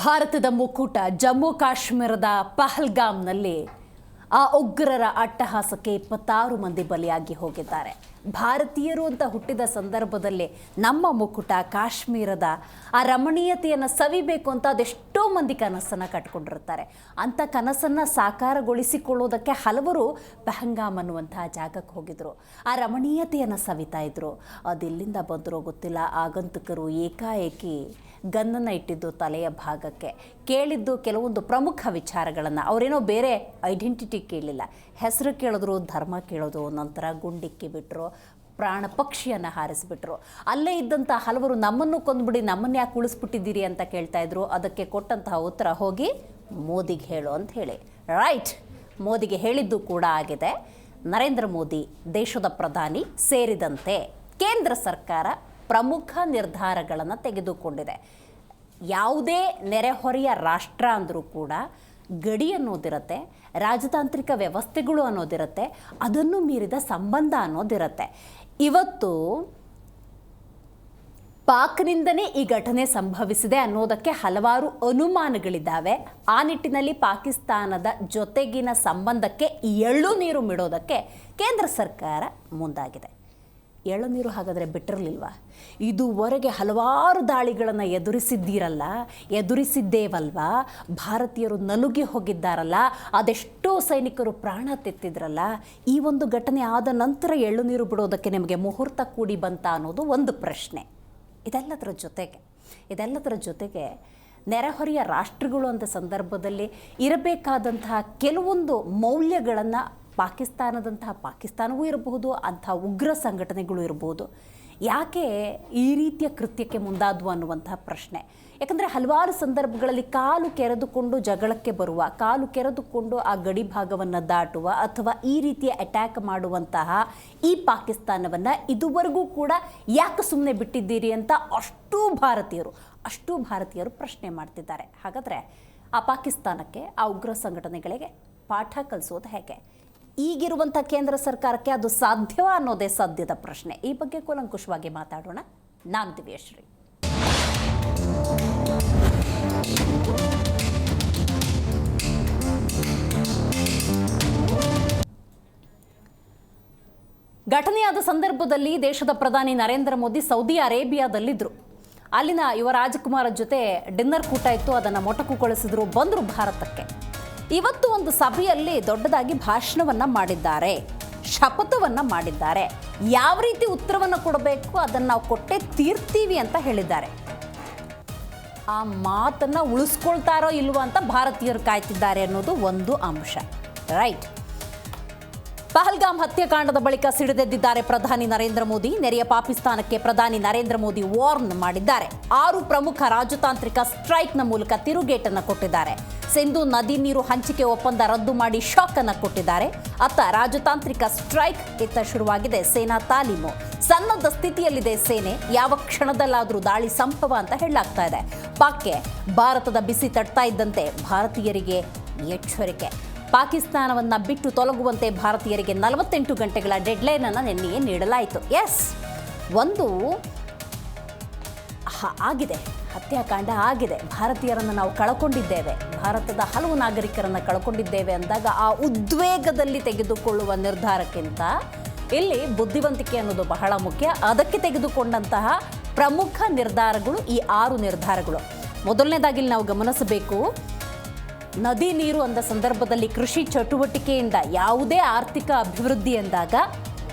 ಭಾರತದ ಮುಕ್ಕುಟ ಜಮ್ಮು ಕಾಶ್ಮೀರದ ಪಹಲ್ಗಾಮ್ನಲ್ಲಿ ಆ ಉಗ್ರರ ಅಟ್ಟಹಾಸಕ್ಕೆ 26 ಮಂದಿ ಬಲಿಯಾಗಿ ಹೋಗಿದ್ದಾರೆ. ಭಾರತೀಯರು ಅಂತ ಹುಟ್ಟಿದ ಸಂದರ್ಭದಲ್ಲಿ ನಮ್ಮ ಮುಕ್ಕುಟ ಕಾಶ್ಮೀರದ ಆ ರಮಣೀಯತೆಯನ್ನು ಸವಿಬೇಕು ಅಂತ ಅದೆಷ್ಟೋ ಮಂದಿ ಕನಸನ್ನು ಕಟ್ಕೊಂಡಿರ್ತಾರೆ. ಅಂಥ ಕನಸನ್ನು ಸಾಕಾರಗೊಳಿಸಿಕೊಳ್ಳೋದಕ್ಕೆ ಹಲವರು ಪಹಲ್ಗಾಮ್ ಅನ್ನುವಂತಹ ಜಾಗಕ್ಕೆ ಹೋಗಿದ್ರು. ಆ ರಮಣೀಯತೆಯನ್ನು ಸವಿತಾ ಇದ್ರು. ಅದೆಲ್ಲಿಂದ ಬಂದರೋ ಗೊತ್ತಿಲ್ಲ, ಆಗಂತುಕರು ಏಕಾಏಕಿ ಗನ್ನನ್ನು ಇಟ್ಟಿದ್ದು ತಲೆಯ ಭಾಗಕ್ಕೆ. ಕೇಳಿದ್ದು ಕೆಲವೊಂದು ಪ್ರಮುಖ ವಿಚಾರಗಳನ್ನು. ಅವರೇನೋ ಬೇರೆ ಐಡೆಂಟಿಟಿ ಕೇಳಲಿಲ್ಲ, ಹೆಸರು ಕೇಳಿದ್ರು, ಧರ್ಮ ಕೇಳೋದು, ನಂತರ ಗುಂಡಿಕ್ಕಿ ಬಿಟ್ಟರು, ಪ್ರಾಣ ಪಕ್ಷಿಯನ್ನು ಹಾರಿಸಿಬಿಟ್ರು. ಅಲ್ಲೇ ಇದ್ದಂಥ ಹಲವರು ನಮ್ಮನ್ನು ಕೊಂದುಬಿಡಿ, ನಮ್ಮನ್ನು ಯಾಕೆ ಉಳಿಸ್ಬಿಟ್ಟಿದ್ದೀರಿ ಅಂತ ಕೇಳ್ತಾ ಇದ್ರು. ಅದಕ್ಕೆ ಕೊಟ್ಟಂತಹ ಉತ್ತರ, ಹೋಗಿ ಮೋದಿಗೆ ಹೇಳು ಅಂತ ಹೇಳಿ. ರೈಟ್, ಮೋದಿಗೆ ಹೇಳಿದ್ದು ಕೂಡ ಆಗಿದೆ. ನರೇಂದ್ರ ಮೋದಿ ದೇಶದ ಪ್ರಧಾನಿ ಸೇರಿದಂತೆ ಕೇಂದ್ರ ಸರ್ಕಾರ ಪ್ರಮುಖ ನಿರ್ಧಾರಗಳನ್ನು ತೆಗೆದುಕೊಂಡಿದೆ. ಯಾವುದೇ ನೆರೆಹೊರೆಯ ರಾಷ್ಟ್ರ ಅಂದರೂ ಕೂಡ ಗಡಿ ಅನ್ನೋದಿರುತ್ತೆ, ರಾಜತಾಂತ್ರಿಕ ವ್ಯವಸ್ಥೆಗಳು ಅನ್ನೋದಿರುತ್ತೆ, ಅದನ್ನು ಮೀರಿದ ಸಂಬಂಧ ಅನ್ನೋದಿರುತ್ತೆ. ಇವತ್ತು ಪಾಕ್ನಿಂದನೇ ಈ ಘಟನೆ ಸಂಭವಿಸಿದೆ ಅನ್ನೋದಕ್ಕೆ ಹಲವಾರು ಅನುಮಾನಗಳಿದ್ದಾವೆ. ಆ ನಿಟ್ಟಿನಲ್ಲಿ ಪಾಕಿಸ್ತಾನದ ಜೊತೆಗಿನ ಸಂಬಂಧಕ್ಕೆ ಎಳ್ಳು ನೀರು ಬಿಡೋದಕ್ಕೆ ಕೇಂದ್ರ ಸರ್ಕಾರ ಮುಂದಾಗಿದೆ. ಎಳನೀರು ಹಾಗಾದರೆ ಬಿಟ್ಟಿರಲಿಲ್ವಾ? ಇದುವರೆಗೆ ಹಲವಾರು ದಾಳಿಗಳನ್ನು ಎದುರಿಸಿದ್ದೇವಲ್ವಾ? ಭಾರತೀಯರು ನಲುಗಿ ಹೋಗಿದ್ದಾರಲ್ಲ, ಅದೆಷ್ಟೋ ಸೈನಿಕರು ಪ್ರಾಣ ತೆತ್ತಿದ್ರಲ್ಲ. ಈ ಒಂದು ಘಟನೆ ಆದ ನಂತರ ಎಳ್ಳುನೀರು ಬಿಡೋದಕ್ಕೆ ನಿಮಗೆ ಮುಹೂರ್ತ ಕೂಡಿ ಬಂತ ಅನ್ನೋದು ಒಂದು ಪ್ರಶ್ನೆ. ಇದೆಲ್ಲದರ ಜೊತೆಗೆ ನೆರೆಹೊರೆಯ ರಾಷ್ಟ್ರಗಳು ಅಂತ ಸಂದರ್ಭದಲ್ಲಿ ಇರಬೇಕಾದಂತಹ ಕೆಲವೊಂದು ಮೌಲ್ಯಗಳನ್ನು ಪಾಕಿಸ್ತಾನವೂ ಇರಬಹುದು, ಅಂಥ ಉಗ್ರ ಸಂಘಟನೆಗಳು ಇರಬಹುದು. ಯಾಕೆ ಈ ರೀತಿಯ ಕೃತ್ಯಕ್ಕೆ ಮುಂದಾದವು ಅನ್ನುವಂತಹ ಪ್ರಶ್ನೆ. ಯಾಕಂದರೆ ಹಲವಾರು ಸಂದರ್ಭಗಳಲ್ಲಿ ಕಾಲು ಕೆರೆದುಕೊಂಡು ಜಗಳಕ್ಕೆ ಬರುವ, ಕಾಲು ಕೆರೆದುಕೊಂಡು ಆ ಗಡಿ ಭಾಗವನ್ನು ದಾಟುವ ಅಥವಾ ಈ ರೀತಿಯ ಅಟ್ಯಾಕ್ ಮಾಡುವಂತಹ ಈ ಪಾಕಿಸ್ತಾನವನ್ನು ಇದುವರೆಗೂ ಕೂಡ ಯಾಕೆ ಸುಮ್ಮನೆ ಬಿಟ್ಟಿದ್ದೀರಿ ಅಂತ ಅಷ್ಟೂ ಭಾರತೀಯರು ಪ್ರಶ್ನೆ ಮಾಡ್ತಿದ್ದಾರೆ. ಹಾಗಾದರೆ ಆ ಪಾಕಿಸ್ತಾನಕ್ಕೆ, ಆ ಉಗ್ರ ಸಂಘಟನೆಗಳಿಗೆ ಪಾಠ ಕಲಿಸೋದು ಹೇಗೆ? ಈಗಿರುವಂಥ ಕೇಂದ್ರ ಸರ್ಕಾರಕ್ಕೆ ಅದು ಸಾಧ್ಯವಾ ಅನ್ನೋದೇ ಸದ್ಯದ ಪ್ರಶ್ನೆ. ಈ ಬಗ್ಗೆ ಕೂಲಂಕುಷವಾಗಿ ಮಾತಾಡೋಣ. ನಾನು ದಿವ್ಯಶ್ರೀ. ಘಟನೆಯಾದ ಸಂದರ್ಭದಲ್ಲಿ ದೇಶದ ಪ್ರಧಾನಿ ನರೇಂದ್ರ ಮೋದಿ ಸೌದಿ ಅರೇಬಿಯಾದಲ್ಲಿದ್ದರು. ಅಲ್ಲಿನ ಯುವ ರಾಜಕುಮಾರ ಜೊತೆ ಡಿನ್ನರ್ ಕೂಟ ಇತ್ತು, ಅದನ್ನು ಮೊಟಕುಗೊಳಿಸಿದ್ರು, ಬಂದರು ಭಾರತಕ್ಕೆ. ಇವತ್ತು ಒಂದು ಸಭೆಯಲ್ಲಿ ದೊಡ್ಡದಾಗಿ ಭಾಷಣವನ್ನು ಮಾಡಿದ್ದಾರೆ, ಶಪಥವನ್ನು ಮಾಡಿದ್ದಾರೆ. ಯಾವ ರೀತಿ ಉತ್ತರವನ್ನು ಕೊಡಬೇಕು ಅದನ್ನು ನಾವು ಕೊಟ್ಟೇ ತೀರ್ತೀವಿ ಅಂತ ಹೇಳಿದ್ದಾರೆ. ಆ ಮಾತನ್ನು ಉಳಿಸ್ಕೊಳ್ತಾರೋ ಇಲ್ವೋ ಅಂತ ಭಾರತೀಯರು ಕಾಯ್ತಿದ್ದಾರೆ ಅನ್ನೋದು ಒಂದು ಅಂಶ. ರೈಟ್, ಪಹಲ್ಗಾಮ್ ಹತ್ಯಾಕಾಂಡದ ಬಳಿಕ ಸಿಡಿದೆದ್ದಿದ್ದಾರೆ ಪ್ರಧಾನಿ ನರೇಂದ್ರ ಮೋದಿ. ನೆರೆಯ ಪಾಕಿಸ್ತಾನಕ್ಕೆ ಪ್ರಧಾನಿ ನರೇಂದ್ರ ಮೋದಿ ವಾರ್ನ್ ಮಾಡಿದ್ದಾರೆ. 6 ಪ್ರಮುಖ ರಾಜತಾಂತ್ರಿಕ ಸ್ಟ್ರೈಕ್ನ ಮೂಲಕ ತಿರುಗೇಟನ್ನು ಕೊಟ್ಟಿದ್ದಾರೆ. ಸಿಂಧು ನದಿ ನೀರು ಹಂಚಿಕೆ ಒಪ್ಪಂದ ರದ್ದು ಮಾಡಿ ಶಾಕ್ ಅನ್ನು ಕೊಟ್ಟಿದ್ದಾರೆ. ಅತ್ತ ರಾಜತಾಂತ್ರಿಕ ಸ್ಟ್ರೈಕ್, ಇತ್ತ ಶುರುವಾಗಿದೆ ಸೇನಾ ತಾಲೀಮು. ಸನ್ನದ್ಧ ಸ್ಥಿತಿಯಲ್ಲಿದೆ ಸೇನೆ, ಯಾವ ಕ್ಷಣದಲ್ಲಾದರೂ ದಾಳಿ ಸಂಭವ ಅಂತ ಹೇಳಲಾಗ್ತಾ ಇದೆ. ಪಾಕ್ಗೆ ಭಾರತದ ಬಿಸಿ ತಟ್ತಾ ಇದ್ದಂತೆ ಭಾರತೀಯರಿಗೆ ಎಚ್ಚರಿಕೆ. ಪಾಕಿಸ್ತಾನವನ್ನು ಬಿಟ್ಟು ತೊಲಗುವಂತೆ ಭಾರತೀಯರಿಗೆ 48 ಗಂಟೆಗಳ ಡೆಡ್ಲೈನ್ ಅನ್ನು ನಿನ್ನೆಯೇ ನೀಡಲಾಯಿತು. ಒಂದು ಆಗಿದೆ, ಹತ್ಯಾಕಾಂಡ ಆಗಿದೆ, ಭಾರತೀಯರನ್ನು ನಾವು ಕಳ್ಕೊಂಡಿದ್ದೇವೆ, ಭಾರತದ ಹಲವು ನಾಗರಿಕರನ್ನು ಕಳ್ಕೊಂಡಿದ್ದೇವೆ ಅಂದಾಗ ಆ ಉದ್ವೇಗದಲ್ಲಿ ತೆಗೆದುಕೊಳ್ಳುವ ನಿರ್ಧಾರಕ್ಕಿಂತ ಇಲ್ಲಿ ಬುದ್ಧಿವಂತಿಕೆ ಅನ್ನೋದು ಬಹಳ ಮುಖ್ಯ. ಅದಕ್ಕೆ ತೆಗೆದುಕೊಂಡಂತಹ ಪ್ರಮುಖ ನಿರ್ಧಾರಗಳು ಈ 6 ನಿರ್ಧಾರಗಳು. ಮೊದಲನೇದಾಗಿ ನಾವು ಗಮನಿಸಬೇಕು, ನದಿ ನೀರು ಅಂದ ಸಂದರ್ಭದಲ್ಲಿ ಕೃಷಿ ಚಟುವಟಿಕೆಯಿಂದ ಯಾವುದೇ ಆರ್ಥಿಕ ಅಭಿವೃದ್ಧಿ ಎಂದಾಗ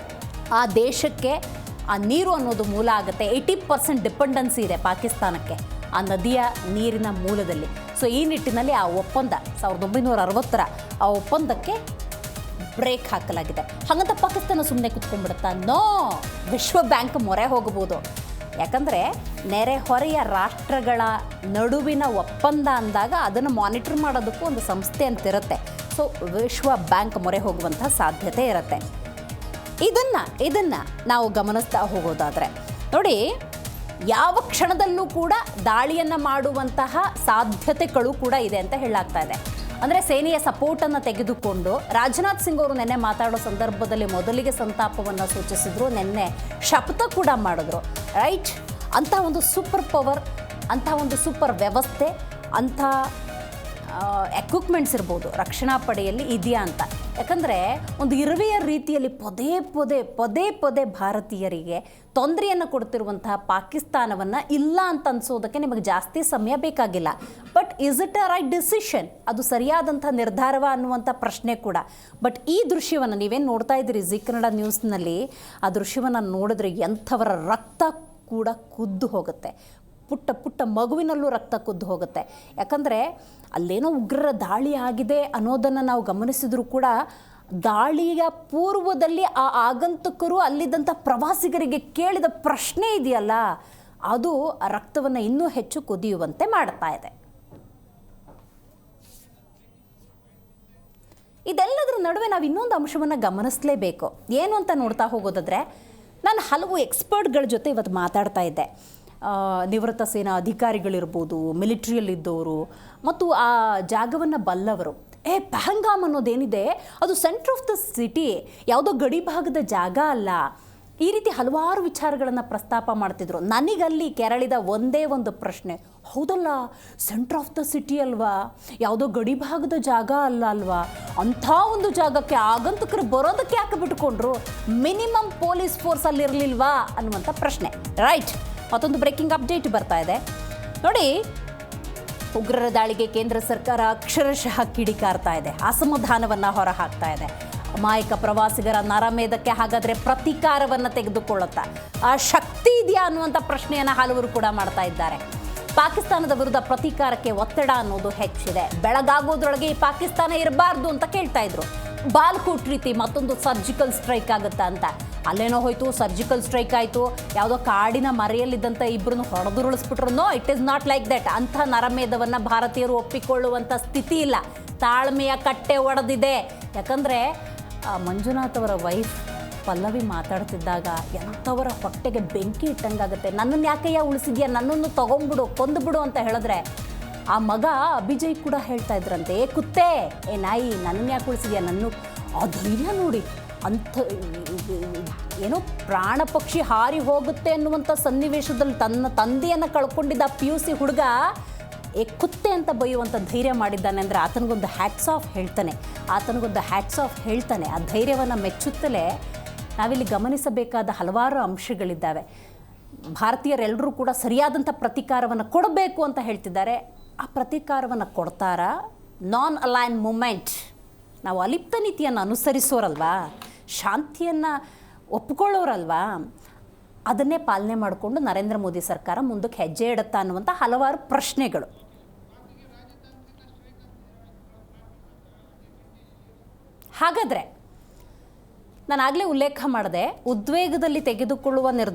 ಆ ದೇಶಕ್ಕೆ ಆ ನೀರು ಅನ್ನೋದು ಮೂಲ ಆಗುತ್ತೆ. 80% ಡಿಪೆಂಡೆನ್ಸಿ ಇದೆ ಪಾಕಿಸ್ತಾನಕ್ಕೆ ಆ ನದಿಯ ನೀರಿನ ಮೂಲದಲ್ಲಿ. ಸೊ ಈ ನಿಟ್ಟಿನಲ್ಲಿ ಆ ಒಪ್ಪಂದ 1960ರ ಆ ಒಪ್ಪಂದಕ್ಕೆ ಬ್ರೇಕ್ ಹಾಕಲಾಗಿದೆ. ಹಾಗಂತ ಪಾಕಿಸ್ತಾನ ಸುಮ್ಮನೆ ಕುತ್ಕೊಂಡ್ಬಿಡುತ್ತಾ? ನೋ, ವಿಶ್ವ ಬ್ಯಾಂಕ್ ಮೊರೆ ಹೋಗಬಹುದು. ಯಾಕಂದರೆ ನೆರೆಹೊರೆಯ ರಾಷ್ಟ್ರಗಳ ನಡುವಿನ ಒಪ್ಪಂದ ಅಂದಾಗ ಅದನ್ನು ಮಾನಿಟರ್ ಮಾಡೋದಕ್ಕೂ ಒಂದು ಸಂಸ್ಥೆ ಅಂತಿರುತ್ತೆ. ಸೊ ವಿಶ್ವ ಬ್ಯಾಂಕ್ ಮೊರೆ ಹೋಗುವಂಥ ಸಾಧ್ಯತೆ ಇರುತ್ತೆ. ಇದನ್ನು ನಾವು ಗಮನಿಸ್ತಾ ಹೋಗೋದಾದರೆ ನೋಡಿ, ಯಾವ ಕ್ಷಣದಲ್ಲೂ ಕೂಡ ದಾಳಿಯನ್ನು ಮಾಡುವಂತಹ ಸಾಧ್ಯತೆಗಳು ಕೂಡ ಇದೆ ಅಂತ ಹೇಳಲಾಗ್ತಾ ಇದೆ. ಅಂದರೆ ಸೇನೆಯ ಸಪೋರ್ಟನ್ನು ತೆಗೆದುಕೊಂಡು ರಾಜನಾಥ್ ಸಿಂಗ್ ಅವರು ನಿನ್ನೆ ಮಾತಾಡೋ ಸಂದರ್ಭದಲ್ಲಿ ಮೊದಲಿಗೆ ಸಂತಾಪವನ್ನು ಸೂಚಿಸಿದ್ರು, ನಿನ್ನೆ ಶಪಥ ಕೂಡ ಮಾಡಿದ್ರು. ರೈಟ್, ಅಂಥ ಒಂದು ಸೂಪರ್ ಪವರ್, ಅಂಥ ಒಂದು ಸೂಪರ್ ವ್ಯವಸ್ಥೆ ಅಂಥ ಎಕ್ವಿಪ್ಮೆಂಟ್ಸ್ ಇರ್ಬೋದು ರಕ್ಷಣಾ ಪಡೆಯಲ್ಲಿ ಇದೆಯಾ ಅಂತ. ಯಾಕಂದರೆ ಒಂದು ಇರುವೆಯ ರೀತಿಯಲ್ಲಿ ಪದೇ ಪದೇ ಭಾರತೀಯರಿಗೆ ತೊಂದರೆಯನ್ನು ಕೊಡ್ತಿರುವಂತಹ ಪಾಕಿಸ್ತಾನವನ್ನು ಇಲ್ಲ ಅಂತ ಅನ್ಸೋದಕ್ಕೆ ನಿಮಗೆ ಜಾಸ್ತಿ ಸಮಯ ಬೇಕಾಗಿಲ್ಲ. But is it a right decision? ಅದು ಸರಿಯಾದಂಥ ನಿರ್ಧಾರವ ಅನ್ನುವಂಥ ಪ್ರಶ್ನೆ ಕೂಡ. ಬಟ್ ಈ ದೃಶ್ಯವನ್ನು ನೀವೇನು ನೋಡ್ತಾ ಇದ್ದೀರಿ ಜಿ ಕನ್ನಡ ನ್ಯೂಸ್ನಲ್ಲಿ, ಆ ದೃಶ್ಯವನ್ನು ನೋಡಿದ್ರೆ ಎಂಥವರ ರಕ್ತ ಕೂಡ ಕುದ್ದು ಹೋಗುತ್ತೆ. ಪುಟ್ಟ ಮಗುವಿನಲ್ಲೂ ರಕ್ತ ಕುದ್ದು ಹೋಗುತ್ತೆ. ಯಾಕಂದರೆ ಅಲ್ಲೇನೋ ಉಗ್ರರ ದಾಳಿ ಆಗಿದೆ ಅನ್ನೋದನ್ನು ನಾವು ಗಮನಿಸಿದರೂ ಕೂಡ ದಾಳಿಯ ಪೂರ್ವದಲ್ಲಿ ಆ ಆಗಂತುಕರು ಅಲ್ಲಿದ್ದಂಥ ಪ್ರವಾಸಿಗರಿಗೆ ಕೇಳಿದ ಪ್ರಶ್ನೆ ಇದೆಯಲ್ಲ, ಅದು ಆ ರಕ್ತವನ್ನು ಇನ್ನೂ ಹೆಚ್ಚು ಕುದಿಯುವಂತೆ ಮಾಡ್ತಾ ಇದೆ. ಇದೆಲ್ಲದರ ನಡುವೆ ನಾವು ಇನ್ನೊಂದು ಅಂಶವನ್ನು ಗಮನಿಸಲೇಬೇಕು. ಏನು ಅಂತ ನೋಡ್ತಾ ಹೋಗೋದಾದರೆ, ನಾನು ಹಲವು ಎಕ್ಸ್ಪರ್ಟ್ಗಳ ಜೊತೆ ಇವತ್ತು ಮಾತಾಡ್ತಾ ಇದ್ದೆ. ನಿವೃತ್ತ ಸೇನಾ ಅಧಿಕಾರಿಗಳಿರ್ಬೋದು, ಮಿಲಿಟ್ರಿಯಲ್ಲಿದ್ದವರು ಮತ್ತು ಆ ಜಾಗವನ್ನು ಬಲ್ಲವರು. ಪಹಲ್ಗಾಮ್ ಅನ್ನೋದೇನಿದೆ ಅದು ಸೆಂಟ್ರ್ ಆಫ್ ದ ಸಿಟಿ, ಯಾವುದೋ ಗಡಿ ಭಾಗದ ಜಾಗ ಅಲ್ಲ. ಈ ರೀತಿ ಹಲವಾರು ವಿಚಾರಗಳನ್ನು ಪ್ರಸ್ತಾಪ ಮಾಡ್ತಿದ್ರು. ನನಗಲ್ಲಿ ಕೆರಳಿದ ಒಂದೇ ಒಂದು ಪ್ರಶ್ನೆ, ಹೌದಲ್ಲ ಸೆಂಟ್ರ್ ಆಫ್ ದ ಸಿಟಿ ಅಲ್ವಾ, ಯಾವುದೋ ಗಡಿ ಭಾಗದ ಜಾಗ ಅಲ್ವಾ, ಅಂಥ ಒಂದು ಜಾಗಕ್ಕೆ ಆಗಂತಕರು ಬರೋದಕ್ಕೆ ಯಾಕೆ ಬಿಟ್ಕೊಂಡ್ರು? ಮಿನಿಮಮ್ ಪೊಲೀಸ್ ಫೋರ್ಸ್ ಅಲ್ಲಿರಲಿಲ್ವಾ ಅನ್ನುವಂಥ ಪ್ರಶ್ನೆ. ರೈಟ್, ಮತ್ತೊಂದು ಬ್ರೇಕಿಂಗ್ ಅಪ್ಡೇಟ್ ಬರ್ತಾ ಇದೆ ನೋಡಿ. ಉಗ್ರರ ದಾಳಿಗೆ ಕೇಂದ್ರ ಸರ್ಕಾರ ಅಕ್ಷರಶಃ ಕಿಡಿಕಾರ್ತಾ ಇದೆ, ಅಸಮಾಧಾನವನ್ನು ಹೊರಹಾಕ್ತಾ ಇದೆ. ಅಮಾಯಕ ಪ್ರವಾಸಿಗರ ನರಮೇಧಕ್ಕೆ ಹಾಗಾದರೆ ಪ್ರತೀಕಾರವನ್ನು ತೆಗೆದುಕೊಳ್ಳುತ್ತಾ ಆ ಶಕ್ತಿ ಇದೆಯಾ ಅನ್ನುವಂಥ ಪ್ರಶ್ನೆಯನ್ನು ಹಲವರು ಕೂಡ ಮಾಡ್ತಾ ಇದ್ದಾರೆ. ಪಾಕಿಸ್ತಾನದ ವಿರುದ್ಧ ಪ್ರತೀಕಾರಕ್ಕೆ ಒತ್ತಡ ಅನ್ನೋದು ಹೆಚ್ಚಿದೆ. ಬೆಳಗಾಗೋದ್ರೊಳಗೆ ಈ ಪಾಕಿಸ್ತಾನ ಇರಬಾರ್ದು ಅಂತ ಕೇಳ್ತಾ ಇದ್ರು. ಬಾಲ್ಕೋಟ್ ರೀತಿ ಮತ್ತೊಂದು ಸರ್ಜಿಕಲ್ ಸ್ಟ್ರೈಕ್ ಆಗುತ್ತಾ ಅಂತ. ಅಲ್ಲೇನೋ ಹೋಯ್ತು, ಸರ್ಜಿಕಲ್ ಸ್ಟ್ರೈಕ್ ಆಯಿತು, ಯಾವುದೋ ಕಾಡಿನ ಮರೆಯಲ್ಲಿದ್ದಂಥ ಇಬ್ಬರನ್ನು ಹೊಡೆದುರುಳಿಸ್ಬಿಟ್ರು. No, it is not like that. ಅಂಥ ನರಮೇಧವನ್ನು ಭಾರತೀಯರು ಒಪ್ಪಿಕೊಳ್ಳುವಂಥ ಸ್ಥಿತಿ ಇಲ್ಲ. ತಾಳ್ಮೆಯ ಕಟ್ಟೆ ಒಡೆದಿದೆ. ಯಾಕಂದರೆ ಮಂಜುನಾಥ್ ಅವರ ವೈಫ್ ಪಲ್ಲವಿ ಮಾತಾಡ್ತಿದ್ದಾಗ ಎಂಥವರ ಹೊಟ್ಟೆಗೆ ಬೆಂಕಿ ಇಟ್ಟಂಗಾಗುತ್ತೆ. ನನ್ನನ್ನು ಯಾಕೆಯ್ಯ ಉಳಿಸಿದ್ಯಾ, ನನ್ನನ್ನು ತೊಗೊಂಬಿಡು, ಕೊಂದುಬಿಡು ಅಂತ ಹೇಳಿದ್ರೆ ಆ ಮಗ ಅಭಿಜಯ್ ಕೂಡ ಹೇಳ್ತಾ ಇದ್ರಂತೆ, ಕುತ್ತೆ, ನಾಯಿ, ನನ್ನನ್ನು ಯಾಕೆ ಉಳಿಸಿದ್ಯಾ, ಆ ಧೈರ್ಯ ನೋಡಿ. ಅಂಥ ಏನೋ ಪ್ರಾಣ ಪಕ್ಷಿ ಹಾರಿ ಹೋಗುತ್ತೆ ಅನ್ನುವಂಥ ಸನ್ನಿವೇಶದಲ್ಲಿ ತನ್ನ ತಂದೆಯನ್ನು ಕಳ್ಕೊಂಡಿದ್ದ PUC ಹುಡುಗ ಕುತ್ತೆ ಅಂತ ಬೈಯುವಂಥ ಧೈರ್ಯ ಮಾಡಿದ್ದಾನೆ ಅಂದರೆ ಆತನಿಗೊಂದು ಹ್ಯಾಟ್ಸ್ ಆಫ್ ಹೇಳ್ತಾನೆ. ಆ ಧೈರ್ಯವನ್ನು ಮೆಚ್ಚುತ್ತಲೇ ನಾವಿಲ್ಲಿ ಗಮನಿಸಬೇಕಾದ ಹಲವಾರು ಅಂಶಗಳಿದ್ದಾವೆ. ಭಾರತೀಯರೆಲ್ಲರೂ ಕೂಡ ಸರಿಯಾದಂಥ ಪ್ರತೀಕಾರವನ್ನು ಕೊಡಬೇಕು ಅಂತ ಹೇಳ್ತಿದ್ದಾರೆ. ಆ ಪ್ರತೀಕಾರವನ್ನು ಕೊಡ್ತಾರಾ? ನಾನ್ ಅಲೈನ್ ಮೂಮೆಂಟ್, ನಾವು ಅಲಿಪ್ತ ನೀತಿಯನ್ನು ಅನುಸರಿಸೋರಲ್ವಾ, ಶಾಂತಿಯನ್ನು ಒಪ್ಪಿಕೊಳ್ಳೋರಲ್ವಾ, ಅದನ್ನೇ ಪಾಲನೆ ಮಾಡಿಕೊಂಡು ನರೇಂದ್ರ ಮೋದಿ ಸರ್ಕಾರ ಮುಂದಕ್ಕೆ ಹೆಜ್ಜೆ ಇಡುತ್ತಾ ಅನ್ನುವಂಥ ಹಲವಾರು ಪ್ರಶ್ನೆಗಳು. ಹಾಗಾದರೆ ನಾನು ಉಲ್ಲೇಖ ಮಾಡಿದೆ, ಉದ್ವೇಗದಲ್ಲಿ ತೆಗೆದುಕೊಳ್ಳುವಂಥ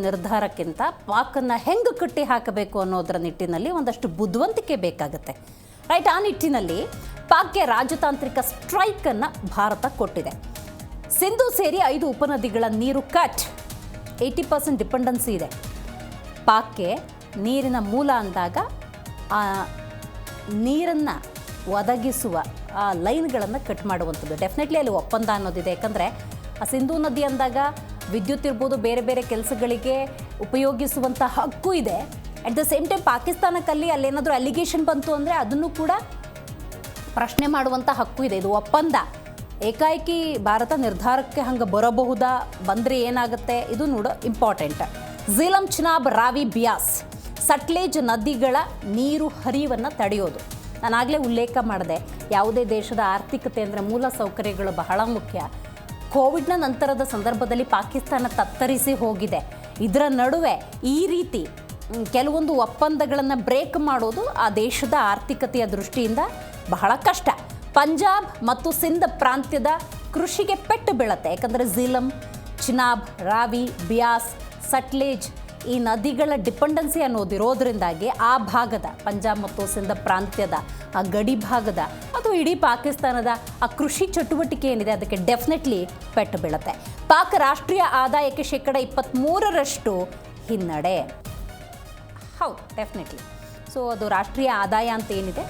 ನಿರ್ಧಾರಕ್ಕಿಂತ ಪಾಕನ್ನು ಹೆಂಗೆ ಕಟ್ಟಿ ಹಾಕಬೇಕು ಅನ್ನೋದರ ನಿಟ್ಟಿನಲ್ಲಿ ಒಂದಷ್ಟು ಬುದ್ಧಿವಂತಿಕೆ ಬೇಕಾಗುತ್ತೆ. ರೈಟ್, ಆ ನಿಟ್ಟಿನಲ್ಲಿ ಪಾಕ್ಗೆ ರಾಜತಾಂತ್ರಿಕ ಸ್ಟ್ರೈಕನ್ನು ಭಾರತ ಕೊಟ್ಟಿದೆ. ಸಿಂಧು ಸೇರಿ 5 ಉಪನದಿಗಳ ನೀರು ಕಟ್, 80% ಡಿಪೆಂಡೆನ್ಸಿ ಇದೆ. ಪಾಕ್ಗೆ ನೀರಿನ ಮೂಲ ಅಂದಾಗ ಆ ನೀರನ್ನು ಒದಗಿಸುವ ಆ ಲೈನ್ಗಳನ್ನು ಕಟ್ ಮಾಡುವಂಥದ್ದು. ಡೆಫಿನೆಟ್ಲಿ ಅಲ್ಲಿ ಒಪ್ಪಂದ ಅನ್ನೋದಿದೆ. ಯಾಕಂದರೆ ಆ ಸಿಂಧೂ ನದಿ ಅಂದಾಗ ವಿದ್ಯುತ್ ಇರ್ಬೋದು, ಬೇರೆ ಬೇರೆ ಕೆಲಸಗಳಿಗೆ ಉಪಯೋಗಿಸುವಂಥ ಹಕ್ಕು ಇದೆ. ಅಟ್ ದ ಸೇಮ್ ಟೈಮ್ ಪಾಕಿಸ್ತಾನಕ್ಕಲ್ಲಿ ಅಲ್ಲೇನಾದರೂ ಅಲಿಗೇಷನ್ ಬಂತು ಅಂದರೆ ಅದನ್ನು ಕೂಡ ಪ್ರಶ್ನೆ ಮಾಡುವಂಥ ಹಕ್ಕು ಇದೆ. ಇದು ಒಪ್ಪಂದ. ಏಕಾಏಕಿ ಭಾರತ ನಿರ್ಧಾರಕ್ಕೆ ಹಂಗೆ ಬರಬಹುದಾ, ಬಂದರೆ ಏನಾಗುತ್ತೆ, ಇದು ನೋಡೋ ಇಂಪಾರ್ಟೆಂಟ್. ಝೀಲಂ, ಚಿನಾಬ್, ರಾವಿ, ಬಿಯಾಸ್, ಸಟ್ಲೇಜ್ ನದಿಗಳ ನೀರು ಹರಿವನ್ನು ತಡೆಯೋದು. ನಾನಾಗಲೇ ಉಲ್ಲೇಖ ಮಾಡಿದೆ, ಯಾವುದೇ ದೇಶದ ಆರ್ಥಿಕತೆ ಅಂದರೆ ಮೂಲ ಸೌಕರ್ಯಗಳು ಬಹಳ ಮುಖ್ಯ. ಕೋವಿಡ್ನ ನಂತರದ ಸಂದರ್ಭದಲ್ಲಿ ಪಾಕಿಸ್ತಾನ ತತ್ತರಿಸಿ ಹೋಗಿದೆ. ಇದರ ನಡುವೆ ಈ ರೀತಿ ಕೆಲವೊಂದು ಒಪ್ಪಂದಗಳನ್ನು ಬ್ರೇಕ್ ಮಾಡೋದು ಆ ದೇಶದ ಆರ್ಥಿಕತೆಯ ದೃಷ್ಟಿಯಿಂದ ಬಹಳ ಕಷ್ಟ. ಪಂಜಾಬ್ ಮತ್ತು ಸಿಂಧ್ ಪ್ರಾಂತ್ಯದ ಕೃಷಿಗೆ ಪೆಟ್ಟು ಬೀಳುತ್ತೆ. ಯಾಕಂದರೆ ಝೀಲಂ, ಚಿನಾಬ್, ರಾವಿ, ಬಿಯಾಸ್, ಸಟ್ಲೇಜ್ ಈ ನದಿಗಳ ಡಿಪೆಂಡೆನ್ಸಿ ಅನ್ನೋದಿರೋದ್ರಿಂದಾಗಿ ಆ ಭಾಗದ ಪಂಜಾಬ್ ಮತ್ತು ಸಿಂಧ್ ಪ್ರಾಂತ್ಯದ ಆ ಗಡಿ ಭಾಗದ ಅಥವಾ ಇಡೀ ಪಾಕಿಸ್ತಾನದ ಆ ಕೃಷಿ ಚಟುವಟಿಕೆ ಏನಿದೆ ಅದಕ್ಕೆ ಡೆಫಿನೆಟ್ಲಿ ಪೆಟ್ಟು ಬೀಳುತ್ತೆ. ಪಾಕ್ ರಾಷ್ಟ್ರೀಯ ಆದಾಯಕ್ಕೆ 23% ಹಿನ್ನಡೆ. ಹೌದು, ಡೆಫಿನೆಟ್ಲಿ. ಸೊ ಅದು ರಾಷ್ಟ್ರೀಯ ಆದಾಯ ಅಂತ ಏನಿದೆ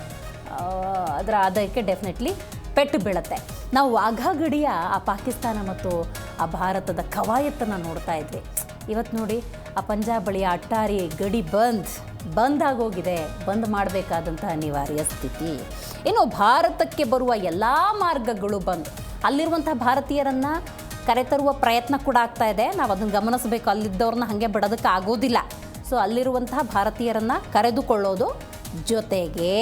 ಅದರ ಆದಾಯಕ್ಕೆ ಡೆಫಿನೆಟ್ಲಿ ಪೆಟ್ಟು ಬೀಳುತ್ತೆ. ನಾವು ವಾಘಾ ಗಡಿಯ ಆ ಪಾಕಿಸ್ತಾನ ಮತ್ತು ಆ ಭಾರತದ ಕವಾಯತ್ತನ್ನು ನೋಡ್ತಾ ಇದ್ವಿ. ಇವತ್ತು ನೋಡಿ, ಆ ಪಂಜಾಬ್ ಬಳಿಯ ಅಟ್ಟಾರಿ ಗಡಿ ಬಂದ್ ಆಗೋಗಿದೆ, ಬಂದ್ ಮಾಡಬೇಕಾದಂಥ ಅನಿವಾರ್ಯ ಸ್ಥಿತಿ. ಇನ್ನು ಭಾರತಕ್ಕೆ ಬರುವ ಎಲ್ಲ ಮಾರ್ಗಗಳು ಬಂದ್, ಅಲ್ಲಿರುವಂಥ ಭಾರತೀಯರನ್ನು ಕರೆತರುವ ಪ್ರಯತ್ನ ಕೂಡ ಆಗ್ತಾ ಇದೆ. ನಾವು ಅದನ್ನು ಗಮನಿಸಬೇಕು, ಅಲ್ಲಿದ್ದವ್ರನ್ನ ಹಾಗೆ ಬಿಡೋದಕ್ಕೆ ಆಗೋದಿಲ್ಲ. ಸೊ ಅಲ್ಲಿರುವಂತಹ ಭಾರತೀಯರನ್ನು ಕರೆದುಕೊಳ್ಳೋದು, ಜೊತೆಗೆ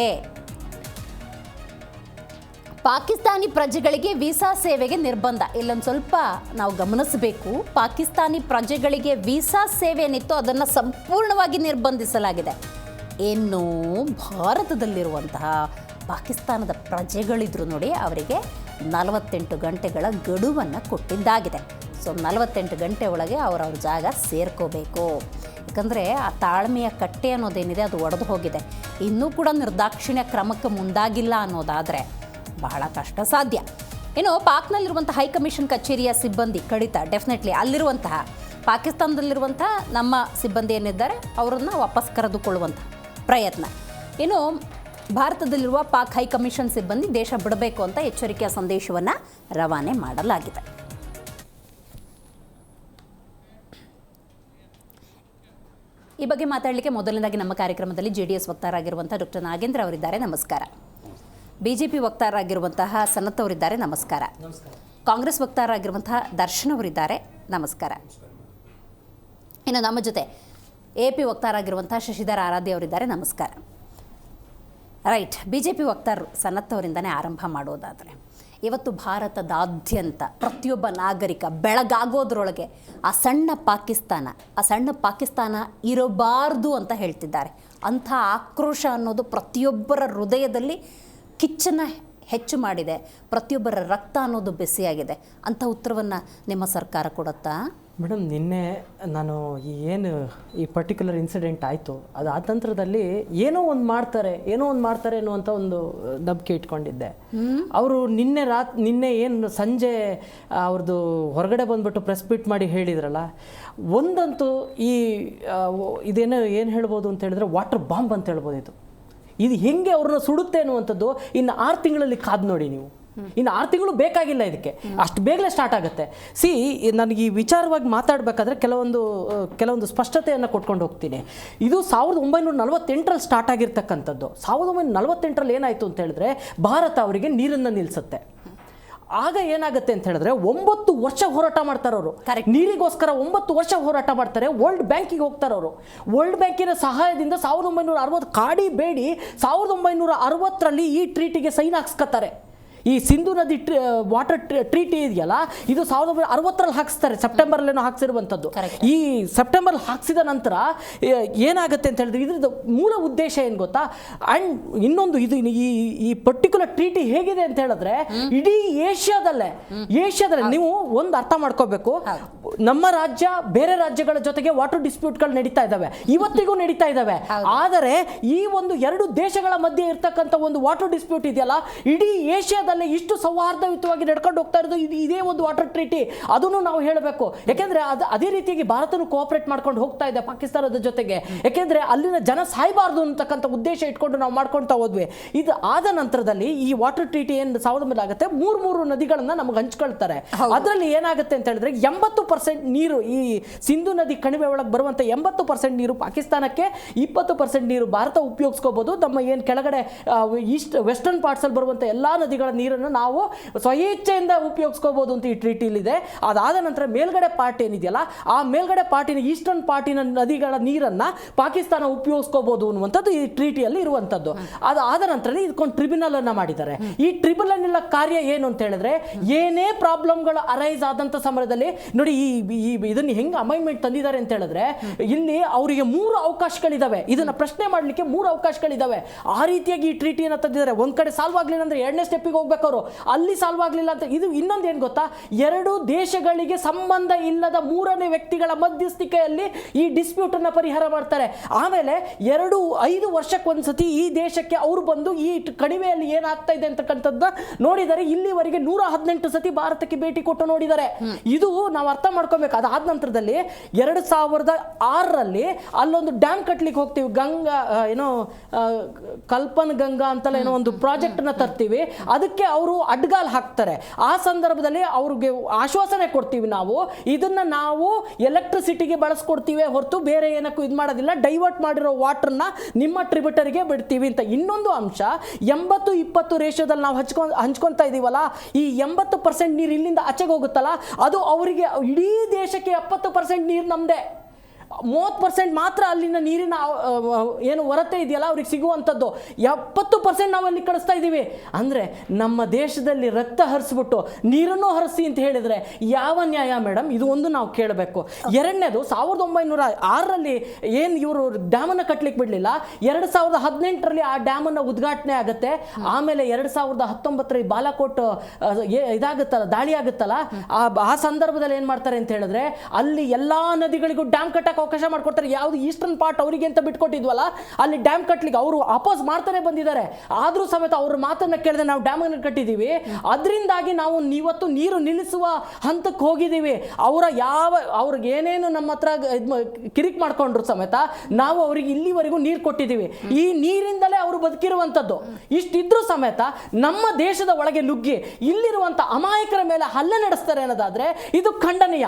ಪಾಕಿಸ್ತಾನಿ ಪ್ರಜೆಗಳಿಗೆ ವೀಸಾ ಸೇವೆಗೆ ನಿರ್ಬಂಧ. ಇಲ್ಲೊಂದು ಸ್ವಲ್ಪ ನಾವು ಗಮನಿಸಬೇಕು. ಪಾಕಿಸ್ತಾನಿ ಪ್ರಜೆಗಳಿಗೆ ವೀಸಾ ಸೇವೆ ಏನಿತ್ತು ಅದನ್ನು ಸಂಪೂರ್ಣವಾಗಿ ನಿರ್ಬಂಧಿಸಲಾಗಿದೆ. ಇನ್ನು ಭಾರತದಲ್ಲಿರುವಂತಹ ಪಾಕಿಸ್ತಾನದ ಪ್ರಜೆಗಳಿದ್ರು ನೋಡಿ, ಅವರಿಗೆ 48 ಗಂಟೆಗಳ ಗಡುವನ್ನು ಕೊಟ್ಟಿದ್ದಾಗಿದೆ. ಸೊ 48 ಗಂಟೆ ಒಳಗೆ ಅವರವ್ರ ಜಾಗ ಸೇರ್ಕೋಬೇಕು. ಯಾಕಂದರೆ ಆ ತಾಳ್ಮೆಯ ಕಟ್ಟೆ ಅನ್ನೋದೇನಿದೆ ಅದು ಒಡೆದು ಹೋಗಿದೆ. ಇನ್ನೂ ಕೂಡ ನಿರ್ದಾಕ್ಷಿಣ್ಯ ಕ್ರಮಕ್ಕೆ ಮುಂದಾಗಿಲ್ಲ ಅನ್ನೋದಾದರೆ ಬಹಳ ಕಷ್ಟ ಸಾಧ್ಯ. ಇನ್ನು ಪಾಕ್ನಲ್ಲಿರುವಂಥ ಹೈಕಮಿಷನ್ ಕಚೇರಿಯ ಸಿಬ್ಬಂದಿ ಕಡಿತ, ಡೆಫಿನೆಟ್ಲಿ ಅಲ್ಲಿರುವಂತಹ ಪಾಕಿಸ್ತಾನದಲ್ಲಿರುವಂತಹ ನಮ್ಮ ಸಿಬ್ಬಂದಿ ಏನಿದ್ದಾರೆ ಅವರನ್ನು ವಾಪಸ್ ಕರೆದುಕೊಳ್ಳುವಂಥ ಪ್ರಯತ್ನ. ಇನ್ನು ಭಾರತದಲ್ಲಿರುವ ಪಾಕ್ ಹೈಕಮಿಷನ್ ಸಿಬ್ಬಂದಿ ದೇಶ ಬಿಡಬೇಕು ಅಂತ ಎಚ್ಚರಿಕೆಯ ಸಂದೇಶವನ್ನು ರವಾನೆ ಮಾಡಲಾಗಿದೆ. ಈ ಬಗ್ಗೆ ಮಾತಾಡಲಿಕ್ಕೆ ಮೊದಲನೇದಾಗಿ ನಮ್ಮ ಕಾರ್ಯಕ್ರಮದಲ್ಲಿ JDS ವಕ್ತಾರರಾಗಿರುವಂಥ ಡಾಕ್ಟರ್ ನಾಗೇಂದ್ರ ಅವರಿದ್ದಾರೆ, ನಮಸ್ಕಾರ. BJP ವಕ್ತಾರರಾಗಿರುವಂತಹ ಸನತ್ ಅವರಿದ್ದಾರೆ, ನಮಸ್ಕಾರ. ಕಾಂಗ್ರೆಸ್ ವಕ್ತಾರರಾಗಿರುವಂತಹ ದರ್ಶನ್ ಅವರಿದ್ದಾರೆ, ನಮಸ್ಕಾರ. ಇನ್ನು ನಮ್ಮ ಜೊತೆ AP ವಕ್ತಾರರಾಗಿರುವಂತಹ ಶಶಿಧರ್ ಆರಾಧ್ಯ ಅವರಿದ್ದಾರೆ, ನಮಸ್ಕಾರ. ರೈಟ್, BJP ವಕ್ತಾರರು ಸನತ್ ಅವರಿಂದನೇ ಆರಂಭ ಮಾಡೋದಾದರೆ, ಇವತ್ತು ಭಾರತದಾದ್ಯಂತ ಪ್ರತಿಯೊಬ್ಬ ನಾಗರಿಕ ಬೆಳಗಾಗೋದ್ರೊಳಗೆ ಆ ಸಣ್ಣ ಪಾಕಿಸ್ತಾನ ಇರಬಾರ್ದು ಅಂತ ಹೇಳ್ತಿದ್ದಾರೆ. ಅಂಥ ಆಕ್ರೋಶ ಅನ್ನೋದು ಪ್ರತಿಯೊಬ್ಬರ ಹೃದಯದಲ್ಲಿ ಕಿಚ್ಚನ್ನು ಹೆಚ್ಚು ಮಾಡಿದೆ. ಪ್ರತಿಯೊಬ್ಬರ ರಕ್ತ ಅನ್ನೋದು ಬೆಸಿಯಾಗಿದೆ. ಅಂಥ ಉತ್ತರವನ್ನು ನಿಮ್ಮ ಸರ್ಕಾರ ಕೊಡುತ್ತಾ? ಮೇಡಮ್, ನಿನ್ನೆ ನಾನು ಈ ಪರ್ಟಿಕ್ಯುಲರ್ ಇನ್ಸಿಡೆಂಟ್ ಆಯಿತು, ಅದಾದ ನಂತರದಲ್ಲಿ ಏನೋ ಒಂದು ಮಾಡ್ತಾರೆ ಅನ್ನುವಂಥ ಒಂದು ನಂಬಿಕೆ ಇಟ್ಕೊಂಡಿದ್ದೆ. ಅವರು ನಿನ್ನೆ ಏನು ಸಂಜೆ ಅವ್ರದ್ದು ಹೊರಗಡೆ ಬಂದುಬಿಟ್ಟು ಪ್ರೆಸ್ ಮೀಟ್ ಮಾಡಿ ಹೇಳಿದ್ರಲ್ಲ, ಒಂದಂತೂ ಏನು ಹೇಳ್ಬೋದು ಅಂತ ಹೇಳಿದ್ರೆ ವಾಟರ್ ಬಾಂಬ್ ಅಂತ ಹೇಳ್ಬೋದು. ಇದು ಹೆಂಗೆ ಅವ್ರನ್ನ ಸುಡುತ್ತೆ ಅನ್ನುವಂಥದ್ದು ಇನ್ನು 6 ತಿಂಗಳಲ್ಲಿ ಕಾದು ನೋಡಿ ನೀವು. ಇನ್ನು 6 ತಿಂಗಳು ಬೇಕಾಗಿಲ್ಲ ಇದಕ್ಕೆ, ಅಷ್ಟು ಬೇಗನೆ ಸ್ಟಾರ್ಟ್ ಆಗುತ್ತೆ. ನನಗೆ ಈ ವಿಚಾರವಾಗಿ ಮಾತಾಡಬೇಕಾದ್ರೆ ಕೆಲವೊಂದು ಸ್ಪಷ್ಟತೆಯನ್ನು ಕೊಟ್ಕೊಂಡು ಹೋಗ್ತೀನಿ. ಇದು 1948ರಲ್ಲಿ ಸ್ಟಾರ್ಟ್ ಆಗಿರ್ತಕ್ಕಂಥದ್ದು. 1948ರಲ್ಲಿ ಏನಾಯಿತು ಅಂತ ಹೇಳಿದ್ರೆ, ಭಾರತ ಅವರಿಗೆ ನೀರನ್ನು ನಿಲ್ಲಿಸುತ್ತೆ. ಆಗ ಏನಾಗುತ್ತೆ ಅಂತ ಹೇಳಿದ್ರೆ 9 ವರ್ಷ ಹೋರಾಟ ಮಾಡ್ತಾರೆ ಅವರು, ನೀರಿಗೋಸ್ಕರ 9 ವರ್ಷ ಹೋರಾಟ ಮಾಡ್ತಾರೆ. ವರ್ಲ್ಡ್ ಬ್ಯಾಂಕಿಗೆ ಹೋಗ್ತಾರೆ ಅವರು. ವರ್ಲ್ಡ್ ಬ್ಯಾಂಕಿನ ಸಹಾಯದಿಂದ 1960 ಕಾಡಿ ಬೇಡಿ 1960ರಲ್ಲಿ ಈ ಟ್ರೀಟಿಗೆ ಸೈನ್ ಹಾಕ್ಸ್ಕೊತಾರೆ. ಈ ಸಿಂಧು ನದಿ ವಾಟರ್ ಟ್ರೀಟಿ ಇದೆಯಲ್ಲ, ಇದು 1960ರಲ್ಲಿ ಹಾಕ್ಸ್ತಾರೆ, ಸೆಪ್ಟೆಂಬರ್ಲೇನೋ ಹಾಕ್ಸಿರುವಂಥದ್ದು. ಈ ಸೆಪ್ಟೆಂಬರ್ ಹಾಕ್ಸಿದ ನಂತರ ಏನಾಗುತ್ತೆ ಅಂತ ಹೇಳಿದ್ರೆ, ಇದ್ರದ್ದು ಮೂಲ ಉದ್ದೇಶ ಏನು ಗೊತ್ತಾ? ಆ್ಯಂಡ್ ಇನ್ನೊಂದು, ಈ ಪರ್ಟಿಕ್ಯುಲರ್ ಟ್ರೀಟಿ ಹೇಗಿದೆ ಅಂತ ಹೇಳಿದ್ರೆ, ಇಡೀ ಏಷ್ಯಾದಲ್ಲೇ ನೀವು ಒಂದು ಅರ್ಥ ಮಾಡ್ಕೋಬೇಕು, ನಮ್ಮ ರಾಜ್ಯ ಬೇರೆ ರಾಜ್ಯಗಳ ಜೊತೆಗೆ ವಾಟರ್ ಡಿಸ್ಪ್ಯೂಟ್ಗಳು ನಡೀತಾ ಇದ್ದಾವೆ, ಇವತ್ತಿಗೂ ನಡೀತಾ ಇದ್ದಾವೆ. ಆದರೆ ಈ ಒಂದು 2 ದೇಶಗಳ ಮಧ್ಯೆ ಇರ್ತಕ್ಕಂಥ ಒಂದು ವಾಟರ್ ಡಿಸ್ಪ್ಯೂಟ್ ಇದೆಯಲ್ಲ, ಇಡೀ ಏಷ್ಯಾದಲ್ಲಿ ಇಷ್ಟು ಸೌಹಾರ್ದಯುತವಾಗಿ ನಡ್ಕೊಂಡು ಹೋಗ್ತಾ ಇರೋದು ಇದೇ ಒಂದು ವಾಟರ್ ಟ್ರೀಟಿ. ಅದನ್ನು ನಾವು ಹೇಳಬೇಕು. ಯಾಕೆಂದ್ರೆ ಅದೇ ರೀತಿಯಾಗಿ ಭಾರತನು ಕೋಆಪರೇಟ್ ಮಾಡ್ಕೊಂಡು ಹೋಗ್ತಾ ಇದೆ ಪಾಕಿಸ್ತಾನದ ಜೊತೆಗೆ. ಯಾಕೆಂದ್ರೆ ಅಲ್ಲಿನ ಜನ ಸಾಯಬಾರ್ದು ಅಂತಕ್ಕಂಥ ಉದ್ದೇಶ ಇಟ್ಕೊಂಡು ನಾವು ಮಾಡ್ಕೊಳ್ತಾ ಹೋದ್ವಿ. ಇದು ಆದ ನಂತರದಲ್ಲಿ ಈ ವಾಟರ್ ಟ್ರೀಟಿ ಏನು 1000 ಆಗುತ್ತೆ, 3 ನದಿಗಳನ್ನ ನಮಗೆ ಹಂಚ್ಕೊಳ್ತಾರೆ. ಅದರಲ್ಲಿ ಏನಾಗುತ್ತೆ ಅಂತ ಹೇಳಿದ್ರೆ 80% ನೀರು, ಈ ಸಿಂಧು ನದಿ ಕಣಿವೆ ಒಳಗೆ ಬರುವಂತ 80% ನೀರು ಪಾಕಿಸ್ತಾನಕ್ಕೆ, 20% ನೀರು ಭಾರತ ಉಪಯೋಗಿಸ್ಕೋಬಹುದು. ನಮ್ಮ ಏನು ಕೆಳಗಡೆ ವೆಸ್ಟರ್ನ್ ಪಾರ್ಟ್ಸ್ ಅಲ್ಲಿ ಬರುವಂತ ಎಲ್ಲಾ ನದಿಗಳ ನೀರನ್ನು ನಾವು ಸ್ವಇಚ್ಛೆಯಿಂದ ಉಪಯೋಗಿಸ್ಕೋಬಹುದು ಅಂತ ಈ ಟ್ರೀಟಿಲಿದೆ. ಅದಾದ ನಂತರ ಮೇಲ್ಗಡೆ ಪಾರ್ಟ್ ಏನಿದೆಯಲ್ಲ, ಆ ಮೇಲ್ಗಡೆ ಪಾರ್ಟಿನ ಈಸ್ಟರ್ನ್ ಪಾರ್ಟಿನ ನದಿಗಳ ನೀರನ್ನ ಪಾಕಿಸ್ತಾನ ಉಪಯೋಗಿಸ್ಕೋಬಹುದು ಅನ್ನುವಂಥದ್ದು ಈ ಟ್ರೀಟಿಯಲ್ಲಿ ಇರುವಂಥದ್ದು. ಅದಾದ ನಂತರ ಇದಕ್ಕೊಂದು ಟ್ರಿಬ್ಯುನಲ್ ಅನ್ನ ಮಾಡಿದ್ದಾರೆ. ಈ ಟ್ರಿಬ್ಯುನಲ್ ಕಾರ್ಯ ಏನು ಅಂತ ಹೇಳಿದ್ರೆ, ಏನೇ ಪ್ರಾಬ್ಲಮ್ಗಳು ಅರೈಸ್ ಆದಂತ ಸಮಯದಲ್ಲಿ ನೋಡಿ, ಇದನ್ನ ಹೆಂಗೆ ಅಮೈನ್ಮೆಂಟ್ ತಂದಿದ್ದಾರೆ ಅಂತ ಹೇಳಿದ್ರೆ, ಇಲ್ಲಿ ಅವರಿಗೆ 3 ಅವಕಾಶಗಳಿದಾವೆ. ಇದನ್ನ ಪ್ರಶ್ನೆ ಮಾಡಲಿಕ್ಕೆ 3 ಅವಕಾಶಗಳಿದಾವೆ. ಆ ರೀತಿಯಾಗಿ ಈ ಟ್ರೀಟಿಯನ್ನು ತಂದಿದ್ದಾರೆ. ಒಂದ್ ಕಡೆ ಸಾಲ್ವ್ ಆಗಲಿಲ್ಲ ಅಂದ್ರೆ 2ನೇ ಸ್ಟೆಪ್ಪಿಗೆ ಹೋಗ್ಬೇಕು ಅವರು, ಅಲ್ಲಿ ಸಾಲ್ವ್ ಆಗಲಿಲ್ಲ ಅಂತ. ಇದು ಇನ್ನೊಂದು ಏನು ಗೊತ್ತಾ, 2 ದೇಶಗಳಿಗೆ ಸಂಬಂಧ ಇಲ್ಲದ 3ನೇ ವ್ಯಕ್ತಿಗಳ ಮಧ್ಯಸ್ಥಿಕೆಯಲ್ಲಿ ಈ ಡಿಸ್ಪ್ಯೂಟ್ ಅನ್ನ ಪರಿಹಾರ ಮಾಡ್ತಾರೆ. ಆಮೇಲೆ 5 ವರ್ಷಕ್ಕೊಂದ್ಸತಿ ಈ ದೇಶಕ್ಕೆ ಅವರು ಬಂದು ಈ ಕಣಿವೆಯಲ್ಲಿ ಏನಾಗ್ತಾ ಇದೆ ಅಂತಕ್ಕಂಥದ್ದು ನೋಡಿದರೆ, ಇಲ್ಲಿವರೆಗೆ 118 ಸತಿ ಭಾರತಕ್ಕೆ ಭೇಟಿ ಕೊಟ್ಟು ನೋಡಿದ್ದಾರೆ. ಇದು ನಾವು ಅರ್ಥ ಮಾಡ್ಕೋಬೇಕು. ಅದಾದ ನಂತರದಲ್ಲಿ 2006ರಲ್ಲಿ ಅಲ್ಲೊಂದು ಡ್ಯಾಮ್ ಕಟ್ಲಿಕ್ಕೆ ಹೋಗ್ತೀವಿ, ಗಂಗಾ ಕಲ್ಪನ್ ಗಂಗಾ ಅಂತಲ್ಲ ಏನೋ ಒಂದು ಪ್ರಾಜೆಕ್ಟ್ ನ ತರ್ತೀವಿ. ಅದಕ್ಕೆ ಅದಕ್ಕೆ ಅವರು ಅಡ್ಗಾಲ್ ಹಾಕ್ತಾರೆ. ಆ ಸಂದರ್ಭದಲ್ಲಿ ಅವ್ರಿಗೆ ಆಶ್ವಾಸನೆ ಕೊಡ್ತೀವಿ, ಇದನ್ನ ನಾವು ಎಲೆಕ್ಟ್ರಿಸಿಟಿಗೆ ಬಳಸ್ಕೊಡ್ತೀವಿ ಹೊರತು ಬೇರೆ ಏನಕ್ಕೂ ಇದು ಮಾಡೋದಿಲ್ಲ, ಡೈವರ್ಟ್ ಮಾಡಿರೋ ವಾಟರ್ನ ನಿಮ್ಮ ಟ್ರಿಬ್ಯೂಟರಿಗೆ ಬಿಡ್ತೀವಿ ಅಂತ. ಇನ್ನೊಂದು ಅಂಶ, 80-20 ರೇಷಿಯೋದಲ್ಲಿ ನಾವು ಹಂಚ್ಕೊತಾ ಇದೀವಲ್ಲ, ಈ 80% ನೀರು ಇಲ್ಲಿಂದ ಆಚೆಗೆ ಹೋಗುತ್ತಲ್ಲ, ಅದು ಅವರಿಗೆ ಇಡೀ ದೇಶಕ್ಕೆ 70% ನೀರು ನಮ್ಮದೇ, 30% ಮಾತ್ರ ಅಲ್ಲಿನ ನೀರಿನ ಏನು ಹೊರತೆ ಇದೆಯಲ್ಲ ಅವ್ರಿಗೆ ಸಿಗುವಂಥದ್ದು, 70% ನಾವು ಅಲ್ಲಿ ಕಳಿಸ್ತಾ ಇದ್ದೀವಿ. ಅಂದರೆ ನಮ್ಮ ದೇಶದಲ್ಲಿ ರಕ್ತ ಹರಿಸ್ಬಿಟ್ಟು ನೀರನ್ನು ಹರಿಸಿ ಅಂತ ಹೇಳಿದರೆ ಯಾವ ನ್ಯಾಯ ಮೇಡಮ್? ಇದು ಒಂದು ನಾವು ಕೇಳಬೇಕು. ಎರಡನೇದು, 1906ರಲ್ಲಿ ಏನು ಇವರು ಡ್ಯಾಮನ್ನು ಕಟ್ಟಲಿಕ್ಕೆ ಬಿಡಲಿಲ್ಲ, 2018ರಲ್ಲಿ ಆ ಡ್ಯಾಮನ್ನು ಉದ್ಘಾಟನೆ ಆಗುತ್ತೆ. ಆಮೇಲೆ 2019ರಲ್ಲಿ ಬಾಲಾಕೋಟ್ ಇದಾಗುತ್ತಲ್ಲ, ದಾಳಿ ಆಗುತ್ತಲ್ಲ, ಆ ಸಂದರ್ಭದಲ್ಲಿ ಏನು ಮಾಡ್ತಾರೆ ಅಂತ ಹೇಳಿದ್ರೆ ಅಲ್ಲಿ ಎಲ್ಲ ನದಿಗಳಿಗೂ ಡ್ಯಾಮ್ ಕಟ್ಟಕ್ಕೆ ಅವಕಾಶ ಮಾಡ್ಕೊಡ್ತಾರೆ. ಯಾವುದು ಈಸ್ಟರ್ನ್ ಪಾರ್ಟ್ ಅವರಿಗೆ ಅಂತ ಬಿಟ್ಕೊಟ್ಟಿದ್ವಲ್ಲ, ಅಲ್ಲಿ ಡ್ಯಾಮ್ ಕಟ್ಟಲಿಕ್ಕೆ ಅವರು ಅಪೋಸ್ ಮಾಡ್ತಾನೆ ಬಂದಿದ್ದಾರೆ. ಆದರೂ ಸಮೇತ ಅವ್ರ ಮಾತನ್ನ ಕೇಳಿದ್ರೆ ನಾವು ಡ್ಯಾಮ್ ಅನ್ನು ಕಟ್ಟಿದ್ದೀವಿ, ಅದರಿಂದಾಗಿ ನಾವು ಇವತ್ತು ನೀರು ನಿಲ್ಲಿಸುವ ಹಂತಕ್ಕೆ ಹೋಗಿದ್ದೀವಿ. ಅವ್ರಿಗೆ ಏನೇನು ನಮ್ಮ ಹತ್ರ ಕಿರಿಕ್ ಮಾಡ್ಕೊಂಡ್ರು ಸಮೇತ ನಾವು ಅವರಿಗೆ ಇಲ್ಲಿವರೆಗೂ ನೀರು ಕೊಟ್ಟಿದ್ದೀವಿ. ಈ ನೀರಿಂದಲೇ ಅವರು ಬದುಕಿರುವಂಥದ್ದು. ಇಷ್ಟಿದ್ರೂ ಸಮೇತ ನಮ್ಮ ದೇಶದ ಒಳಗೆ ನುಗ್ಗಿ ಇಲ್ಲಿರುವಂತ ಅಮಾಯಕರ ಮೇಲೆ ಹಲ್ಲೆ ನಡೆಸ್ತಾರೆ ಅನ್ನೋದಾದ್ರೆ ಇದು ಖಂಡನೀಯ.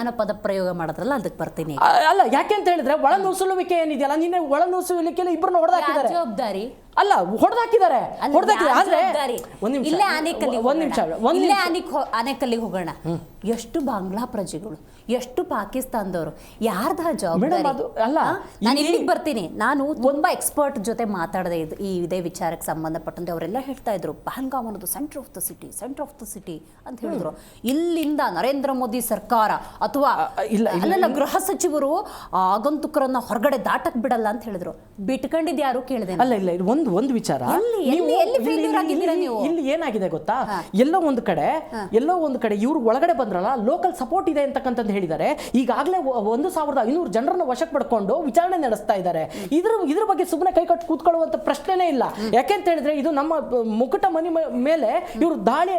ಅನ್ನೋ ಪದ ಪ್ರಯೋಗ ಮಾಡಿದ್ರಲ್ಲ, ಅದಕ್ಕೆ ಬರ್ತೀನಿ. ಅಲ್ಲ, ಯಾಕೆ ಅಂತ ಹೇಳಿದ್ರೆ ಒಳನುಸುಳುವಿಕೆ ಏನಿದೆಯಲ್ಲ, ನಿನ್ನೆ ಒಳನುಸುವಿಕೆ ಇಬ್ಬರನ್ನ ಹೊಡೆದಾಕಿದ್ದಾರೆ. ಜವಾಬ್ದಾರಿ ಅಲ್ಲ, ಹೊಡೆದಾಕಿದ್ದಾರೆ. ಆದ್ರೆ ಇಲ್ಲೇ ಆನೆಕಲ್ಲಿಗೆ ಹೋಗೋಣ. ಎಷ್ಟು ಬಾಂಗ್ಲಾ ಪ್ರಜೆಗಳು, ಎಷ್ಟು ಪಾಕಿಸ್ತಾನದವರು, ಯಾರ್ದ ಜವಾಬ್ದಾರಿ? ನಾನು ಇಲ್ಲಿಗೆ ಬರ್ತೀನಿ. ನಾನು ತುಂಬಾ ಎಕ್ಸ್ಪರ್ಟ್ ಜೊತೆ ಮಾತಾಡದೆ ಇದೇ ವಿಚಾರಕ್ಕೆ ಸಂಬಂಧಪಟ್ಟಂತೆ ಅವರೆಲ್ಲ ಹೇಳ್ತಾ ಇದ್ರು, ಪಹಲ್ಗಾಮ್ ಅನ್ನೋದು ಸೆಂಟರ್ ಆಫ್ ದ ಸಿಟಿ ಅಂತ ಹೇಳಿದ್ರು. ಇಲ್ಲಿಂದ ನರೇಂದ್ರ ಮೋದಿ ಸರ್ಕಾರ ಅಥವಾ ಅಲ್ಲೆಲ್ಲ ಗೃಹ ಸಚಿವರು ಆಗಂತುಕರನ್ನ ಹೊರಗಡೆ ದಾಟಕ್ ಬಿಡಲ್ಲ ಅಂತ ಹೇಳಿದ್ರು. ಬಿಟ್ಕೊಂಡಿದ್ ಯಾರು ಕೇಳಿದೆ? ಅಲ್ಲ, ಇಲ್ಲ, ಒಂದು ವಿಚಾರ, ಇಲ್ಲಿ ಏನಾಗಿದೆ ಗೊತ್ತಾ, ಎಲ್ಲೋ ಒಂದು ಕಡೆ ಇವ್ರು ಒಳಗಡೆ ಬಂದ್ರಲ್ಲ, ಲೋಕಲ್ ಸಪೋರ್ಟ್ ಇದೆ ಅಂತಕ್ಕಂಥದ್ದು ಹೇಳಿದ್ದಾರೆ. ಈಗಾಗಲೇ 1500 ಜನರನ್ನು ವಶಕ್ಕೆ ಪಡ್ಕೊಂಡು ವಿಚಾರಣೆ ನಡೆಸ್ತಾ ಇದ್ದಾರೆ. ಇದ್ರ ಬಗ್ಗೆ ಸುಮ್ಮನೆ ಕೈ ಕಟ್ಟು ಕೂತ್ಕೊಳ್ಳುವಂತ ಪ್ರಶ್ನೆನೇ ಇಲ್ಲ. ಯಾಕೆಂತ ಹೇಳಿದ್ರೆ ಇದು ನಮ್ಮ ಮುಕುಟ ಮನಿ ಮೇಲೆ ಇವರು ದಾಳಿ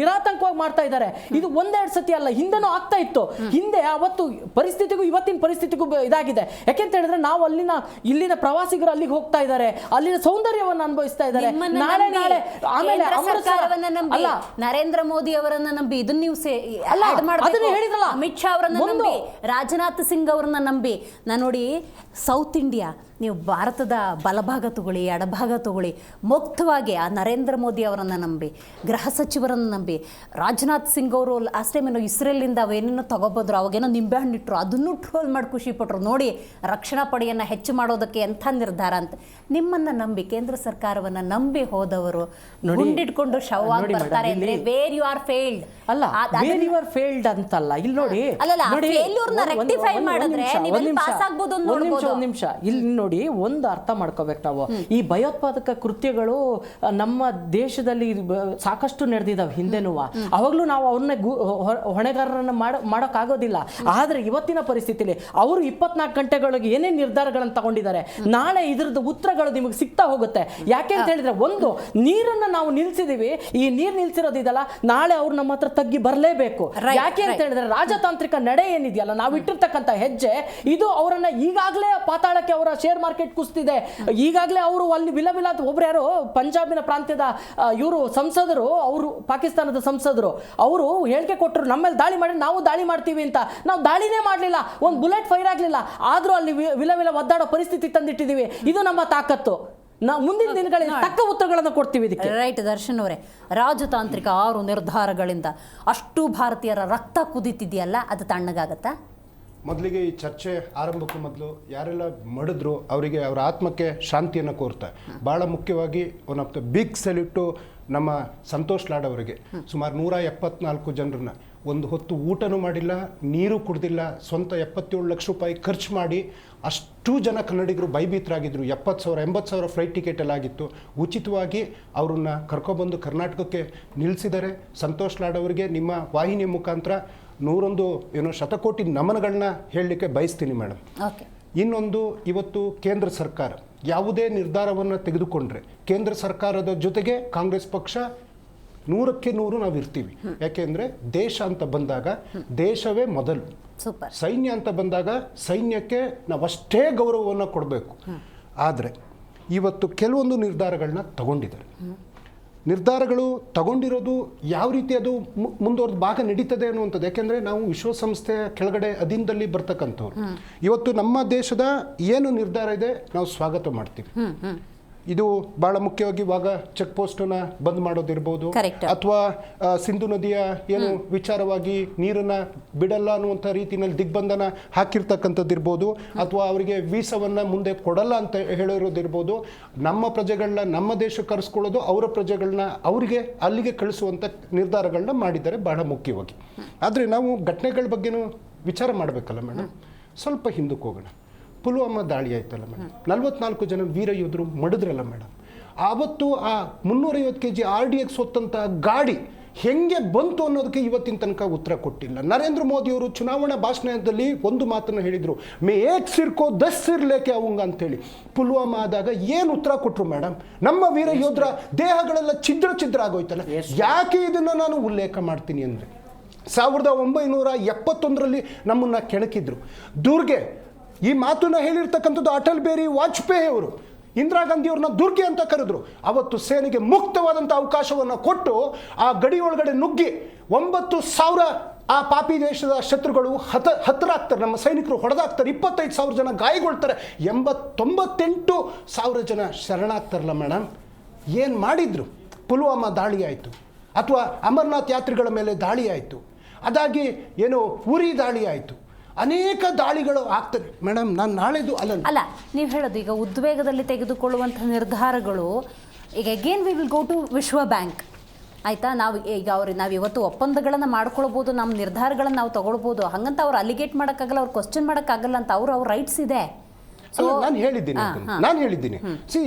ನಿರಾತಂಕವಾಗಿ ಮಾಡ್ತಾ ಇದ್ದಾರೆ. ಇದು ಒಂದೆರಡು ಸತಿ ಅಲ್ಲ, ಹಿಂದೆನೂ ಆಗ್ತಾ ಇತ್ತು. ಹಿಂದೆ ಅವತ್ತು ಪರಿಸ್ಥಿತಿಗೂ ಇವತ್ತಿನ ಪರಿಸ್ಥಿತಿಗೂ ಇದಾಗಿದೆ. ಯಾಕೆಂತ ಹೇಳಿದ್ರೆ ನಾವು ಇಲ್ಲಿನ ಪ್ರವಾಸಿಗರು ಅಲ್ಲಿಗೆ ಹೋಗ್ತಾ ಇದ್ದಾರೆ, ಅಲ್ಲಿನ ಸೌಂದರ್ಯವನ್ನು ಅನುಭವಿಸ್ತಾ ಇದ್ದಾರೆ. ನಾಳೆ ಆಮೇಲೆ ನರೇಂದ್ರ ಮೋದಿ ಅವರನ್ನ ನಂಬಿ ಇದನ್ನ ನೀವು ಅಮಿತ್ ಶಾ ಅವರನ್ನ ನಂಬಿ, ರಾಜನಾಥ್ ಸಿಂಗ್ ಅವರನ್ನ ನಂಬಿ. ನೋಡಿ, ಸೌತ್ ಇಂಡಿಯಾ, ನೀವು ಭಾರತದ ಬಲಭಾಗ ತಗೊಳ್ಳಿ, ಎಡಭಾಗ ತಗೊಳ್ಳಿ, ಮುಕ್ತವಾಗಿ ಆ ನರೇಂದ್ರ ಮೋದಿ ಅವರನ್ನು ನಂಬಿ, ಗೃಹ ಸಚಿವರನ್ನು ನಂಬಿ, ರಾಜನಾಥ್ ಸಿಂಗ್ ಅವರು ಲಾಸ್ಟ್ ಟೈಮ್ ಏನೋ ಇಸ್ರೇಲಿಂದ ಅವೇನೇನೋ ತಗೊಬಂದ್ರು, ಅವಾಗೇನೋ ನಿಂಬೆಹಣ್ಣು ಇಟ್ಟರು, ಅದನ್ನು ಟ್ರೋಲ್ ಮಾಡಿ ಖುಷಿ ಪಟ್ಟರು. ನೋಡಿ, ರಕ್ಷಣಾ ಪಡೆಯನ್ನು ಹೆಚ್ಚು ಮಾಡೋದಕ್ಕೆ ಎಂಥ ನಿರ್ಧಾರ ಅಂತ. ನಿಮ್ಮನ್ನು ನಂಬಿ, ಕೇಂದ್ರ ಸರ್ಕಾರವನ್ನು ನಂಬಿ ಹೋದವರು ಗುಂಡಿಟ್ಕೊಂಡು ಶವವಾಗಿ ಬರ್ತಾರೆ ಅಂದ್ರೆ ವೇರ್ ಯು ಆರ್ ಫೇಲ್ಡ್ ಅಲ್ಲ, ವೇರ್ ಯು ಆರ್ ಫೇಲ್ಡ್ ಅಂತಲ್ಲ. ಇಲ್ಲಿ ನೋಡಿ, ರೆಕ್ಟಿಫೈ ಮಾಡಿದ್ರೆ ಪಾಸ್ ಆಗ್ಬೋದು. ಒಂದು ನಿಮಿಷ ಇಲ್ಲಿ ನೋಡಿ, ಒಂದು ಅರ್ಥ ಮಾಡ್ಕೋಬೇಕು ನಾವು. ಈ ಭಯೋತ್ಪಾದಕ ಕೃತ್ಯಗಳು ನಮ್ಮ ದೇಶದಲ್ಲಿ ಸಾಕಷ್ಟು ನಡೆದಿದ್ದಾವೆ ಹಿಂದೆನೂ. ಅವಾಗ್ಲೂ ನಾವು ಅವ್ರನ್ನ ಹೊಣೆಗಾರರನ್ನ ಮಾಡೋಕ್ಕಾಗೋದಿಲ್ಲ. ಆದ್ರೆ ಇವತ್ತಿನ ಪರಿಸ್ಥಿತಿಲಿ ಅವರು 24 ಗಂಟೆಗಳಿಗೆ ಏನೇನು ನಿರ್ಧಾರಗಳನ್ನು ತಗೊಂಡಿದ್ದಾರೆ, ನಾಳೆ ಇದ್ರದ್ದು ಉತ್ತರಗಳು ನಿಮಗೆ ಸಿಗ್ತಾ ಹೋಗುತ್ತೆ. ಯಾಕೆ ಅಂತ ಹೇಳಿದ್ರೆ, ಒಂದು ನೀರನ್ನ ನಾವು ನಿಲ್ಸಿದೀವಿ, ಈ ನೀರು ನಿಲ್ಸಿರೋದಿದಲ್ಲ, ನಾಳೆ ಅವ್ರು ನಮ್ಮ ಹತ್ರ ತಗ್ಗಿ ಬರಲೇಬೇಕು. ಯಾಕೆ ಅಂತ ಹೇಳಿದ್ರೆ ರಾಜತಾಂತ್ರಿಕ ನಡೆ ಏನಿದೆಯಲ್ಲ, ನಾವು ಇಟ್ಟಿರ್ತಕ್ಕಂಥ ಹೆಜ್ಜೆ ಇದು ಅವರನ್ನ ಈಗಾಗಲೇ ಪಾತಾಳಕ್ಕೆ, ಅವರ ಶೇರ್ ಮಾರ್ಕೆಟ್ ಕುಸ್ತಿದೆ. ಈಗಾಗಲೇ ಅವರು ಅಲ್ಲಿ ವಿಲವಿಲ ಒಬ್ರು ಯಾರು ಪಂಜಾಬಿನ ಪ್ರಾಂತ್ಯದ ಇವರು ಸಂಸದರು, ಅವರು ಪಾಕಿಸ್ತಾನದ ಸಂಸದರು, ಅವರು ಹೇಳಿಕೆ ಕೊಟ್ಟರು, ನಮ್ಮೇಲೆ ದಾಳಿ ಮಾಡಿ ನಾವು ದಾಳಿ ಮಾಡ್ತೀವಿ ಅಂತ. ನಾವು ದಾಳಿನೇ ಮಾಡಲಿಲ್ಲ, ಒಂದು ಬುಲೆಟ್ ಫೈರ್ ಆಗಲಿಲ್ಲ, ಆದ್ರೂ ಅಲ್ಲಿ ವಿಲವಿಲ ಒದ್ದಾಡೋ ಪರಿಸ್ಥಿತಿ ತಂದಿಟ್ಟಿದ್ದೀವಿ. ಇದು ನಮ್ಮ ತಾಕತ್ತು. ನಾವು ಮುಂದಿನ ದಿನಗಳಲ್ಲಿ ತಕ್ಕ ಉತ್ತರಗಳನ್ನು ಕೊಡ್ತೀವಿ ಇದಕ್ಕೆ. ರೈಟ್ ದರ್ಶನ್ ಅವರೇ, ರಾಜತಾಂತ್ರಿಕ 6 ನಿರ್ಧಾರಗಳಿಂದ ಅಷ್ಟು ಭಾರತೀಯರ ರಕ್ತ ಕುದೀತಿದೆಯಲ್ಲ, ಅದು ತಣ್ಣಗಾಗತ್ತಾ? ಮೊದಲಿಗೆ ಈ ಚರ್ಚೆ ಆರಂಭಕ್ಕೂ ಮೊದಲು ಯಾರೆಲ್ಲ ಮಡಿದ್ರು ಅವರಿಗೆ, ಅವರ ಆತ್ಮಕ್ಕೆ ಶಾಂತಿಯನ್ನು ಕೋರ್ತಾ, ಭಾಳ ಮುಖ್ಯವಾಗಿ one of the big salute ನಮ್ಮ ಸಂತೋಷ್ ಲಾಡ್ ಅವರಿಗೆ. ಸುಮಾರು 174 ಜನರನ್ನ ಒಂದು ಹೊತ್ತು ಊಟನೂ ಮಾಡಿಲ್ಲ, ನೀರು ಕುಡ್ದಿಲ್ಲ, ಸ್ವಂತ 77 ಲಕ್ಷ ರೂಪಾಯಿ ಖರ್ಚು ಮಾಡಿ ಅಷ್ಟು ಜನ ಕನ್ನಡಿಗರು ಭಯಭೀತರಾಗಿದ್ದರು. 70,000 80,000 ಫ್ಲೈಟ್ ಟಿಕೆಟ್ ಎಲ್ಲ ಆಗಿತ್ತು. ಉಚಿತವಾಗಿ ಅವ್ರನ್ನ ಕರ್ಕೊಬಂದು ಕರ್ನಾಟಕಕ್ಕೆ ನಿಲ್ಲಿಸಿದ್ದಾರೆ. ಸಂತೋಷ್ ಲಾಡ್ ಅವರಿಗೆ ನಿಮ್ಮ ವಾಹಿನಿಯ ಮುಖಾಂತರ 101 ಶತಕೋಟಿ ನಮನಗಳನ್ನ ಹೇಳಲಿಕ್ಕೆ ಬಯಸ್ತೀನಿ ಮೇಡಮ್. ಇನ್ನೊಂದು, ಇವತ್ತು ಕೇಂದ್ರ ಸರ್ಕಾರ ಯಾವುದೇ ನಿರ್ಧಾರವನ್ನು ತೆಗೆದುಕೊಂಡ್ರೆ ಕೇಂದ್ರ ಸರ್ಕಾರದ ಜೊತೆಗೆ ಕಾಂಗ್ರೆಸ್ ಪಕ್ಷ 100ಕ್ಕೆ 100 ನಾವು ಇರ್ತೀವಿ. ಯಾಕೆಂದರೆ ದೇಶ ಅಂತ ಬಂದಾಗ ದೇಶವೇ ಮೊದಲು, ಸೈನ್ಯ ಅಂತ ಬಂದಾಗ ಸೈನ್ಯಕ್ಕೆ ನಾವಷ್ಟೇ ಗೌರವವನ್ನು ಕೊಡಬೇಕು. ಆದರೆ ಇವತ್ತು ಕೆಲವೊಂದು ನಿರ್ಧಾರಗಳನ್ನ ತಗೊಂಡಿದ್ದಾರೆ. ನಿರ್ಧಾರಗಳು ತಗೊಂಡಿರೋದು ಯಾವ ರೀತಿ ಅದು ಮುಂದುವರೆದ ಭಾಗ ನಡೀತದೆ ಅನ್ನುವಂಥದ್ದು. ಯಾಕೆಂದರೆ ನಾವು ವಿಶ್ವಸಂಸ್ಥೆಯ ಕೆಳಗಡೆ ಅಧೀನದಲ್ಲಿ ಬರ್ತಕ್ಕಂಥವ್ರು. ಇವತ್ತು ನಮ್ಮ ದೇಶದ ಏನು ನಿರ್ಧಾರ ಇದೆ ನಾವು ಸ್ವಾಗತ ಮಾಡ್ತೀವಿ. ಇದು ಬಹಳ ಮುಖ್ಯವಾಗಿ ಇವಾಗ ಚೆಕ್ ಪೋಸ್ಟನ್ನ ಬಂದ್ ಮಾಡೋದಿರ್ಬೋದು, ಅಥವಾ ಸಿಂಧು ನದಿಯ ಏನು ವಿಚಾರವಾಗಿ ನೀರನ್ನ ಬಿಡಲ್ಲ ಅನ್ನುವಂಥ ರೀತಿಯಲ್ಲಿ ದಿಗ್ಬಂಧನ ಹಾಕಿರ್ತಕ್ಕಂಥದ್ದಿರ್ಬೋದು, ಅಥವಾ ಅವರಿಗೆ ವೀಸಾವನ್ನ ಮುಂದೆ ಕೊಡಲ್ಲ ಅಂತ ಹೇಳಿರೋದಿರ್ಬೋದು. ನಮ್ಮ ಪ್ರಜೆಗಳನ್ನ ನಮ್ಮ ದೇಶಕ್ಕೆ ಕರೆಸ್ಕೊಳ್ಳೋದು, ಅವರ ಪ್ರಜೆಗಳನ್ನ ಅವರಿಗೆ ಅಲ್ಲಿಗೆ ಕಳಿಸುವಂಥ ನಿರ್ಧಾರಗಳನ್ನ ಮಾಡಿದ್ದಾರೆ ಬಹಳ ಮುಖ್ಯವಾಗಿ. ಆದರೆ ನಾವು ಘಟನೆಗಳ ಬಗ್ಗೆನೂ ವಿಚಾರ ಮಾಡಬೇಕಲ್ಲ ಮೇಡಮ್. ಸ್ವಲ್ಪ ಹಿಂದಕ್ಕೆ ಹೋಗೋಣ. ಪುಲ್ವಾಮಾ ದಾಳಿ ಆಯ್ತಲ್ಲ ಮೇಡಮ್, 44 ಜನ ವೀರ ಯೋಧರು ಮಡಿದ್ರಲ್ಲ ಮೇಡಮ್. ಆವತ್ತು ಆ 350 kg RDX ಹೊತ್ತಂಥ ಗಾಡಿ ಹೆಂಗೆ ಬಂತು ಅನ್ನೋದಕ್ಕೆ ಇವತ್ತಿನ ತನಕ ಉತ್ತರ ಕೊಟ್ಟಿಲ್ಲ. ನರೇಂದ್ರ ಮೋದಿಯವರು ಚುನಾವಣಾ ಭಾಷಣದಲ್ಲಿ ಒಂದು ಮಾತನ್ನು ಹೇಳಿದರು, ಮೇ ಏಕ್ ಸಿರ್ಕೋ 10 ಸಿರ್ ಲೇಕೆ ಅವಂಗ ಅಂತೇಳಿ. ಪುಲ್ವಾಮಾ ಆದಾಗ ಏನು ಉತ್ತರ ಕೊಟ್ಟರು ಮೇಡಮ್? ನಮ್ಮ ವೀರ ಯೋಧರ ದೇಹಗಳೆಲ್ಲ ಛಿದ್ರ ಆಗೋಯ್ತಲ್ಲ. ಯಾಕೆ ಇದನ್ನು ನಾನು ಉಲ್ಲೇಖ ಮಾಡ್ತೀನಿ ಅಂದರೆ, 1971ರಲ್ಲಿ ನಮ್ಮನ್ನು ಕೆಣಕಿದ್ರು. ದುರ್ಗೆ ಈ ಮಾತನ್ನ ಹೇಳಿರ್ತಕ್ಕಂಥದ್ದು ಅಟಲ್ ಬಿಹಾರಿ ವಾಜಪೇಯಿ ಅವರು. ಇಂದಿರಾ ಗಾಂಧಿ ಅವ್ರನ್ನ ದುರ್ಗೆ ಅಂತ ಕರೆದ್ರು. ಅವತ್ತು ಸೇನೆಗೆ ಮುಕ್ತವಾದಂಥ ಅವಕಾಶವನ್ನು ಕೊಟ್ಟು ಆ ಗಡಿ ಒಳಗಡೆ ನುಗ್ಗಿ 9,000 ಆ ಪಾಪಿ ದೇಶದ ಶತ್ರುಗಳು ಹತರಾಗ್ತಾರೆ, ನಮ್ಮ ಸೈನಿಕರು ಹೊಡೆದಾಗ್ತಾರೆ, 25,000 ಜನ ಗಾಯಗೊಳ್ತಾರೆ, 98,000 ಜನ ಶರಣಾಗ್ತಾರಲ್ಲ ಮೇಡಮ್. ಏನು ಮಾಡಿದ್ರು? ಪುಲ್ವಾಮಾ ದಾಳಿ ಆಯಿತು, ಅಥವಾ ಅಮರನಾಥ್ ಯಾತ್ರಿಗಳ ಮೇಲೆ ದಾಳಿ ಆಯಿತು, ಅದಾಗಿ ಏನು ಉರಿ ದಾಳಿ ಆಯಿತು, ಅನೇಕ ದಾಳಿಗಳು ಆಗ್ತದೆ ಮೇಡಮ್. ನಾನು ನಾಳೆದು ಅಲ್ಲ ನೀವು ಹೇಳೋದು ಈಗ ಉದ್ವೇಗದಲ್ಲಿ ತೆಗೆದುಕೊಳ್ಳುವಂಥ ನಿರ್ಧಾರಗಳು. ಈಗ again we will go to ವಿಶ್ವ ಬ್ಯಾಂಕ್, ಆಯಿತಾ? ನಾವು ಈಗ ನಾವು ಇವತ್ತು ಒಪ್ಪಂದಗಳನ್ನು ಮಾಡ್ಕೊಳ್ಬೋದು, ನಮ್ಮ ನಿರ್ಧಾರಗಳನ್ನು ನಾವು ತಗೊಳ್ಬೋದು. ಹಾಗಂತ ಅವ್ರು ಅಲಿಗೇಟ್ ಮಾಡೋಕ್ಕಾಗಲ್ಲ, ಅವ್ರು ಕ್ವಶನ್ ಮಾಡೋಕ್ಕಾಗಲ್ಲ ಅಂತ ಅವ್ರ ರೈಟ್ಸ್ ಇದೆ. ನಾನು ಹೇಳಿದ್ದೀನಿ ಸಿ,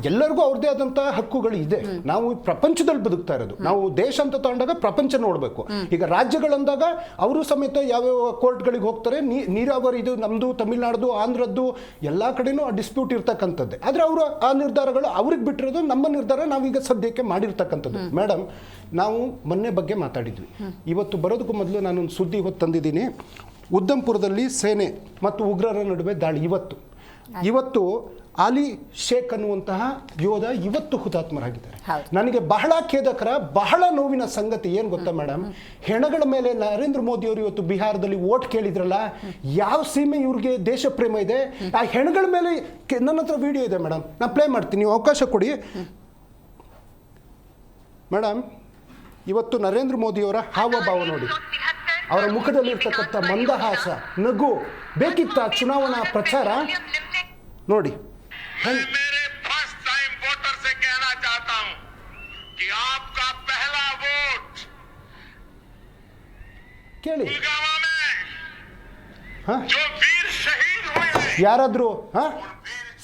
ಎಲ್ಲರಿಗೂ ಅವ್ರದ್ದೇ ಆದಂಥ ಹಕ್ಕುಗಳು ಇದೆ. ನಾವು ಪ್ರಪಂಚದಲ್ಲಿ ಬದುಕ್ತಾ ಇರೋದು, ನಾವು ದೇಶ ಅಂತ ತಗೊಂಡಾಗ ಪ್ರಪಂಚ ನೋಡಬೇಕು. ಈಗ ರಾಜ್ಯಗಳಂದಾಗ ಅವರು ಸಮೇತ ಯಾವ್ಯಾವ ಕೋರ್ಟ್ಗಳಿಗೆ ಹೋಗ್ತಾರೆ. ನೀರಾವರಿ ಇದು ನಮ್ಮದು, ತಮಿಳ್ನಾಡ್ದು, ಆಂಧ್ರದ್ದು ಎಲ್ಲ ಕಡೆನೂ ಆ ಡಿಸ್ಪ್ಯೂಟ್ ಇರ್ತಕ್ಕಂಥದ್ದೇ. ಆದರೆ ಅವರು ಆ ನಿರ್ಧಾರಗಳು ಅವ್ರಿಗೆ ಬಿಟ್ಟಿರೋದು, ನಮ್ಮ ನಿರ್ಧಾರ ನಾವೀಗ ಸದ್ಯಕ್ಕೆ ಮಾಡಿರ್ತಕ್ಕಂಥದ್ದು. ಮೇಡಮ್, ನಾವು ಮೊನ್ನೆ ಬಗ್ಗೆ ಮಾತಾಡಿದ್ವಿ. ಇವತ್ತು ಬರೋದಕ್ಕೂ ಮೊದಲು ನಾನೊಂದು ಸುದ್ದಿ ಹೊತ್ತು ತಂದಿದ್ದೀನಿ. ಉದ್ದಂಪುರದಲ್ಲಿ ಸೇನೆ ಮತ್ತು ಉಗ್ರರ ನಡುವೆ ದಾಳಿ. ಇವತ್ತು ಆಲಿ ಶೇಖ್ ಅನ್ನುವಂತಹ ಯೋಧ ಇವತ್ತು ಹುತಾತ್ಮರಾಗಿದ್ದಾರೆ. ನನಗೆ ಬಹಳ ಖೇದಕರ, ಬಹಳ ನೋವಿನ ಸಂಗತಿ ಏನು ಗೊತ್ತಾ ಮೇಡಮ್? ಹೆಣಗಳ ಮೇಲೆ ನರೇಂದ್ರ ಮೋದಿ ಅವರು ಇವತ್ತು ಬಿಹಾರದಲ್ಲಿ ಓಟ್ ಕೇಳಿದ್ರಲ್ಲ, ಯಾವ ಸೀಮೆ ಇವ್ರಿಗೆ ದೇಶ ಪ್ರೇಮ ಇದೆ? ಆ ಹೆಣಗಳ ಮೇಲೆ ನನ್ನ ಹತ್ರ ವಿಡಿಯೋ ಇದೆ ಮೇಡಮ್, ನಾನು ಪ್ಲೇ ಮಾಡ್ತೀನಿ, ನೀವು ಅವಕಾಶ ಕೊಡಿ ಮೇಡಮ್. ಇವತ್ತು ನರೇಂದ್ರ ಮೋದಿಯವರ ಹಾವಭಾವ ನೋಡಿ, ಅವರ ಮುಖದಲ್ಲಿರ್ತಕ್ಕಂಥ ಮಂದಹಾಸ, ನಗು ಬೇಕಿತ್ತ ಚುನಾವಣಾ ಪ್ರಚಾರ ನೋಡಿ. मेरे फर्स्ट टाइम वोटर से कहना चाहता हूं कि आपका पहला वोट ಕೇಳಿ. पुलवामा में जो वीर शहीद हुए हैं, ಯಾರಾದ್ರೂ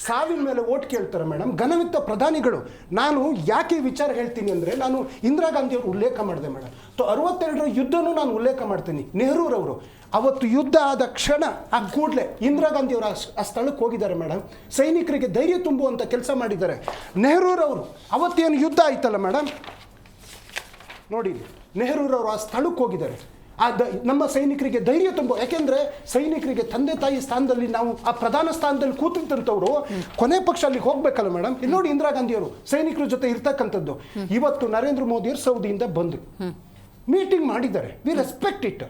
ಸಾವಿನ ಮೇಲೆ ಓಟ್ ಕೇಳ್ತಾರೆ ಮೇಡಮ್, ಘನವಿತ್ತ ಪ್ರಧಾನಿಗಳು. ನಾನು ಯಾಕೆ ವಿಚಾರ ಹೇಳ್ತೀನಿ ಅಂದರೆ, ನಾನು ಇಂದಿರಾ ಗಾಂಧಿ ಅವರು ಉಲ್ಲೇಖ ಮಾಡಿದೆ ಮೇಡಮ್. 62ರ ಯುದ್ಧನೂ ನಾನು ಉಲ್ಲೇಖ ಮಾಡ್ತೀನಿ. ನೆಹರೂರವರು ಅವತ್ತು ಯುದ್ಧ ಆದ ಕ್ಷಣ ಆ ಕೂಡಲೇ ಇಂದಿರಾ ಗಾಂಧಿ ಅವರು ಆ ಸ್ಥಳಕ್ಕೆ ಹೋಗಿದ್ದಾರೆ ಮೇಡಮ್. ಸೈನಿಕರಿಗೆ ಧೈರ್ಯ ತುಂಬುವಂಥ ಕೆಲಸ ಮಾಡಿದ್ದಾರೆ. ನೆಹರೂರವರು ಅವತ್ತೇನು ಯುದ್ಧ ಆಯ್ತಲ್ಲ ಮೇಡಮ್, ನೋಡಿ, ನೆಹರೂರವರು ಆ ಸ್ಥಳಕ್ಕೆ ಹೋಗಿದ್ದಾರೆ. ನಮ್ಮ ಸೈನಿಕರಿಗೆ ಧೈರ್ಯ ತುಂಬ. ಯಾಕೆಂದರೆ ಸೈನಿಕರಿಗೆ ತಂದೆ ತಾಯಿ ಸ್ಥಾನದಲ್ಲಿ ನಾವು ಆ ಪ್ರಧಾನ ಸ್ಥಾನದಲ್ಲಿ ಕೂತಿದ್ದಂಥವ್ರು ಕೊನೆ ಪಕ್ಷ ಅಲ್ಲಿಗೆ ಹೋಗ್ಬೇಕಲ್ಲ ಮೇಡಮ್. ಇಲ್ಲಿ ನೋಡಿ, ಇಂದಿರಾ ಗಾಂಧಿಯವರು ಸೈನಿಕರ ಜೊತೆ ಇರ್ತಕ್ಕಂಥದ್ದು. ಇವತ್ತು ನರೇಂದ್ರ ಮೋದಿಯವರು ಸೌದಿಯಿಂದ ಬಂದು ಮೀಟಿಂಗ್ ಮಾಡಿದ್ದಾರೆ. We respect it.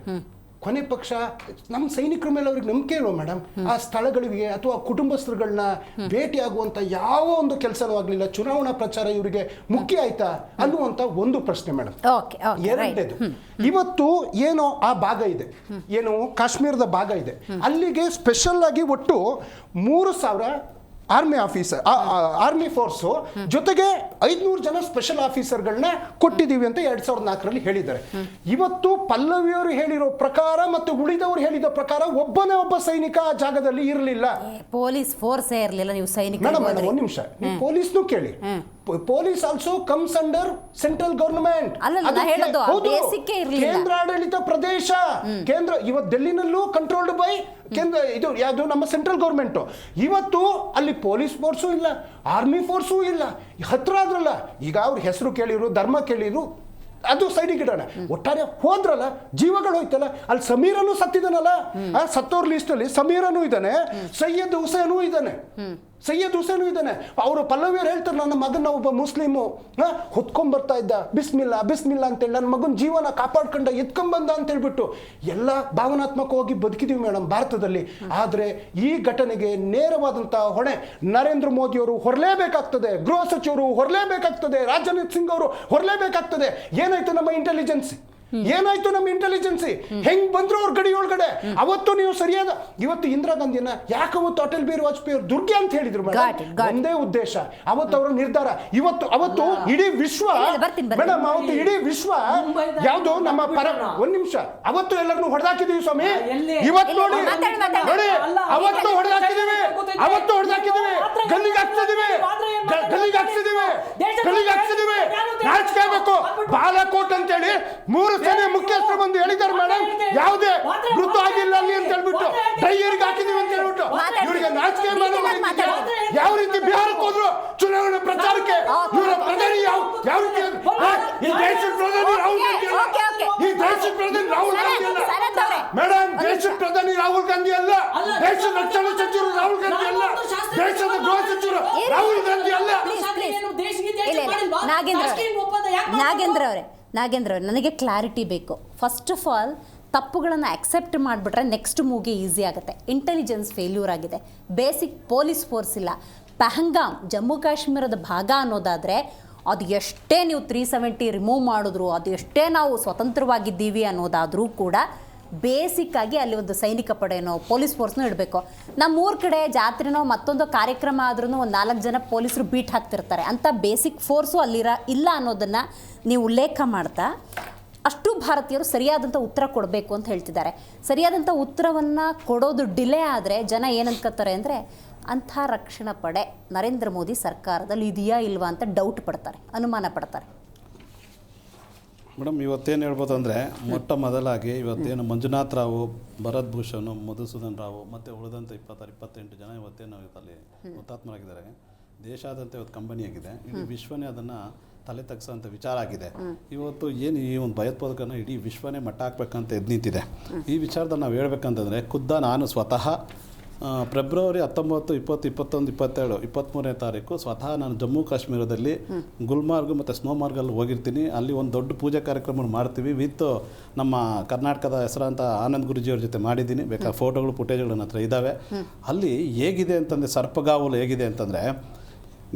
ಕೊನೆ ಪಕ್ಷ ನಮ್ಮ ಸೈನಿಕರ ಮೇಲೆ ಅವ್ರಿಗೆ ನಂಬಿಕೆ ಇಲ್ವ ಮೇಡಮ್? ಆ ಸ್ಥಳಗಳಿಗೆ ಅಥವಾ ಕುಟುಂಬಸ್ಥರುಗಳನ್ನ ಭೇಟಿಯಾಗುವಂಥ ಯಾವ ಒಂದು ಕೆಲಸನೂ ಆಗಲಿಲ್ಲ. ಚುನಾವಣಾ ಪ್ರಚಾರ ಇವರಿಗೆ ಮುಖ್ಯ ಆಯ್ತಾ ಅನ್ನುವಂಥ ಒಂದು ಪ್ರಶ್ನೆ ಮೇಡಮ್. ಎರಡನೇದು, ಇವತ್ತು ಏನೋ ಆ ಭಾಗ ಇದೆ, ಏನು ಕಾಶ್ಮೀರದ ಭಾಗ ಇದೆ, ಅಲ್ಲಿಗೆ ಸ್ಪೆಷಲ್ ಆಗಿ ಒಟ್ಟು 3,000 ಆರ್ಮಿ ಫೋರ್ಸು ಜೊತೆಗೆ 500 ಜನ ಸ್ಪೆಷಲ್ ಆಫೀಸರ್ಗಳನ್ನ ಕೊಟ್ಟಿದ್ದೀವಿ ಅಂತ 2004ರಲ್ಲಿ ಹೇಳಿದ್ದಾರೆ. ಇವತ್ತು ಪಲ್ಲವಿಯವರು ಹೇಳಿರೋ ಪ್ರಕಾರ ಮತ್ತು ಉಳಿದವರು ಹೇಳಿದ ಪ್ರಕಾರ ಒಬ್ಬನೇ ಒಬ್ಬ ಸೈನಿಕ ಆ ಜಾಗದಲ್ಲಿ ಇರಲಿಲ್ಲ. ಪೊಲೀಸ್ ಫೋರ್ಸ್ ಇರಲಿಲ್ಲ. ನೀವು ಸೈನಿಕ ಮೇಡಮ್, ಒಂದು ನಿಮಿಷ, ಪೊಲೀಸ್ನು ಕೇಳಿ. Police also comes under central government. ಕೇಂದ್ರಾಡಳಿತ ಪ್ರದೇಶ. ಕೇಂದ್ರ ಇವತ್ತು ಡೆಲ್ಲಿನಲ್ಲೂ ಕಂಟ್ರೋಲ್ಡ್ ಬೈ ಕೇಂದ್ರ, ಇದು ಯಾವುದು ನಮ್ಮ ಸೆಂಟ್ರಲ್ ಗವರ್ಮೆಂಟ್. ಇವತ್ತು ಅಲ್ಲಿ ಪೊಲೀಸ್ ಫೋರ್ಸು ಇಲ್ಲ, ಆರ್ಮಿ ಫೋರ್ಸು ಇಲ್ಲ. ಹತ್ರ ಆದ್ರಲ್ಲ, ಈಗ ಅವ್ರ ಹೆಸರು ಕೇಳಿರು, ಧರ್ಮ ಕೇಳಿರು, ಅದು ಸೈಡಿಗೆ ಇಡೋಣ. ಒಟ್ಟಾರೆ ಹೋದ್ರಲ್ಲ, ಜೀವಗಳು ಹೋಯ್ತಲ್ಲ. ಅಲ್ಲಿ ಸಮೀರನು ಸತ್ತಿದ್ದಾನಲ್ಲ, ಸತ್ತೋರ್ ಲಿಸ್ಟ್ ಅಲ್ಲಿ ಸಮೀರನು ಇದ್ದಾನೆ, ಸೈಯದ್ ಹುಸೇನು ಇದ್ದಾನೆ. ಸೈಯದ್ ಹುಸೇನು ಇದ್ದಾನೆ. ಅವರು ಪಲ್ಲವಿಯರು ಹೇಳ್ತಾರೆ, ನನ್ನ ಮಗನ ಒಬ್ಬ ಮುಸ್ಲಿಮು ಹೊತ್ಕೊಂಡ್ಬರ್ತಾ ಇದ್ದ, ಬಿಸ್ಮಿಲ್ಲಾ ಬಿಸ್ಮಿಲ್ಲಾ ಅಂತೇಳಿ ನನ್ನ ಮಗನ ಜೀವನ ಕಾಪಾಡ್ಕೊಂಡ ಎತ್ಕೊಂಡ್ಬಂದ ಅಂತ ಹೇಳ್ಬಿಟ್ಟು ಎಲ್ಲ ಭಾವನಾತ್ಮಕವಾಗಿ ಬದುಕಿದೀವಿ ಮೇಡಮ್ ಭಾರತದಲ್ಲಿ. ಆದರೆ ಈ ಘಟನೆಗೆ ನೇರವಾದಂಥ ಹೊಣೆ ನರೇಂದ್ರ ಮೋದಿಯವರು ಹೊರಲೇಬೇಕಾಗ್ತದೆ, ಗೃಹ ಸಚಿವರು ಹೊರಲೇಬೇಕಾಗ್ತದೆ, ರಾಜನಾಥ್ ಸಿಂಗ್ ಅವರು ಹೊರಲೇಬೇಕಾಗ್ತದೆ. ಏನಾಯ್ತು ನಮ್ಮ ಇಂಟೆಲಿಜೆನ್ಸ್? ಏನಾಯ್ತು ನಮ್ಮ ಇಂಟೆಲಿಜೆನ್ಸಿ? ಹೆಂಗ್ ಬಂದ್ರು ಅವ್ರ ಗಡಿ ಒಳಗಡೆ? ಅವತ್ತು ನೀವು ಸರಿಯಾದ, ಇವತ್ತು ಇಂದಿರಾ ಗಾಂಧಿನ ಯಾಕವತ್ತು ಅಟಲ್ ಬಿಹಾರಿ ವಾಜಪೇಯಿ ಅವರು ದುರ್ಗೆ ಅಂತ ಹೇಳಿದ್ರು ಮೇಡಮ್? ಒಂದೇ ಉದ್ದೇಶ, ಅವತ್ತು ಅವರ ನಿರ್ಧಾರ. ಅವತ್ತು ಇಡೀ ವಿಶ್ವ ಮೇಡಮ್, ಅವತ್ತು ಇಡೀ ವಿಶ್ವ ಯಾವ್ದು ನಮ್ಮ ಪರ, ಒಂದ್ ನಿಮಿಷ, ಅವತ್ತು ಎಲ್ಲರನ್ನು ಹೊಡೆದಾಕಿದೀವಿ ಸ್ವಾಮಿ. ಇವತ್ತು ನೋಡಿ ನೋಡಿ, ಅವತ್ತು ಹೊಡೆದಾಕಿದೀವಿ, ಅವತ್ತು ಹೊಡೆದಾಕಿದೀವಿ, ಗಲ್ಲಿಗಾಕ್ತಿದೀವಿ, ಗಲ್ಲಿಗಾಕ್ತಿದೀವಿ, ಗಲ್ಲಿಗಾಕ್ತಿದೀವಿ. ನಾಚಿಕೆ ಆಗಬೇಕು. ಬಾಲಾಕೋಟ್ ಅಂತೇಳಿ 3 ಸೇನೆ ಮುಖ್ಯಸ್ಥರು ಬಂದು ಹೇಳಿದ್ದಾರೆ ಮೇಡಮ್, ಯಾವುದೇ ಮೃತ ಆಗಿಲ್ಲ ಅಲ್ಲಿ ಅಂತ ಹೇಳ್ಬಿಟ್ಟು ಡ್ರೈಯರ್ಗೆ ಹಾಕಿದೀವಿ ಅಂತ ಹೇಳ್ಬಿಟ್ಟು. ಇವರಿಗೆ ನಾಚಿಕೆ ಯಾವ ರೀತಿ ಬಿಹಾರಕ್ಕೆ ಹೋದ್ರು ಚುನಾವಣೆ ಪ್ರಚಾರಕ್ಕೆ? ಇವರ ಪ್ರಧಾನಿ ಯಾವ ರೀತಿ? ಈ ದೇಶದ ಪ್ರಧಾನಿ ರಾಹುಲ್ ಗಾಂಧಿ ಅಲ್ಲ, ಈ ದೇಶದ ಪ್ರಧಾನಿ ರಾಹುಲ್ ಗಾಂಧಿ ಅಲ್ಲ ಮೇಡಮ್, ದೇಶದ ಪ್ರಧಾನಿ ರಾಹುಲ್ ಗಾಂಧಿ ಅಲ್ಲ, ದೇಶದ ರಕ್ಷಣಾ ಸಚಿವರು ರಾಹುಲ್ ಗಾಂಧಿ ಅಲ್ಲ, ದೇಶದ ಗೃಹ ಸಚಿವರು ರಾಹುಲ್ ಗಾಂಧಿ ಅಲ್ಲ. ನಾಗೇಂದ್ರ ಅವರೇ, ನನಗೆ ಕ್ಲಾರಿಟಿ ಬೇಕು. ಫಸ್ಟ್ ಆಫ್ ಆಲ್, ತಪ್ಪುಗಳನ್ನು ಅಕ್ಸೆಪ್ಟ್ ಮಾಡಿಬಿಟ್ರೆ ನೆಕ್ಸ್ಟ್ ಮೂವ್ಗೆ ಈಸಿ ಆಗುತ್ತೆ. ಇಂಟೆಲಿಜೆನ್ಸ್ ಫೇಲ್ಯೂರ್ ಆಗಿದೆ, ಬೇಸಿಕ್ ಪೊಲೀಸ್ ಫೋರ್ಸ್ ಇಲ್ಲ. ಪಹಲ್ಗಾಮ್ ಜಮ್ಮು ಕಾಶ್ಮೀರದ ಭಾಗ ಅನ್ನೋದಾದರೆ ಅದು ಎಷ್ಟೇ ನೀವು 370 ರಿಮೂವ್ ಮಾಡಿದ್ರು, ಅದು ಎಷ್ಟೇ ನಾವು ಸ್ವತಂತ್ರವಾಗಿದ್ದೀವಿ ಅನ್ನೋದಾದರೂ ಕೂಡ ಬೇಸಿಕ್ಕಾಗಿ ಅಲ್ಲಿ ಒಂದು ಸೈನಿಕ ಪಡೆನೋ ಪೊಲೀಸ್ ಫೋರ್ಸ್ನೂ ಇಡಬೇಕು. ನಮ್ಮೂರ ಕಡೆ ಜಾತ್ರೆನೋ ಮತ್ತೊಂದು ಕಾರ್ಯಕ್ರಮ ಆದ್ರೂ ಒಂದು 4 ಜನ ಪೊಲೀಸರು ಬೀಟ್ ಹಾಕ್ತಿರ್ತಾರೆ. ಅಂಥ ಬೇಸಿಕ್ ಫೋರ್ಸು ಇಲ್ಲ ಅನ್ನೋದನ್ನು ನೀವು ಉಲ್ಲೇಖ ಮಾಡ್ತಾ ಅಷ್ಟು ಭಾರತೀಯರು ಸರಿಯಾದಂಥ ಉತ್ತರ ಕೊಡಬೇಕು ಅಂತ ಹೇಳ್ತಿದ್ದಾರೆ. ಸರಿಯಾದಂಥ ಉತ್ತರವನ್ನು ಕೊಡೋದು ಡಿಲೇ ಆದರೆ ಜನ ಏನಂದ್ಕೋತಾರೆ ಅಂದರೆ, ಅಂಥ ರಕ್ಷಣಾ ಪಡೆ ನರೇಂದ್ರ ಮೋದಿ ಸರ್ಕಾರದಲ್ಲಿ ಇದೆಯಾ ಇಲ್ವಾ ಅಂತ ಡೌಟ್ ಪಡ್ತಾರೆ, ಅನುಮಾನ ಪಡ್ತಾರೆ. ಮೇಡಮ್, ಇವತ್ತೇನು ಹೇಳ್ಬೋದು ಅಂದರೆ, ಮೊಟ್ಟ ಮೊದಲಾಗಿ ಇವತ್ತೇನು ಮಂಜುನಾಥ್ ರಾವ್, ಭರತ್ ಭೂಷಣ್, ಮಧುಸೂದನ್ ರಾವ್ ಮತ್ತು ಉಳಿದಂಥ 28 ಜನ ಇವತ್ತೇನು ಅಲ್ಲಿ ಹುತಾತ್ಮರಾಗಿದ್ದಾರೆ. ದೇಶಾದ್ಯಂತ ಇವತ್ತು ಕಂಬನಿಯಾಗಿದೆ, ಇಡೀ ವಿಶ್ವನೇ ಅದನ್ನು ತಲೆ ತಗ್ಸೋಂಥ ವಿಚಾರ ಆಗಿದೆ. ಇವತ್ತು ಏನು ಈ ಒಂದು ಭಯೋತ್ಪಾದಕನ ಇಡೀ ವಿಶ್ವನೇ ಮಟ್ಟ ಹಾಕ್ಬೇಕಂತ ಎದ್ದು ನಿಂತಿದೆ. ಈ ವಿಚಾರದಲ್ಲಿ ನಾವು ಹೇಳ್ಬೇಕಂತಂದರೆ, ನಾನು ಸ್ವತಃ ಫೆಬ್ರವರಿ 19, 20, 21, 22, 23ನೇ ತಾರೀಕು ಸ್ವತಃ ನಾನು ಜಮ್ಮು ಕಾಶ್ಮೀರದಲ್ಲಿ ಗುಲ್ಮಾರ್ಗ್ ಮತ್ತು ಸ್ನೋಮಾರ್ಗಲ್ಲಿ ಹೋಗಿರ್ತೀನಿ. ಅಲ್ಲಿ ಒಂದು ದೊಡ್ಡ ಪೂಜಾ ಕಾರ್ಯಕ್ರಮ ಮಾಡ್ತೀವಿ ವಿತ್ ನಮ್ಮ ಕರ್ನಾಟಕದ ಹೆಸರಾಂತ ಆನಂದ್ ಗುರುಜಿಯವ್ರ ಜೊತೆ ಮಾಡಿದ್ದೀನಿ. ಬೇಕಾದ ಫೋಟೋಗಳು ಫುಟೇಜ್ಗಳು ನನ್ನ ಹತ್ರ ಇದ್ದಾವೆ. ಅಲ್ಲಿ ಹೇಗಿದೆ ಅಂತಂದರೆ, ಸರ್ಪಗಾವಲು ಹೇಗಿದೆ ಅಂತಂದರೆ,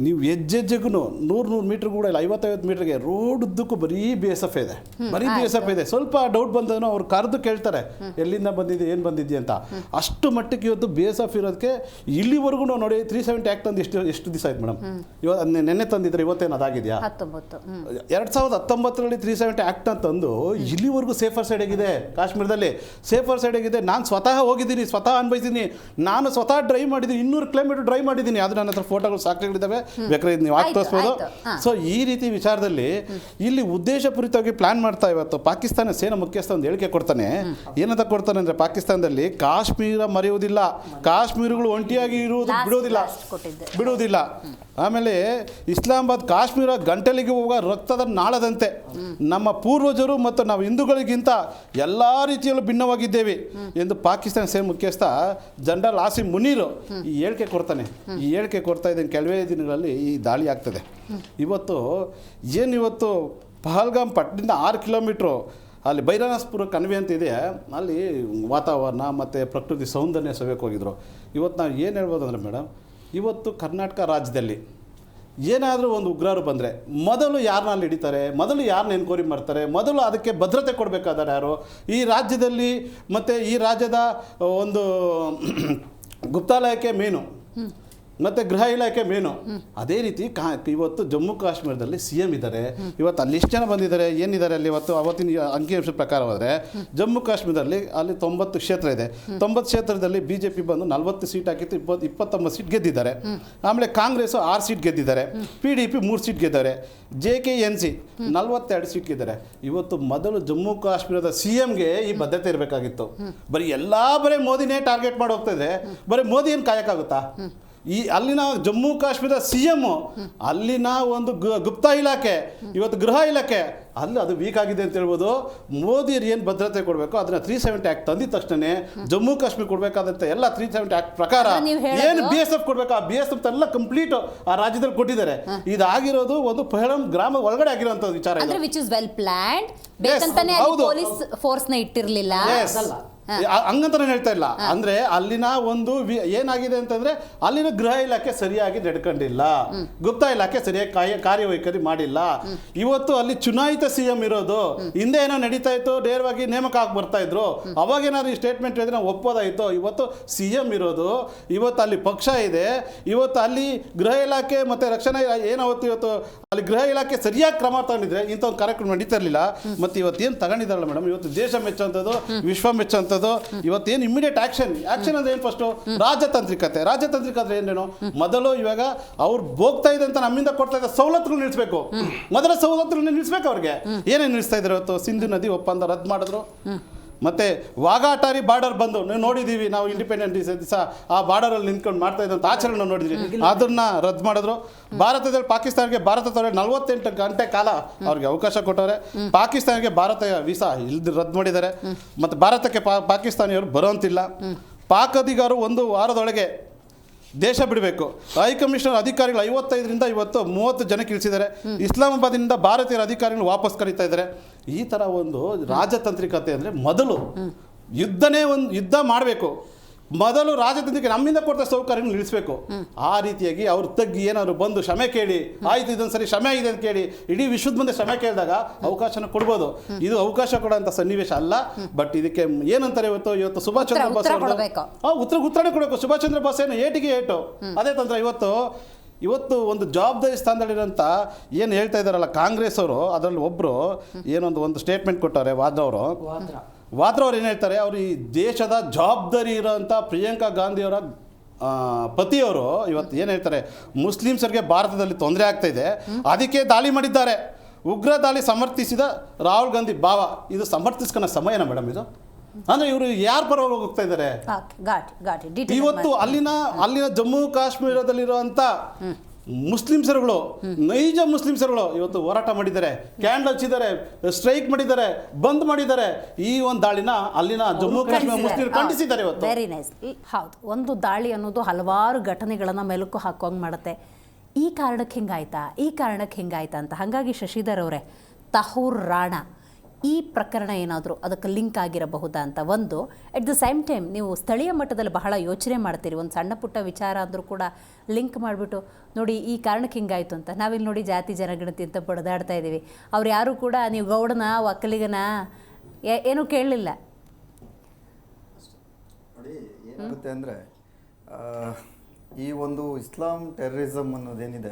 ನೀವು ಹೆಜ್ಜೆಜ್ಜೆಗೂ 100 ಮೀಟ್ರ್ ಕೂಡ ಇಲ್ಲ, 50 ಮೀಟ್ರಿಗೆ ರೋಡ್ ಉದ್ದಕ್ಕೂ ಬರೀ BSF ಇದೆ, ಬರೀ BSF ಇದೆ. ಸ್ವಲ್ಪ ಡೌಟ್ ಬಂದನು ಅವ್ರು ಕರೆದು ಕೇಳ್ತಾರೆ, ಎಲ್ಲಿಂದ ಬಂದಿದೆ, ಏನು ಬಂದಿದ್ದೆ ಅಂತ. ಅಷ್ಟು ಮಟ್ಟಕ್ಕೆ ಇವತ್ತು BSF ಇರೋದಕ್ಕೆ ಇಲ್ಲಿವರೆಗೂ ನಾವು ನೋಡಿ 370 ಆ್ಯಕ್ಟ್ ತಂದು ಎಷ್ಟು ದಿವಸ ಆಯ್ತು ಮೇಡಮ್? ಇವತ್ತು ನೆನ್ನೆ ತಂದಿದ್ರೆ ಇವತ್ತೇನು ಅದಾಗಿದೆಯಾ? 2019ರಲ್ಲಿ 370 ಆ್ಯಕ್ಟ್ ತಂದು ಇಲ್ಲಿವರೆಗೂ ಸೇಫರ್ ಸೈಡ್ ಆಗಿದೆ. ಕಾಶ್ಮೀರದಲ್ಲಿ ಸೇಫರ್ ಸೈಡ್ ಆಗಿದೆ. ನಾನು ಸ್ವತಃ ಹೋಗಿದ್ದೀನಿ, ಸ್ವತಃ ಅನ್ಭವಿಸಿದ್ದೀನಿ. ನಾನು ಸ್ವತಃ ಡ್ರೈವ್ ಮಾಡಿದ್ದೀನಿ, 200 ಕಿಲೋಮೀಟರ್ ಡ್ರೈವ್ ಮಾಡಿದ್ದೀನಿ. ಅದು ನನ್ನ ಹತ್ರ ಫೋಟೋಗಳು ಸಾಕುಗಳಿದ್ದಾವೆ, ಬೇಕಾದ್ರೆ ನೀವು ಆಗಿ ತೋರಿಸ್ಬೋದು. ಸೊ ಈ ರೀತಿ ವಿಚಾರದಲ್ಲಿ ಇಲ್ಲಿ ಉದ್ದೇಶಪೂರಿತವಾಗಿ ಪ್ಲಾನ್ ಮಾಡ್ತಾ ಇವತ್ತು ಪಾಕಿಸ್ತಾನ ಸೇನಾ ಮುಖ್ಯಸ್ಥ ಒಂದು ಹೇಳಿಕೆ ಕೊಡ್ತಾನೆ. ಏನಂತ ಕೊಡ್ತಾನೆ ಅಂದರೆ, ಪಾಕಿಸ್ತಾನದಲ್ಲಿ ಕಾಶ್ಮೀರ ಮರೆಯುವುದಿಲ್ಲ, ಕಾಶ್ಮೀರಗಳು ಒಂಟಿಯಾಗಿ ಇರುವುದು ಬಿಡುವುದಿಲ್ಲ. ಆಮೇಲೆ ಇಸ್ಲಾಮಾಬಾದ್ ಕಾಶ್ಮೀರ ಗಂಟಲಿಗೆ ಹೋಗುವ ರಕ್ತದ ನಾಳದಂತೆ, ನಮ್ಮ ಪೂರ್ವಜರು ಮತ್ತು ನಾವು ಹಿಂದೂಗಳಿಗಿಂತ ಎಲ್ಲ ರೀತಿಯಲ್ಲೂ ಭಿನ್ನವಾಗಿದ್ದೇವೆ ಎಂದು ಪಾಕಿಸ್ತಾನ ಸೇನಾ ಮುಖ್ಯಸ್ಥ ಜನರಲ್ ಆಸಿಮ್ ಮುನೀರ್ ಈ ಹೇಳಿಕೆ ಕೊಡ್ತಾನೆ. ಈ ಹೇಳಿಕೆ ಕೊಡ್ತಾ ಇದ್ದೇನೆ, ಕೆಲವೇ ದಿನಗಳಲ್ಲಿ ಈ ದಾಳಿ ಆಗ್ತದೆ. ಇವತ್ತು ಪಹಲ್ಗಾಮ್ ಪಟ್ಟಣದಿಂದ 6 ಕಿಲೋಮೀಟ್ರು ಅಲ್ಲಿ ಬೈರಾನಸ್ಪುರ ಕಣಿವೆ ಅಂತ ಇದೆ, ಅಲ್ಲಿ ವಾತಾವರಣ ಮತ್ತು ಪ್ರಕೃತಿ ಸೌಂದರ್ಯ ಸವ್ಯಕ್ಕೆ ಹೋಗಿದ್ರು. ಇವತ್ತು ನಾವು ಏನು ಹೇಳ್ಬೋದು ಅಂದರೆ ಮೇಡಮ್, ಇವತ್ತು ಕರ್ನಾಟಕ ರಾಜ್ಯದಲ್ಲಿ ಏನಾದರೂ ಒಂದು ಉಗ್ರರು ಬಂದರೆ ಮೊದಲು ಯಾರನ್ನ ಅಲ್ಲಿ ಹಿಡಿತಾರೆ, ಮೊದಲು ಯಾರನ್ನ ಎನ್ಕ್ವೈರಿ ಮಾಡ್ತಾರೆ, ಮೊದಲು ಅದಕ್ಕೆ ಭದ್ರತೆ ಕೊಡಬೇಕಾದ್ರೆ ಯಾರು? ಈ ರಾಜ್ಯದಲ್ಲಿ ಮತ್ತು ಈ ರಾಜ್ಯದ ಒಂದು ಗುಪ್ತಾಲಯಕ್ಕೆ ಮೇನು ಮತ್ತು ಗೃಹ ಇಲಾಖೆ ಮೇನು. ಅದೇ ರೀತಿ ಇವತ್ತು ಜಮ್ಮು ಕಾಶ್ಮೀರದಲ್ಲಿ CM ಇದ್ದಾರೆ. ಇವತ್ತು ಅಲ್ಲಿ ಎಷ್ಟು ಜನ ಬಂದಿದ್ದಾರೆ, ಏನಿದ್ದಾರೆ ಅಲ್ಲಿ? ಅವತ್ತಿನ ಅಂಕಿಅಂಶ ಪ್ರಕಾರ ಹೋದರೆ ಜಮ್ಮು ಕಾಶ್ಮೀರದಲ್ಲಿ ಅಲ್ಲಿ 90 ಕ್ಷೇತ್ರ ಇದೆ. 90 ಕ್ಷೇತ್ರದಲ್ಲಿ BJP ಬಂದು 40 ಸೀಟ್ ಹಾಕಿತ್ತು, 29 ಸೀಟ್ ಗೆದ್ದಿದ್ದಾರೆ. ಆಮೇಲೆ ಕಾಂಗ್ರೆಸ್ 6 ಸೀಟ್ ಗೆದ್ದಿದ್ದಾರೆ, PDP 3 ಸೀಟ್ ಗೆದ್ದಾರೆ, JKNC 42 ಸೀಟ್ ಗೆದ್ದಾರೆ. ಇವತ್ತು ಮೊದಲು ಜಮ್ಮು ಕಾಶ್ಮೀರದ CMಗೆ ಈ ಬದ್ಧತೆ ಇರಬೇಕಾಗಿತ್ತು. ಬರೀ ಮೋದಿನೇ ಟಾರ್ಗೆಟ್ ಮಾಡಿ ಹೋಗ್ತಾ ಇದ್ರೆ, ಬರೀ ಮೋದಿ ಏನು ಕಾಯಕ್ಕಾಗುತ್ತಾ? ಈ ಅಲ್ಲಿನ ಜಮ್ಮು ಕಾಶ್ಮೀರ CM ಅಲ್ಲಿನ ಒಂದು ಗುಪ್ತ ಇಲಾಖೆ, ಇವತ್ತು ಗೃಹ ಇಲಾಖೆ ಅಲ್ಲಿ ಅದು ವೀಕ್ ಆಗಿದೆ ಅಂತ ಹೇಳ್ಬೋದು. ಮೋದಿಯರು ಏನು ಭದ್ರತೆ ಕೊಡಬೇಕು ಅದನ್ನ 370 ಆ್ಯಕ್ಟ್ ತಂದಿದ ತಕ್ಷಣ ಜಮ್ಮು ಕಾಶ್ಮೀರ ಕೊಡಬೇಕಾದಂಥ ಎಲ್ಲ 370 ಆ್ಯಕ್ಟ್ ಪ್ರಕಾರ ಏನು BSF ಕೊಡಬೇಕು ಆ BSF ಎಲ್ಲ ಕಂಪ್ಲೀಟ್ ಆ ರಾಜ್ಯದಲ್ಲಿ ಕೊಟ್ಟಿದ್ದಾರೆ. ಇದಾಗಿರೋದು ಒಂದು ಪಹಳಂ ಗ್ರಾಮ ಒಳಗಡೆ ಆಗಿರುವಂಥದ್ದು ವಿಚಾರ ಅಂದ್ರೆ ವಿಚ್ ಇಸ್ ವೆಲ್ ಪ್ಲಾನ್ಡ್. ಬೇಕಂತಾನೆ ಪೊಲೀಸ್ ಫೋರ್ಸ್ ನ ಇಟ್ಟಿರಲಿಲ್ಲ ಹಂಗಂತ ನಾನು ಹೇಳ್ತಾ ಇಲ್ಲ. ಅಂದ್ರೆ ಅಲ್ಲಿನ ಒಂದು ಏನಾಗಿದೆ ಅಂತಂದ್ರೆ ಅಲ್ಲಿನ ಗೃಹ ಇಲಾಖೆ ಸರಿಯಾಗಿ ನಡ್ಕೊಂಡಿಲ್ಲ, ಗುಪ್ತ ಇಲಾಖೆ ಸರಿಯಾಗಿ ಕಾರ್ಯವೈಖರಿ ಮಾಡಿಲ್ಲ. ಇವತ್ತು ಅಲ್ಲಿ ಚುನಾಯಿತ CM ಇರೋದು, ಹಿಂದೆ ಏನೋ ನಡೀತಾ ಇತ್ತು, ನೇರವಾಗಿ ನೇಮಕ ಆಗಿ ಬರ್ತಾ ಇದ್ರು, ಅವಾಗ ಏನಾದ್ರು ಈ ಸ್ಟೇಟ್ಮೆಂಟ್ ಹೇಳಿದ್ರೆ ನಾವು ಒಪ್ಪೋದಾಯಿತು. ಇವತ್ತು CM ಇರೋದು, ಇವತ್ತು ಅಲ್ಲಿ ಪಕ್ಷ ಇದೆ, ಇವತ್ತು ಅಲ್ಲಿ ಗೃಹ ಇಲಾಖೆ ಮತ್ತೆ ರಕ್ಷಣಾ ಏನಾವತ್ತು ಇವತ್ತು ಅಲ್ಲಿ ಗೃಹ ಇಲಾಖೆ ಸರಿಯಾಗಿ ಕ್ರಮ ತಗೊಂಡಿದ್ರೆ ಇಂಥ ಒಂದು ಕಾರ್ಯಕ್ರಮ ನಡೀತಾ ಇರಲಿಲ್ಲ. ಮತ್ತೆ ಇವತ್ತೇನು ತಗೊಂಡಿದ್ದಾರಲ್ಲ ಮೇಡಮ್, ಇವತ್ತು ದೇಶ ಮೆಚ್ಚುವಂಥದ್ದು, ವಿಶ್ವ ಮೆಚ್ಚುವಂಥದ್ದು, ಇವತ್ತೇನು ಇಮಿಡಿಯೇಟ್ ಆಕ್ಷನ್ ಅಂದ್ರೆ ಏನು? ಫಸ್ಟು ರಾಜತಾಂತ್ರಿಕತೆ ಅಂದ್ರೆ ಏನೇನು? ಮೊದಲು ಇವಾಗ ಅವ್ರು ಹೋಗ್ತಾ ಇದೆ ಅಂತ ನಮ್ಮಿಂದ ಕೊಡ್ತಾ ಇದ್ದ ಸವಲತ್ತುಗಳು ನಿಲ್ಲಿಸಬೇಕು. ಮೊದಲ ಸವಲತ್ತುಗಳನ್ನ ನಿಲ್ಲಿಸ್ಬೇಕು. ಅವ್ರಿಗೆ ಏನೇನು ನಿಲ್ಲಿಸ್ತಾ ಇದ್ದಾರೆ? ಇವತ್ತು ಸಿಂಧು ನದಿ ಒಪ್ಪಂದ ರದ್ದು ಮಾಡಿದ್ರು, ಮತ್ತೆ ವಾಘಾಟಾರಿ ಬಾರ್ಡರ್ ಬಂದು ನೀವು ನೋಡಿದ್ದೀವಿ, ನಾವು ಇಂಡಿಪೆಂಡೆಂಟ್ ದಿವಸ ಆ ಬಾರ್ಡರಲ್ಲಿ ನಿಂತ್ಕೊಂಡು ಮಾಡ್ತಾ ಇದ್ದಂಥ ಆಚರಣೆ ನೋಡಿದ್ವಿ, ಅದನ್ನ ರದ್ದು ಮಾಡಿದ್ರು. ಭಾರತದಲ್ಲಿ ಪಾಕಿಸ್ತಾನಕ್ಕೆ ಭಾರತ 48 ಗಂಟೆ ಕಾಲ ಅವ್ರಿಗೆ ಅವಕಾಶ ಕೊಟ್ಟವ್ರೆ. ಪಾಕಿಸ್ತಾನಕ್ಕೆ ಭಾರತ ವೀಸಾ ಇಲ್ದು ರದ್ದು ಮಾಡಿದ್ದಾರೆ. ಮತ್ತು ಭಾರತಕ್ಕೆ ಪಾಕಿಸ್ತಾನಿಯವರು ಬರೋಂತಿಲ್ಲ. ಪಾಕ್ ಅಧಿಕಾರು 1 ವಾರದೊಳಗೆ ದೇಶ ಬಿಡಬೇಕು. ಹೈಕಮಿಷನರ್ ಅಧಿಕಾರಿಗಳು 55ರಿಂದ ಇವತ್ತು 30 ಜನಕ್ಕೆ ಇಳಿಸಿದ್ದಾರೆ. ಇಸ್ಲಾಮಾಬಾದ್ನಿಂದ ಭಾರತೀಯರ ಅಧಿಕಾರಿಗಳು ವಾಪಸ್ ಕರೀತಾ ಇದ್ದಾರೆ. ಈ ಥರ ಒಂದು ರಾಜತಾಂತ್ರಿಕತೆ ಅಂದರೆ ಮೊದಲು ಯುದ್ಧ ಮಾಡಬೇಕು. ಮೊದಲು ರಾಜತಾಂತ್ರಿಕ ನಮ್ಮಿಂದ ಕೊಡ್ತಾ ಸೌಕರ್ಯಗಳು ನಿಲ್ಲಿಸಬೇಕು. ಆ ರೀತಿಯಾಗಿ ಅವ್ರು ತಗ್ಗಿ ಏನಾದ್ರು ಬಂದು ಕ್ಷಮೆ ಕೇಳಿ, ಆಯ್ತು ಇದೊಂದು ಸರಿ ಕ್ಷಮೆ ಇದೆ ಅಂತ ಕೇಳಿ ಇಡೀ ವಿಶ್ವದ ಮುಂದೆ ಕ್ಷಮೆ ಕೇಳಿದಾಗ ಅವಕಾಶನ ಕೊಡ್ಬೋದು. ಇದು ಅವಕಾಶ ಕೊಡೋಂಥ ಸನ್ನಿವೇಶ ಅಲ್ಲ. ಬಟ್ ಇದಕ್ಕೆ ಏನಂತಾರೆ ಇವತ್ತು ಸುಭಾಷ್ ಚಂದ್ರ ಬೋಸ್ ಉತ್ತರನೇ ಕೊಡಬೇಕು. ಸುಭಾಷ್ ಚಂದ್ರ ಬೋಸ್ ಏನು ಏಟಿಗೆ ಏಟು ಅದೇ ತಂತ್ರ. ಇವತ್ತು ಒಂದು ಜವಾಬ್ದಾರಿ ಸ್ಥಾನದಲ್ಲಿರೋಂಥ ಏನು ಹೇಳ್ತಾ ಇದ್ದಾರಲ್ಲ ಕಾಂಗ್ರೆಸ್ ಅವರು, ಅದರಲ್ಲಿ ಒಬ್ಬರು ಒಂದು ಸ್ಟೇಟ್ಮೆಂಟ್ ಕೊಟ್ಟವ್ರೆ, ವಾದ್ರಾ ಅವ್ರು ಏನು ಹೇಳ್ತಾರೆ, ಅವರು ಈ ದೇಶದ ಜವಾಬ್ದಾರಿ ಇರೋಂಥ ಪ್ರಿಯಾಂಕಾ ಗಾಂಧಿಯವರ ಪತಿಯವರು ಇವತ್ತು ಏನು ಹೇಳ್ತಾರೆ, ಮುಸ್ಲಿಮ್ಸರಿಗೆ ಭಾರತದಲ್ಲಿ ತೊಂದರೆ ಆಗ್ತಾ ಇದೆ, ಅದಕ್ಕೆ ದಾಳಿ ಮಾಡಿದ್ದಾರೆ. ಉಗ್ರ ದಾಳಿ ಸಮರ್ಥಿಸಿದ ರಾಹುಲ್ ಗಾಂಧಿ ಭಾವ, ಇದು ಸಮರ್ಥಿಸ್ಕೊಳೋ ಸಮಯನ ಮೇಡಮ್ ಇದು? ಅಂದ್ರೆ ಇವರು ಯಾರ ಪರವಾಗಿ ಹೋಗ್ತಾ ಇದ್ದಾರೆ? ಇವತ್ತು ಅಲ್ಲಿನ ಜಮ್ಮು ಕಾಶ್ಮೀರದಲ್ಲಿರುವಂಥ ಮುಸ್ಲಿಮ್ಸರುಗಳು, ನೈಜ ಮುಸ್ಲಿಮ್ಸರುಗಳು ಇವತ್ತು ಹೋರಾಟ ಮಾಡಿದ್ದಾರೆ, ಕ್ಯಾಂಡಲ್ ಹಚ್ಚಿದ್ದಾರೆ, ಸ್ಟ್ರೈಕ್ ಮಾಡಿದ್ದಾರೆ, ಬಂದ್ ಮಾಡಿದ್ದಾರೆ. ಈ ಒಂದು ದಾಳಿನ ಅಲ್ಲಿನ ಜಮ್ಮು ಕಾಶ್ಮೀರ ಮುಸ್ಲಿಮರು ಖಂಡಿಸಿದ್ದಾರೆ ಇವತ್ತು. Very nice. ಹೌದು, ಒಂದು ದಾಳಿ ಅನ್ನೋದು ಹಲವಾರು ಘಟನೆಗಳನ್ನ ಮೆಲುಕು ಹಾಕೋಂಗ್ ಮಾಡುತ್ತೆ. ಈ ಕಾರಣಕ್ಕೆ ಹಿಂಗಾಯ್ತಾ ಅಂತ. ಹಾಗಾಗಿ ಶಶಿಧರ್ ಅವರೇ, ತಹೂರ್ ರಾಣಾ ಈ ಪ್ರಕರಣ ಏನಾದರೂ ಅದಕ್ಕೆ ಲಿಂಕ್ ಆಗಿರಬಹುದಾ ಅಂತ ಒಂದು. ಎಟ್ ದ ಸೇಮ್ ಟೈಮ್ ನೀವು ಸ್ಥಳೀಯ ಮಟ್ಟದಲ್ಲಿ ಬಹಳ ಯೋಚನೆ ಮಾಡ್ತೀರಿ, ಒಂದು ಸಣ್ಣ ಪುಟ್ಟ ವಿಚಾರ ಅಂದರೂ ಕೂಡ ಲಿಂಕ್ ಮಾಡಿಬಿಟ್ಟು ನೋಡಿ ಈ ಕಾರಣಕ್ಕೆ ಹಿಂಗಾಯಿತು ಅಂತ. ನಾವಿಲ್ಲಿ ನೋಡಿ ಜಾತಿ ಜನಗಣತಿ ಅಂತ ಬಡ್ದಾಡ್ತಾ ಇದ್ದೀವಿ. ಅವ್ರು ಯಾರೂ ಕೂಡ ನೀವು ಗೌಡನ ಒಕ್ಕಲಿಗನ ಏನೂ ಕೇಳಲಿಲ್ಲ. ನೋಡಿ ಏನಾಗುತ್ತೆ ಅಂದರೆ ಈ ಒಂದು ಇಸ್ಲಾಂ ಟೆರರಿಸಮ್ ಅನ್ನೋದೇನಿದೆ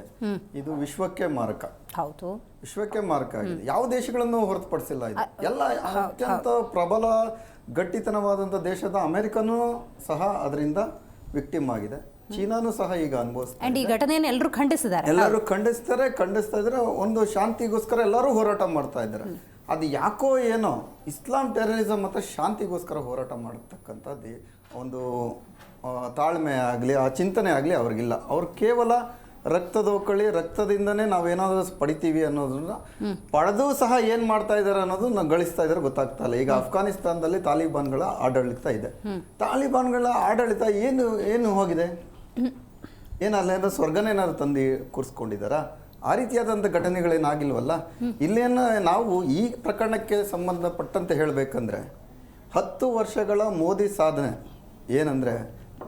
ಇದು ವಿಶ್ವಕ್ಕೆ ಮಾರಕ. ಹೌದು, ವಿಶ್ವಕ್ಕೆ ಮಾರಕ ಆಗಿದೆ. ಯಾವ ದೇಶಗಳನ್ನು ಹೊರತುಪಡಿಸಿಲ್ಲ. ಇದು ಎಲ್ಲ ಅತ್ಯಂತ ಪ್ರಬಲ ಗಟ್ಟಿತನವಾದಂಥ ದೇಶದ ಅಮೆರಿಕನೂ ಸಹ ಅದರಿಂದ ವಿಕ್ಟಿಮ್ ಆಗಿದೆ. ಚೀನಾನು ಸಹ ಈಗ ಅನುಭವಿಸ್ತಾರೆ. ಈ ಘಟನೆಯನ್ನು ಎಲ್ಲರೂ ಖಂಡಿಸಿದ್ದಾರೆ. ಎಲ್ಲರೂ ಖಂಡಿಸ್ತಾ ಇದ್ದಾರೆ. ಒಂದು ಶಾಂತಿಗೋಸ್ಕರ ಎಲ್ಲರೂ ಹೋರಾಟ ಮಾಡ್ತಾ ಇದ್ದಾರೆ. ಅದು ಯಾಕೋ ಏನೋ ಇಸ್ಲಾಂ ಟೆರರಿಸಮ್ ಮತ್ತು ಶಾಂತಿಗೋಸ್ಕರ ಹೋರಾಟ ಮಾಡತಕ್ಕಂಥದ್ದು ಒಂದು ತಾಳ್ಮೆ ಆಗಲಿ ಆ ಚಿಂತನೆ ಆಗಲಿ ಅವ್ರಿಗಿಲ್ಲ. ಅವ್ರು ಕೇವಲ ರಕ್ತದಿಂದನೇ ನಾವೇನಾದರೂ ಪಡಿತೀವಿ ಅನ್ನೋದನ್ನ ಪಡೆದು ಸಹ ಏನು ಮಾಡ್ತಾ ಇದ್ದಾರೆ ಅನ್ನೋದು ನಾವು ಗಳಿಸ್ತಾ ಇದ್ದಾರೆ ಗೊತ್ತಾಗ್ತಾ ಇಲ್ಲ. ಈಗ ಅಫ್ಘಾನಿಸ್ತಾನದಲ್ಲಿ ತಾಲಿಬಾನ್ಗಳ ಆಡಳಿತ ಇದೆ. ತಾಲಿಬಾನ್ಗಳ ಆಡಳಿತ ಏನು ಹೋಗಿದೆ? ಏನಲ್ಲ ಸ್ವರ್ಗನೇನಾದ್ರು ತಂದು ಕೂರಿಸ್ಕೊಂಡಿದ್ದಾರಾ? ಆ ರೀತಿಯಾದಂಥ ಘಟನೆಗಳೇನಾಗಿಲ್ವಲ್ಲ. ಇಲ್ಲೇನು ನಾವು ಈ ಪ್ರಕರಣಕ್ಕೆ ಸಂಬಂಧಪಟ್ಟಂತೆ ಹೇಳಬೇಕಂದ್ರೆ 10 ವರ್ಷಗಳ ಮೋದಿ ಸಾಧನೆ ಏನಂದರೆ,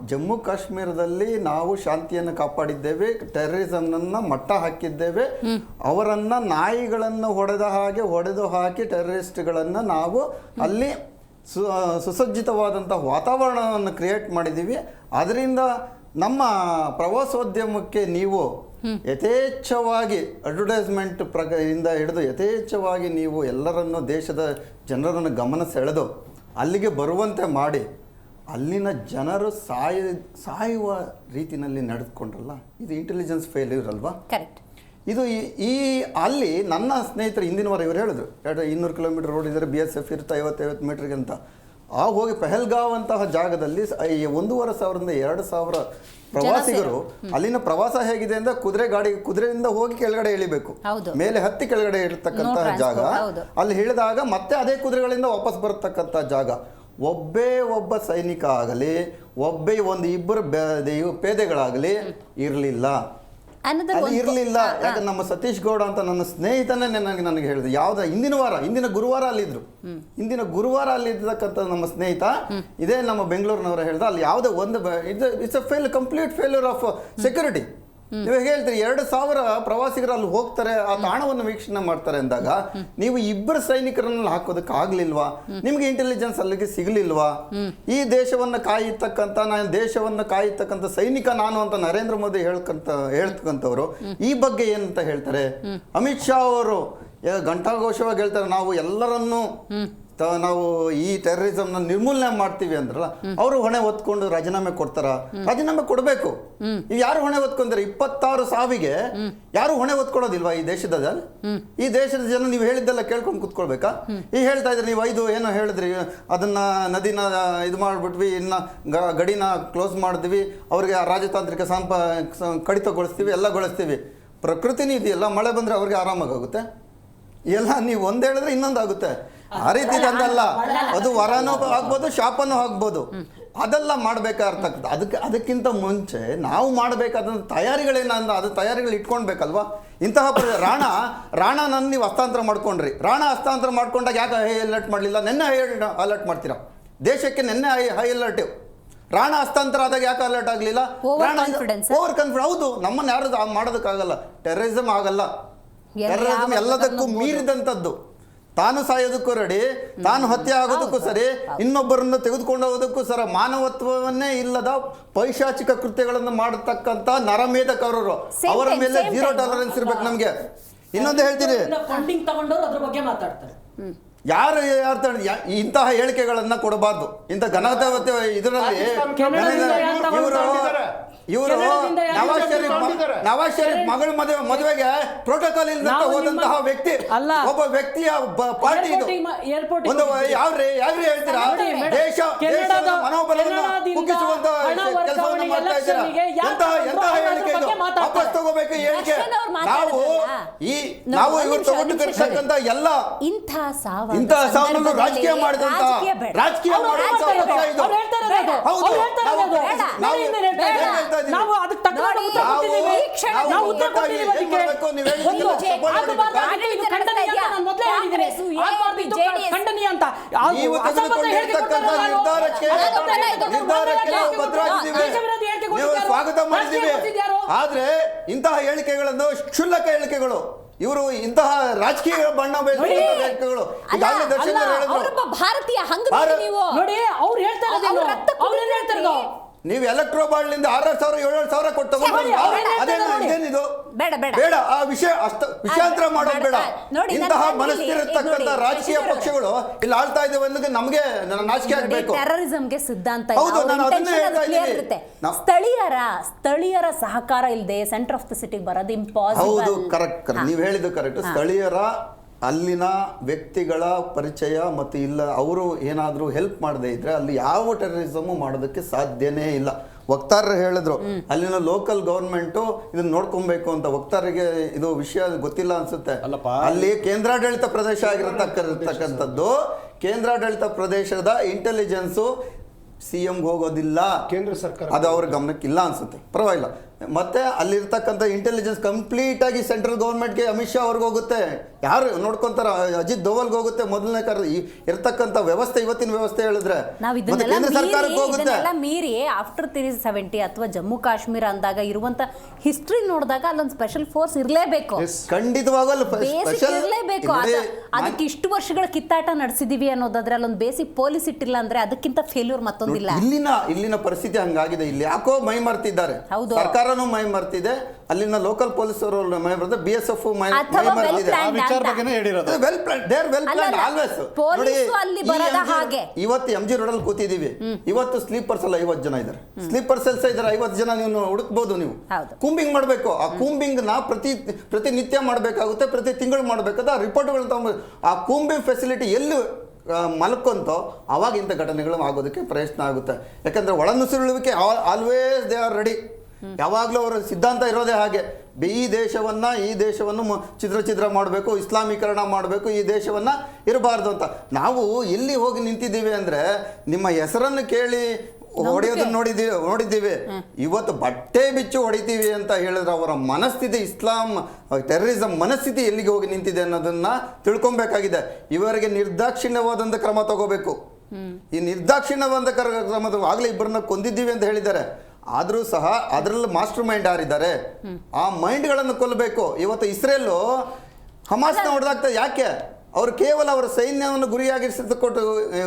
ಜಮ್ಮು ಕಾಶ್ಮೀರದಲ್ಲಿ ನಾವು ಶಾಂತಿಯನ್ನು ಕಾಪಾಡಿದ್ದೇವೆ, ಟೆರರಿಸಮ್ನನ್ನು ಮಟ್ಟ ಹಾಕಿದ್ದೇವೆ, ಅವರನ್ನು ನಾಯಿಗಳನ್ನು ಹೊಡೆದು ಹಾಕಿ ಟೆರರಿಸ್ಟ್ಗಳನ್ನು ನಾವು ಅಲ್ಲಿ ಸುಸಜ್ಜಿತವಾದಂಥ ವಾತಾವರಣವನ್ನು ಕ್ರಿಯೇಟ್ ಮಾಡಿದ್ದೀವಿ. ಅದರಿಂದ ನಮ್ಮ ಪ್ರವಾಸೋದ್ಯಮಕ್ಕೆ ನೀವು ಯಥೇಚ್ಛವಾಗಿ ಅಡ್ವರ್ಟೈಸ್ಮೆಂಟ್ ಇಂದ ಹಿಡಿದು ಯಥೇಚ್ಛವಾಗಿ ನೀವು ಎಲ್ಲರನ್ನು ದೇಶದ ಜನರನ್ನು ಗಮನ ಸೆಳೆದು ಅಲ್ಲಿಗೆ ಬರುವಂತೆ ಮಾಡಿ ಅಲ್ಲಿನ ಜನರು ಸಾಯುವ ರೀತಿಯಲ್ಲಿ ನಡೆದುಕೊಂಡ್ರಲ್ಲ, ಇದು ಇಂಟೆಲಿಜೆನ್ಸ್ ಫೇಲ್ಯೂರ್ ಅಲ್ವಾ? ಕರೆಕ್ಟ್. ಇದು ಅಲ್ಲಿ ನನ್ನ ಸ್ನೇಹಿತರು ಹಿಂದಿನ ವಾರ ಇವರು ಹೇಳಿದ್ರು 200 ಕಿಲೋಮೀಟರ್ ರೋಡ್ ಇದ್ದಾರೆ, BSF ಇರುತ್ತೆ 50 ಮೀಟರ್ಗೆ ಅಂತ. ಆ ಹೋಗಿ ಪೆಹಲ್ಗಾವ್ ಅಂತಹ ಜಾಗದಲ್ಲಿ 1,500ರಿಂದ 2,000 ಪ್ರವಾಸಿಗರು ಅಲ್ಲಿನ ಪ್ರವಾಸ ಹೇಗಿದೆ ಅಂದ್ರೆ ಕುದುರೆಯಿಂದ ಹೋಗಿ ಕೆಳಗಡೆ ಇಳಿಬೇಕು, ಮೇಲೆ ಹತ್ತಿ ಕೆಳಗಡೆ ಇರತಕ್ಕಂತಹ ಜಾಗ. ಅಲ್ಲಿ ಇಳಿದಾಗ ಮತ್ತೆ ಅದೇ ಕುದುರೆಗಳಿಂದ ವಾಪಸ್ ಬರತಕ್ಕಂಥ ಜಾಗ. ಒಬ್ಬ ಸೈನಿಕ ಆಗಲಿ ಒಂದು ಇಬ್ಬರು ಪೇದೆಗಳಾಗಲಿ ಇರಲಿಲ್ಲ, ಇರಲಿಲ್ಲ. ಯಾಕಂದ್ರೆ ನಮ್ಮ ಸತೀಶ್ ಗೌಡ ಅಂತ ನನ್ನ ಸ್ನೇಹಿತನೇ ನನಗೆ ಹೇಳಿದೆ, ಹಿಂದಿನ ಗುರುವಾರ ಅಲ್ಲಿದ್ರು. ಹಿಂದಿನ ಗುರುವಾರ ಅಲ್ಲಿರ್ತಕ್ಕಂಥ ನಮ್ಮ ಸ್ನೇಹಿತ ಇದೇ ನಮ್ಮ ಬೆಂಗಳೂರಿನವರ ಹೇಳ್ದ, ಅಲ್ಲಿ ಯಾವುದೇ ಒಂದು it's a complete failure of security. ನೀವು ಹೇಳ್ತೀರಿ 2,000 ಪ್ರವಾಸಿಗರು ಅಲ್ಲಿ ಹೋಗ್ತಾರೆ, ಆ ತಾಣವನ್ನು ವೀಕ್ಷಣೆ ಮಾಡ್ತಾರೆ ಅಂದಾಗ ನೀವು ಇಬ್ಬರು ಸೈನಿಕರನ್ನ ಹಾಕೋದಕ್ಕೆ ಆಗ್ಲಿಲ್ವಾ? ನಿಮ್ಗೆ ಇಂಟೆಲಿಜೆನ್ಸ್ ಅಲ್ಲಿಗೆ ಸಿಗ್ಲಿಲ್ವಾ? ಈ ದೇಶವನ್ನ ಕಾಯತಕ್ಕಂಥ ಸೈನಿಕ ನಾನು ಅಂತ ನರೇಂದ್ರ ಮೋದಿ ಹೇಳ್ತಕ್ಕಂಥವ್ರು ಈ ಬಗ್ಗೆ ಏನಂತ ಹೇಳ್ತಾರೆ? ಅಮಿತ್ ಶಾ ಅವರು ಘಂಟಾಘೋಷವಾಗಿ ಹೇಳ್ತಾರೆ, ನಾವು ಎಲ್ಲರನ್ನೂ ನಾವು ಈ ಟೆರರಿಸಂನ ನಿರ್ಮೂಲನೆ ಮಾಡ್ತೀವಿ ಅಂದ್ರಲ್ಲ, ಅವರು ಹೊಣೆ ಹೊತ್ಕೊಂಡು ರಾಜೀನಾಮೆ ಕೊಡ್ತಾರ? ರಾಜೀನಾಮೆ ಕೊಡಬೇಕು. ಈಗ ಯಾರು ಹೊಣೆ ಹೊತ್ಕೊಂಡ್ರೆ 26 ಸಾವಿಗೆ ಯಾರು ಹೊಣೆ ಹೊತ್ಕೊಳೋದಿಲ್ವಾ ಈ ದೇಶದ? ಈ ದೇಶದ ಜನ ನೀವು ಹೇಳಿದ್ದೆಲ್ಲ ಕೇಳ್ಕೊಂಡು ಕುತ್ಕೊಳ್ಬೇಕಾ? ಈಗ ಹೇಳ್ತಾ ಇದ್ರಿ ನೀವು 5 ಏನೋ ಹೇಳಿದ್ರಿ, ಅದನ್ನ ನದಿನ ಇದು ಮಾಡ್ಬಿಟ್ವಿ, ಇನ್ನ ಗಡಿನ ಕ್ಲೋಸ್ ಮಾಡಿದ್ವಿ, ಅವ್ರಿಗೆ ರಾಜತಾಂತ್ರಿಕ ಕಡಿತಗೊಳಿಸ್ತೀವಿ, ಎಲ್ಲ ಗೊಳಿಸ್ತೀವಿ. ಪ್ರಕೃತಿನೂ ಇದೆಯಲ್ಲ, ಮಳೆ ಬಂದ್ರೆ ಅವ್ರಿಗೆ ಆರಾಮಾಗುತ್ತೆ. ಎಲ್ಲ ನೀವು ಒಂದ್ ಹೇಳಿದ್ರೆ ಇನ್ನೊಂದು ಆಗುತ್ತೆ. ಆ ರೀತಿ ಅಂದಲ್ಲ, ಅದು ವರನೂ ಆಗ್ಬೋದು, ಶಾಪನೂ ಆಗ್ಬೋದು. ಅದೆಲ್ಲ ಮಾಡ್ಬೇಕಾಗಿರ್ತಕ್ಕಂಥ ಅದಕ್ಕಿಂತ ಮುಂಚೆ ನಾವು ಮಾಡಬೇಕಾದಂಥ ತಯಾರಿಗಳೇನಂದ್ರೆ ಅದು ತಯಾರಿಗಳು ಇಟ್ಕೊಳ್ಬೇಕಲ್ವಾ? ಇಂತಹ ರಾಣ ನನ್ನ ನೀವು ಹಸ್ತಾಂತರ ಮಾಡ್ಕೊಂಡ್ರಿ, ರಾಣ ಹಸ್ತಾಂತರ ಮಾಡ್ಕೊಂಡಾಗ ಯಾಕೆ ಹೈ ಅಲರ್ಟ್ ಮಾಡಲಿಲ್ಲ? ನೆನ್ನೆ ಹೈ ಅಲರ್ಟ್ ಮಾಡ್ತೀರಾ ದೇಶಕ್ಕೆ? ನೆನ್ನೆ ಹೈ ಅಲರ್ಟ್. ರಾಣ ಹಸ್ತಾಂತರ ಆದಾಗ ಯಾಕೆ ಅಲರ್ಟ್ ಆಗಲಿಲ್ಲ? Over confidence. ಹೌದು, ನಮ್ಮನ್ನು ಯಾರು ಮಾಡೋದಕ್ಕಾಗಲ್ಲ. ಟೆರರಿಸಮ್ ಆಗಲ್ಲ. ಟೆರರಿಸಮ್ ಎಲ್ಲದಕ್ಕೂ ಮೀರಿದಂಥದ್ದು. ತಾನು ಸಾಯೋದಕ್ಕೂ ರೆಡಿ, ತಾನು ಹತ್ಯೆ ಆಗೋದಕ್ಕೂ ಸರಿ, ಇನ್ನೊಬ್ಬರನ್ನು ತೆಗೆದುಕೊಂಡು ಹೋಗೋದಕ್ಕೂ ಸರ. ಮಾನವತ್ವವನ್ನೇ ಇಲ್ಲದ ಪೈಶಾಚಿಕ ಕೃತ್ಯಗಳನ್ನು ಮಾಡತಕ್ಕಂಥ ನರಮೇಧಕರರು, ಅವರ ಮೇಲೆ 0 ಟಾಲರೆನ್ಸ್ ಇರ್ಬೇಕು ನಮ್ಗೆ. ಇನ್ನೊಂದು ಹೇಳ್ತೀನಿ, ಯಾರು ಇಂತಹ ಹೇಳಿಕೆಗಳನ್ನ ಕೊಡಬಾರ್ದು. ಇಂಥ ಘನತೆ ಇದರಲ್ಲಿ ಇವರು ನವಾಜ್ ಶರೀಫ್ ಮಗಳ ಮದುವೆಗೆ ಪ್ರೋಟೋಕಾಲ್ ಇಲ್ಲದಂತ ಹೋದಂತಹ ವ್ಯಕ್ತಿ, ಒಬ್ಬ ವ್ಯಕ್ತಿಯ ಪಾರ್ಟಿ ಇದು. ಒಂದು ಯಾವ್ರಿ ಹೇಳ್ತೀರಾ? ದೇಶದ ಮನೋಬಲವನ್ನು ಕುಗ್ಗಿಸುವಂತ ಕೆಲಸವನ್ನು ಮಾಡ್ತಾ ಇದ್ದೀರಾ. ಎಂತಹ ಹೇಳಿಕೆ ಇದು? ವಾಪಸ್ ತಗೋಬೇಕು ಹೇಳಿಕೆ. ನಾವು ಇವರು ತಗೊಂಡು ಕರ್ತಕ್ಕಂತ ಎಲ್ಲ ಇಂತಹ ಸಾವನ್ನು ರಾಜಕೀಯ ಮಾಡಿದಂತ ನಾವು ಅದಕ್ಕೆ ತಕ್ಕ ಖಂಡನೀಯ ಅಂತ ಸ್ವಾಗತ ಮಾಡಿದ್ದೀವಿ. ಆದ್ರೆ ಇಂತಹ ಹೇಳಿಕೆಗಳನ್ನು ಕ್ಷುಲ್ಲಕ ಹೇಳಿಕೆಗಳು, ಇವರು ಇಂತಹ ರಾಜಕೀಯ ಬಣ್ಣ ಹೇಳಿಕೆಗಳು ಈಗಾಗಲೇ ದರ್ಶನ ಭಾರತೀಯ ನೀವು ಎಲೆಕ್ಟ್ರೋ ಬಾಂಡ್ಲಿಂದ 6,000-7,000 ಕೊಟ್ಟು ಇದೇನಿದು? ಬೇಡ, ಆ ವಿಷಯಾಂತರ ಮಾಡೋದು ಬೇಡ. ಇಂತಹ ಮನಸ್ಥಿರತಕ್ಕಂಥ ರಾಜಕೀಯ ಪಕ್ಷಗಳು ಇಲ್ಲಿ ಆಳ್ತಾ ಇದ್ದೇವೆ ಅನ್ನೋದು ನಮಗೆ ನಾಚಿಕೆ ಆಗಬೇಕು. ಟೆರರಿಸಂಗೆ ಸಿದ್ಧಾಂತ ಹೌದು, ನಾನು ಅದನ್ನೇ ಹೇಳ್ತಾ ಇದ್ದೀನಿ. ಸ್ಥಳೀಯರ ಸಹಕಾರ ಇಲ್ಲದೆ ಸೆಂಟರ್ ಆಫ್ ದ ಸಿಟಿಗೆ ಬರೋದು ಇಂಪಾಸಿಬಲ್. ಹೌದು, ಕರೆಕ್ಟ್. ನೀವು ಹೇಳಿದ್ದು ಕರೆಕ್ಟ್. ಸ್ಥಳೀಯರ ಅಲ್ಲಿನ ವ್ಯಕ್ತಿಗಳ ಪರಿಚಯ ಮತ್ತು ಇಲ್ಲ ಅವರು ಏನಾದರೂ ಹೆಲ್ಪ್ ಮಾಡದೇ ಇದ್ರೆ ಅಲ್ಲಿ ಯಾವ ಟೆರರಿಸಮು ಮಾಡೋದಕ್ಕೆ ಸಾಧ್ಯನೇ ಇಲ್ಲ. ವಕ್ತಾರರು ಹೇಳಿದ್ರು, ಅಲ್ಲಿನ ಲೋಕಲ್ ಗವರ್ಮೆಂಟು ಇದನ್ನ ನೋಡ್ಕೊಬೇಕು ಅಂತ. ವಕ್ತಾರರಿಗೆ ಇದು ವಿಷಯ ಗೊತ್ತಿಲ್ಲ ಅನ್ಸುತ್ತೆ. ಅಲ್ಲಿ ಕೇಂದ್ರಾಡಳಿತ ಪ್ರದೇಶ ಆಗಿರತಕ್ಕಂಥದ್ದು, ಕೇಂದ್ರಾಡಳಿತ ಪ್ರದೇಶದ ಇಂಟೆಲಿಜೆನ್ಸು CMಗೆ ಹೋಗೋದಿಲ್ಲ, ಕೇಂದ್ರ ಸರ್ಕಾರ ಅದು ಅವ್ರ ಗಮನಕ್ಕಿಲ್ಲ ಅನ್ಸುತ್ತೆ. ಪರವಾಗಿಲ್ಲ. ಮತ್ತೆ ಅಲ್ಲಿರ್ತಕ್ಕಂಥ ಇಂಟೆಲಿಜೆನ್ಸ್ ಕಂಪ್ಲೀಟ್ ಆಗಿ ಸೆಂಟ್ರಲ್ ಗೌರ್ಮೆಂಟ್ಗೆ, ಅಮಿತ್ ಶಾ ಅವ್ರಿಗೆ ಹೋಗುತ್ತೆ. ಯಾರು ನೋಡ್ಕೊಂತಾರ? ಅಜಿತ್ ದೋವಲ್ಗೆ ಹೋಗುತ್ತೆ. ಮೊದಲನೇ ಇರ್ತಕ್ಕಂಥ ವ್ಯವಸ್ಥೆ, ಇವತ್ತಿನ ವ್ಯವಸ್ಥೆ ಹೇಳಿದ್ರೆ ಕೇಂದ್ರ ಸರ್ಕಾರಕ್ಕೆ ಹೋಗುತ್ತೆ. ಮೀರಿ ಆಫ್ಟರ್ 370 ಅಥವಾ ಜಮ್ಮು ಕಾಶ್ಮೀರ ಅಂದಾಗ ಇರುವಂತ ಹಿಸ್ಟ್ರಿ ನೋಡಿದಾಗ ಅಲ್ಲೊಂದು ಸ್ಪೆಷಲ್ ಫೋರ್ಸ್ ಇರಲೇಬೇಕು. ಖಂಡಿತವಾಗಲ್ಲ ಇರಲೇಬೇಕು. ಅದಕ್ಕೆ ಇಷ್ಟು ವರ್ಷಗಳ ಕಿತ್ತಾಟ ನಡೆಸಿದೀವಿ ಅನ್ನೋದಾದ್ರೆ ಅಲ್ಲೊಂದು ಬೇಸಿಕ್ ಪೊಲೀಸ್ ಇಟ್ಟಿಲ್ಲ ಅಂದ್ರೆ ಅದಕ್ಕಿಂತ ಫೇಲ್ಯೂರ್ ಮತ್ತೊಂದಿಲ್ಲ. ಇಲ್ಲಿನ ಪರಿಸ್ಥಿತಿ ಹಂಗಾಗಿದೆ. ಇಲ್ಲಿ ಯಾಕೋ ಮೈ ಮರ್ತಿದ್ದಾರೆ, ಸರ್ಕಾರನೂ ಮೈ ಮರ್ತಿದೆ, ಅಲ್ಲಿನ ಲೋಕಲ್ ಪೊಲೀಸ್ ಅವರು ಮೈ ಮರ್ತಿದೆ, BSF ಮೈ ಮರ್ತಿದೆ. ಇವತ್ತು MG ರೋಡಲ್ಲಿ ಕೂತಿದೀವಿ. ಇವತ್ತು ಸ್ಲೀಪರ್ಸ್ ಅಲ್ಲ 50 ಜನ ಇದ್ದಾರೆ. ಸ್ಲೀಪರ್ ಸೆಲ್ಸ್ ಇದ್ದಾರೆ 50 ಜನ. ನೀವು ಹುಡುಕ್ಬೋದು. ನೀವು ಕೂಂಬಿಂಗ್ ಮಾಡಬೇಕು. ಆ ಕೂಂಬಿಂಗ್ ನ ಪ್ರತಿನಿತ್ಯ ಮಾಡಬೇಕಾಗುತ್ತೆ, ಪ್ರತಿ ತಿಂಗಳು ಮಾಡಬೇಕಾದ ರಿಪೋರ್ಟ್ಗಳು ತಗೊಂಡು ಆ ಕೂಂಬಿಂಗ್ ಫೆಸಿಲಿಟಿ ಎಲ್ಲಿ ಮಲ್ಕೊಂತೋ ಅವಾಗ ಇಂಥ ಘಟನೆಗಳು ಆಗೋದಕ್ಕೆ ಪ್ರಯತ್ನ ಆಗುತ್ತೆ. ಯಾಕಂದರೆ ಒಳನುಸುಳುವಿಕೆ ಆಲ್ವೇಸ್ ದೇ ಆರ್ ರೆಡಿ. ಯಾವಾಗಲೂ ಅವರ ಸಿದ್ಧಾಂತ ಇರೋದೇ ಹಾಗೆ, ಈ ದೇಶವನ್ನು ಛಿದ್ರ ಮಾಡಬೇಕು, ಇಸ್ಲಾಮೀಕರಣ ಮಾಡಬೇಕು, ಈ ದೇಶವನ್ನು ಇರಬಾರ್ದು ಅಂತ. ನಾವು ಎಲ್ಲಿ ಹೋಗಿ ನಿಂತಿದ್ದೀವಿ ಅಂದರೆ, ನಿಮ್ಮ ಹೆಸರನ್ನು ಕೇಳಿ ಹೊಡೆಯೋದನ್ನ ನೋಡಿದ್ದೀವಿ. ಇವತ್ತು ಬಟ್ಟೆ ಬಿಚ್ಚು ಹೊಡಿತೀವಿ ಅಂತ ಹೇಳಿದ್ರೆ ಅವರ ಮನಸ್ಥಿತಿ, ಇಸ್ಲಾಂ ಟೆರರಿಸಂ ಮನಸ್ಥಿತಿ ಎಲ್ಲಿಗೆ ಹೋಗಿ ನಿಂತಿದೆ ಅನ್ನೋದನ್ನ ತಿಳ್ಕೊಬೇಕಾಗಿದೆ. ಇವರಿಗೆ ನಿರ್ದಾಕ್ಷಿಣ್ಯವಾದಂಥ ಕ್ರಮ ತಗೋಬೇಕು. ಈ ನಿರ್ದಾಕ್ಷಿಣ್ಯವಾದ ಕ್ರಮ ಆಗಲೇ ಇಬ್ಬರನ್ನ ಕೊಂದಿದ್ದೀವಿ ಅಂತ ಹೇಳಿದ್ದಾರೆ. ಆದರೂ ಸಹ ಅದರಲ್ಲಿ ಮಾಸ್ಟರ್ ಮೈಂಡ್ ಯಾರಿದ್ದಾರೆ, ಆ ಮೈಂಡ್ಗಳನ್ನು ಕೊಲ್ಲಬೇಕು. ಇವತ್ತು ಇಸ್ರೇಲು ಹಮಾಸ್ನ ಹೊಡೆದಾಗ್ತದೆ. ಯಾಕೆ? ಅವರು ಕೇವಲ ಅವರ ಸೈನ್ಯವನ್ನು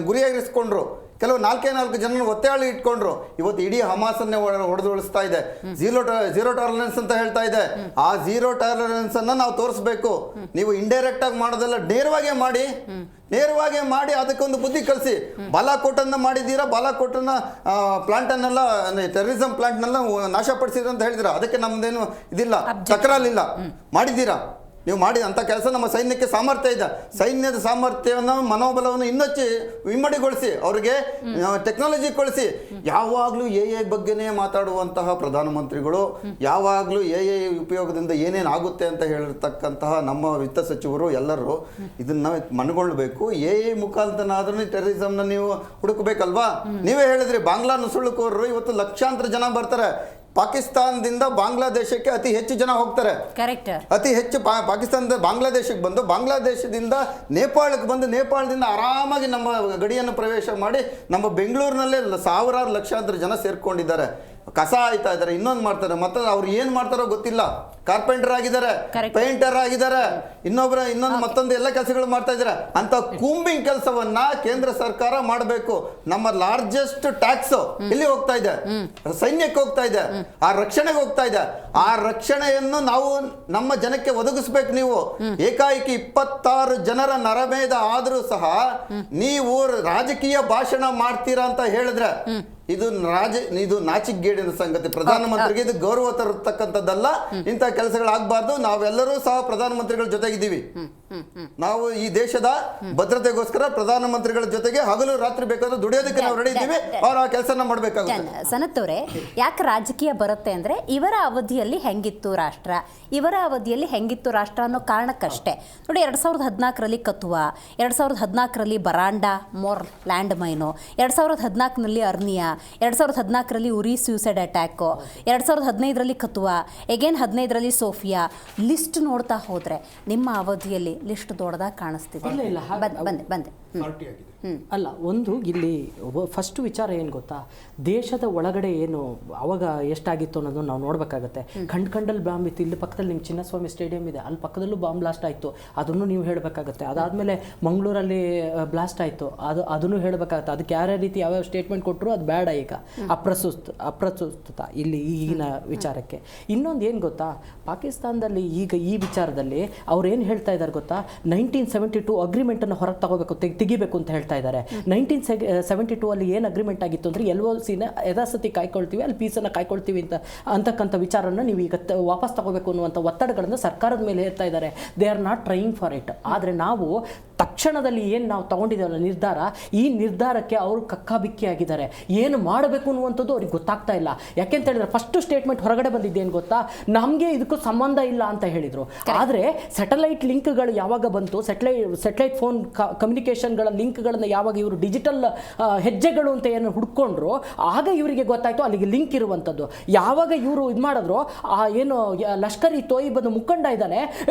ಗುರಿಯಾಗಿರಿಸಿಕೊಂಡ್ರು. ಕೆಲವು 4 ಜನ ಒತ್ತಾಳಿ ಇಟ್ಕೊಂಡ್ರು. ಇವತ್ತು ಇಡೀ ಹಮಾಸನ್ನೇ ಹೊಡೆದುಳಿಸ್ತಾ ಇದೆ. ಝೀರೋ ಟಾಲರೆನ್ಸ್ ಅಂತ ಹೇಳ್ತಾ ಇದೆ. ಆ ಝೀರೋ ಟಾಲರೆನ್ಸ್ ಅನ್ನ ನಾವು ತೋರಿಸ್ಬೇಕು. ನೀವು ಇಂಡೈರೆಕ್ಟ್ ಆಗಿ ಮಾಡೋದೆಲ್ಲ ನೇರವಾಗಿ ಮಾಡಿ ಅದಕ್ಕೊಂದು ಬುದ್ಧಿ ಕಲಿಸಿ. ಬಾಲಾಕೋಟನ್ನ ಮಾಡಿದ್ದೀರಾ, ಬಾಲಾಕೋಟನ್ನ ಪ್ಲಾಂಟನ್ನೆಲ್ಲ ಟೆರರಿಸಂ ಪ್ಲಾಂಟ್ನೆಲ್ಲ ನಾಶಪಡಿಸಿದ್ರು ಅಂತ ಹೇಳಿದಿರ. ಅದಕ್ಕೆ ನಮ್ದೇನು ಇದಿಲ್ಲ, ತಕರಾಲಿಲ್ಲ. ಮಾಡಿದ್ದೀರಾ ನೀವು ಮಾಡಿ ಅಂತ ಕೆಲಸ. ನಮ್ಮ ಸೈನ್ಯಕ್ಕೆ ಸಾಮರ್ಥ್ಯ ಇದೆ. ಸೈನ್ಯದ ಸಾಮರ್ಥ್ಯವನ್ನು, ಮನೋಬಲವನ್ನು ಇನ್ನೊಚ್ಚು ಇಮ್ಮಡಿಗೊಳಿಸಿ, ಅವರಿಗೆ ಟೆಕ್ನಾಲಜಿ ಕಳಿಸಿ. ಯಾವಾಗಲೂ ಎ ಬಗ್ಗೆನೇ ಮಾತಾಡುವಂತಹ ಪ್ರಧಾನಮಂತ್ರಿಗಳು, ಯಾವಾಗಲೂ ಎ ಉಪಯೋಗದಿಂದ ಏನೇನು ಆಗುತ್ತೆ ಅಂತ ಹೇಳಿರ್ತಕ್ಕಂತಹ ನಮ್ಮ ವಿತ್ತ ಸಚಿವರು ಎಲ್ಲರೂ ಇದನ್ನ ಮನಗೊಳ್ಳಬೇಕು. ಎ ಮುಖಾಂತರನಾದ್ರೂ ಟೆರರಿಸಂನ ನೀವು ಹುಡುಕಬೇಕಲ್ವಾ? ನೀವೇ ಹೇಳಿದ್ರಿ, ಬಾಂಗ್ಲಾ ನುಸುಳುಕೋರರು ಇವತ್ತು ಲಕ್ಷಾಂತರ ಜನ ಬರ್ತಾರೆ. ಪಾಕಿಸ್ತಾನದಿಂದ ಬಾಂಗ್ಲಾದೇಶಕ್ಕೆ ಅತಿ ಹೆಚ್ಚು ಜನ ಹೋಗ್ತಾರೆ. ಅತಿ ಹೆಚ್ಚು ಪಾಕಿಸ್ತಾನದ ಬಾಂಗ್ಲಾದೇಶಕ್ಕೆ ಬಂದು, ಬಾಂಗ್ಲಾದೇಶದಿಂದ ನೇಪಾಳಕ್ಕೆ ಬಂದು, ನೇಪಾಳದಿಂದ ಆರಾಮಾಗಿ ನಮ್ಮ ಗಡಿಯನ್ನು ಪ್ರವೇಶ ಮಾಡಿ ನಮ್ಮ ಬೆಂಗಳೂರಿನಲ್ಲೇ ಸಾವಿರಾರು ಲಕ್ಷಾಂತರ ಜನ ಸೇರ್ಕೊಂಡಿದ್ದಾರೆ. ಕಸ ಆಯ್ತಾ ಇದ್ದಾರೆ, ಇನ್ನೊಂದು ಮಾಡ್ತಾರೆ. ಮತ್ತೆ ಅವ್ರು ಏನು ಮಾಡ್ತಾರೋ ಗೊತ್ತಿಲ್ಲ. ಕಾರ್ಪೆಂಟರ್ ಆಗಿದ್ದಾರೆ, ಪೇಂಟರ್ ಆಗಿದ್ದಾರೆ, ಮತ್ತೊಂದು ಎಲ್ಲ ಕೆಲಸಗಳು ಮಾಡ್ತಾ ಇದ್ದಾರೆ. ಅಂತ ಕೂಂಬಿಂಗ್ ಕೆಲಸವನ್ನ ಕೇಂದ್ರ ಸರ್ಕಾರ ಮಾಡಬೇಕು. ನಮ್ಮ ಲಾರ್ಜೆಸ್ಟ್ ಟ್ಯಾಕ್ಸ್ ಎಲ್ಲಿ ಹೋಗ್ತಾ ಇದೆ? ಸೈನ್ಯಕ್ಕೆ ಹೋಗ್ತಾ ಇದೆ, ಆ ರಕ್ಷಣೆಗೆ ಹೋಗ್ತಾ ಇದೆ. ಆ ರಕ್ಷಣೆಯನ್ನು ನಾವು ನಮ್ಮ ಜನಕ್ಕೆ ಒದಗಿಸ್ಬೇಕು. ನೀವು ಏಕಾಏಕಿ 26 ಜನರ ನರಮೇಧ ಆದರೂ ಸಹ ನೀವು ರಾಜಕೀಯ ಭಾಷಣ ಮಾಡ್ತೀರಾ ಅಂತ ಹೇಳಿದ್ರೆ ಇದು ನಾಚಿಕೆಗೇಡಿನ ಸಂಗತಿ. ಪ್ರಧಾನಮಂತ್ರಿಗೆ ಇದು ಗೌರವ ತರತಕ್ಕಂಥದ್ದಲ್ಲ. ಇಂಥ ಕೆಲಸಗಳಾಗಬಾರ್ದು. ನಾವೆಲ್ಲರೂ ಸಹ ಪ್ರಧಾನಮಂತ್ರಿಗಳ ಜೊತೆಗಿದ್ದೀವಿ. ನಾವು ಈ ದೇಶದ ಭದ್ರತೆಗೋಸ್ಕರ ಪ್ರಧಾನಮಂತ್ರಿಗಳ ಜೊತೆಗೆ ಹಗಲು ರಾತ್ರಿ ಬೇಕಾದ್ರೆ ದುಡಿಯೋದಕ್ಕೆ ನಾವು ರೆಡಿ ಇದ್ದೀವಿ. ಅವ್ರು ಆ ಕೆಲಸನ ಮಾಡಬೇಕಾಗುತ್ತೆ. ಸನತ್ ಅವರೇ, ಯಾಕೆ ರಾಜಕೀಯ ಬರುತ್ತೆ ಅಂದ್ರೆ ಇವರ ಅವಧಿಯಲ್ಲಿ ಹೆಂಗಿತ್ತು ರಾಷ್ಟ್ರ ಅನ್ನೋ ಕಾರಣಕ್ಕಷ್ಟೇ. ನೋಡಿ, 2014ರಲ್ಲಿ ಕಥುವಾ, 2014ರಲ್ಲಿ ಬರಾಂಡಾ ಮೋರ್ ಲ್ಯಾಂಡ್ ಮೈನು, 2014ನಲ್ಲಿ ಅರ್ನಿಯಾ, 2014ರಲ್ಲಿ ಉರಿ ಸೂಸೈಡ್ ಅಟ್ಯಾಕು, 2015ರಲ್ಲಿ ಕಥುವಾ, ಎಗೇನ್ 15ರಲ್ಲಿ ಸೋಫಿಯಾ. ಲಿಸ್ಟ್ ನೋಡ್ತಾ ಹೋದ್ರೆ ನಿಮ್ಮ ಅವಧಿಯಲ್ಲಿ ಲಿಸ್ಟ್ ದೊಡ್ಡದಾಗಿ ಕಾಣಿಸ್ತಿದೆ. ಬಂದೆ ಅಲ್ಲ, ಒಂದು ಇಲ್ಲಿ ಫಸ್ಟ್ ವಿಚಾರ ಏನು ಗೊತ್ತಾ, ದೇಶದ ಒಳಗಡೆ ಏನು ಅವಾಗ ಎಷ್ಟಾಗಿತ್ತು ಅನ್ನೋದು ನಾವು ನೋಡಬೇಕಾಗತ್ತೆ. ಖಂಡಲ್ಲಿ ಬಾಂಬ್ ಇತ್ತು. ಇಲ್ಲಿ ಪಕ್ಕದಲ್ಲಿ ನಿಮ್ಮ ಚಿನ್ನಸ್ವಾಮಿ ಸ್ಟೇಡಿಯಂ ಇದೆ, ಅಲ್ಲಿ ಪಕ್ಕದಲ್ಲೂ ಬಾಂಬ್ ಬ್ಲಾಸ್ಟ್ ಆಯಿತು, ಅದನ್ನು ನೀವು ಹೇಳಬೇಕಾಗತ್ತೆ. ಅದಾದಮೇಲೆ ಮಂಗಳೂರಲ್ಲಿ ಬ್ಲಾಸ್ಟ್ ಆಯಿತು, ಅದನ್ನು ಹೇಳಬೇಕಾಗತ್ತೆ. ಅದಕ್ಕೆ ಯಾವ್ಯಾವ ರೀತಿ ಯಾವ್ಯಾವ ಸ್ಟೇಟ್ಮೆಂಟ್ ಕೊಟ್ಟರು ಅದು ಬೇಡ. ಈಗ ಅಪ್ರಸ್ತುತ ಇಲ್ಲಿ ಈಗಿನ ವಿಚಾರಕ್ಕೆ. ಇನ್ನೊಂದು ಏನು ಗೊತ್ತಾ, ಪಾಕಿಸ್ತಾನದಲ್ಲಿ ಈಗ ಈ ವಿಚಾರದಲ್ಲಿ ಅವ್ರು ಏನು ಹೇಳ್ತಾ ಇದ್ದಾರೆ ಗೊತ್ತಾ, 1972 ಅಗ್ರಿಮೆಂಟನ್ನು ಹೊರಗೆ ತಗೋಬೇಕು, ತೆಗಿಬೇಕು ಅಂತ ಹೇಳ್ತಾ ಇದ್ದಾರೆ. 1972 ಅಲ್ಲಿ ಏನು ಅಗ್ರಿಮೆಂಟ್ ಆಗಿತ್ತು ಅಂದರೆ LOCನ ಯಥಾಸ್ಥಿತಿ ಕಾಯ್ಕೊಳ್ತೀವಿ, ಅಲ್ಲಿ ಪೀಸನ್ನು ಕಾಯ್ಕೊಳ್ತೀವಿ ಅಂತಕ್ಕಂಥ ವಿಚಾರನ ನೀವು ಈಗ ವಾಪಸ್ ತಗೋಬೇಕು ಅನ್ನುವಂಥ ಒತ್ತಡಗಳನ್ನು ಸರ್ಕಾರದ ಮೇಲೆ ಹೇರ್ತಾ ಇದ್ದಾರೆ. They are not trying for it. ಆದರೆ ನಾವು ತಕ್ಷಣದಲ್ಲಿ ಏನು ನಾವು ತಗೊಂಡಿದ್ದೇವಲ್ಲ ನಿರ್ಧಾರ, ಈ ನಿರ್ಧಾರಕ್ಕೆ ಅವರು ಕಕ್ಕಾಬಿಕ್ಕಿ ಆಗಿದ್ದಾರೆ. ಏನು ಮಾಡಬೇಕು ಅನ್ನುವಂಥದ್ದು ಅವ್ರಿಗೆ ಗೊತ್ತಾಗ್ತಾ ಇಲ್ಲ. ಯಾಕೆಂತ ಹೇಳಿದ್ರೆ ಫಸ್ಟ್ ಸ್ಟೇಟ್ಮೆಂಟ್ ಹೊರಗಡೆ ಬಂದಿದ್ದೇನು ಗೊತ್ತಾ, ನಮಗೆ ಇದಕ್ಕೂ ಸಂಬಂಧ ಇಲ್ಲ ಅಂತ ಹೇಳಿದರು. ಆದರೆ ಸ್ಯಾಟಲೈಟ್ ಲಿಂಕ್ಗಳು ಯಾವಾಗ ಬಂತು, ಸ್ಯಾಟಲೈಟ್ ಫೋನ್ ಕಮ್ಯುನಿಕೇಷನ್ಗಳ ಲಿಂಕ್ಗಳನ್ನು ಯಾವಾಗ ಇವರು ಡಿಜಿಟಲ್ ಹೆಜ್ಜೆಗಳು ಅಂತ ಏನು ಹುಡ್ಕೊಂಡ್ರು, ಆಗ ಇವರಿಗೆ ಗೊತ್ತಾಯಿತು ಅಲ್ಲಿಗೆ ಲಿಂಕ್ ಇರುವಂಥದ್ದು. ಯಾವಾಗ ಇವರು ಇದು ಮಾಡಿದ್ರು, ಏನು ಲಷ್ಕರ್ ಇ ತೊಯ್ಬದ ಮುಖಂಡ ಇದ್ದಾನೆ,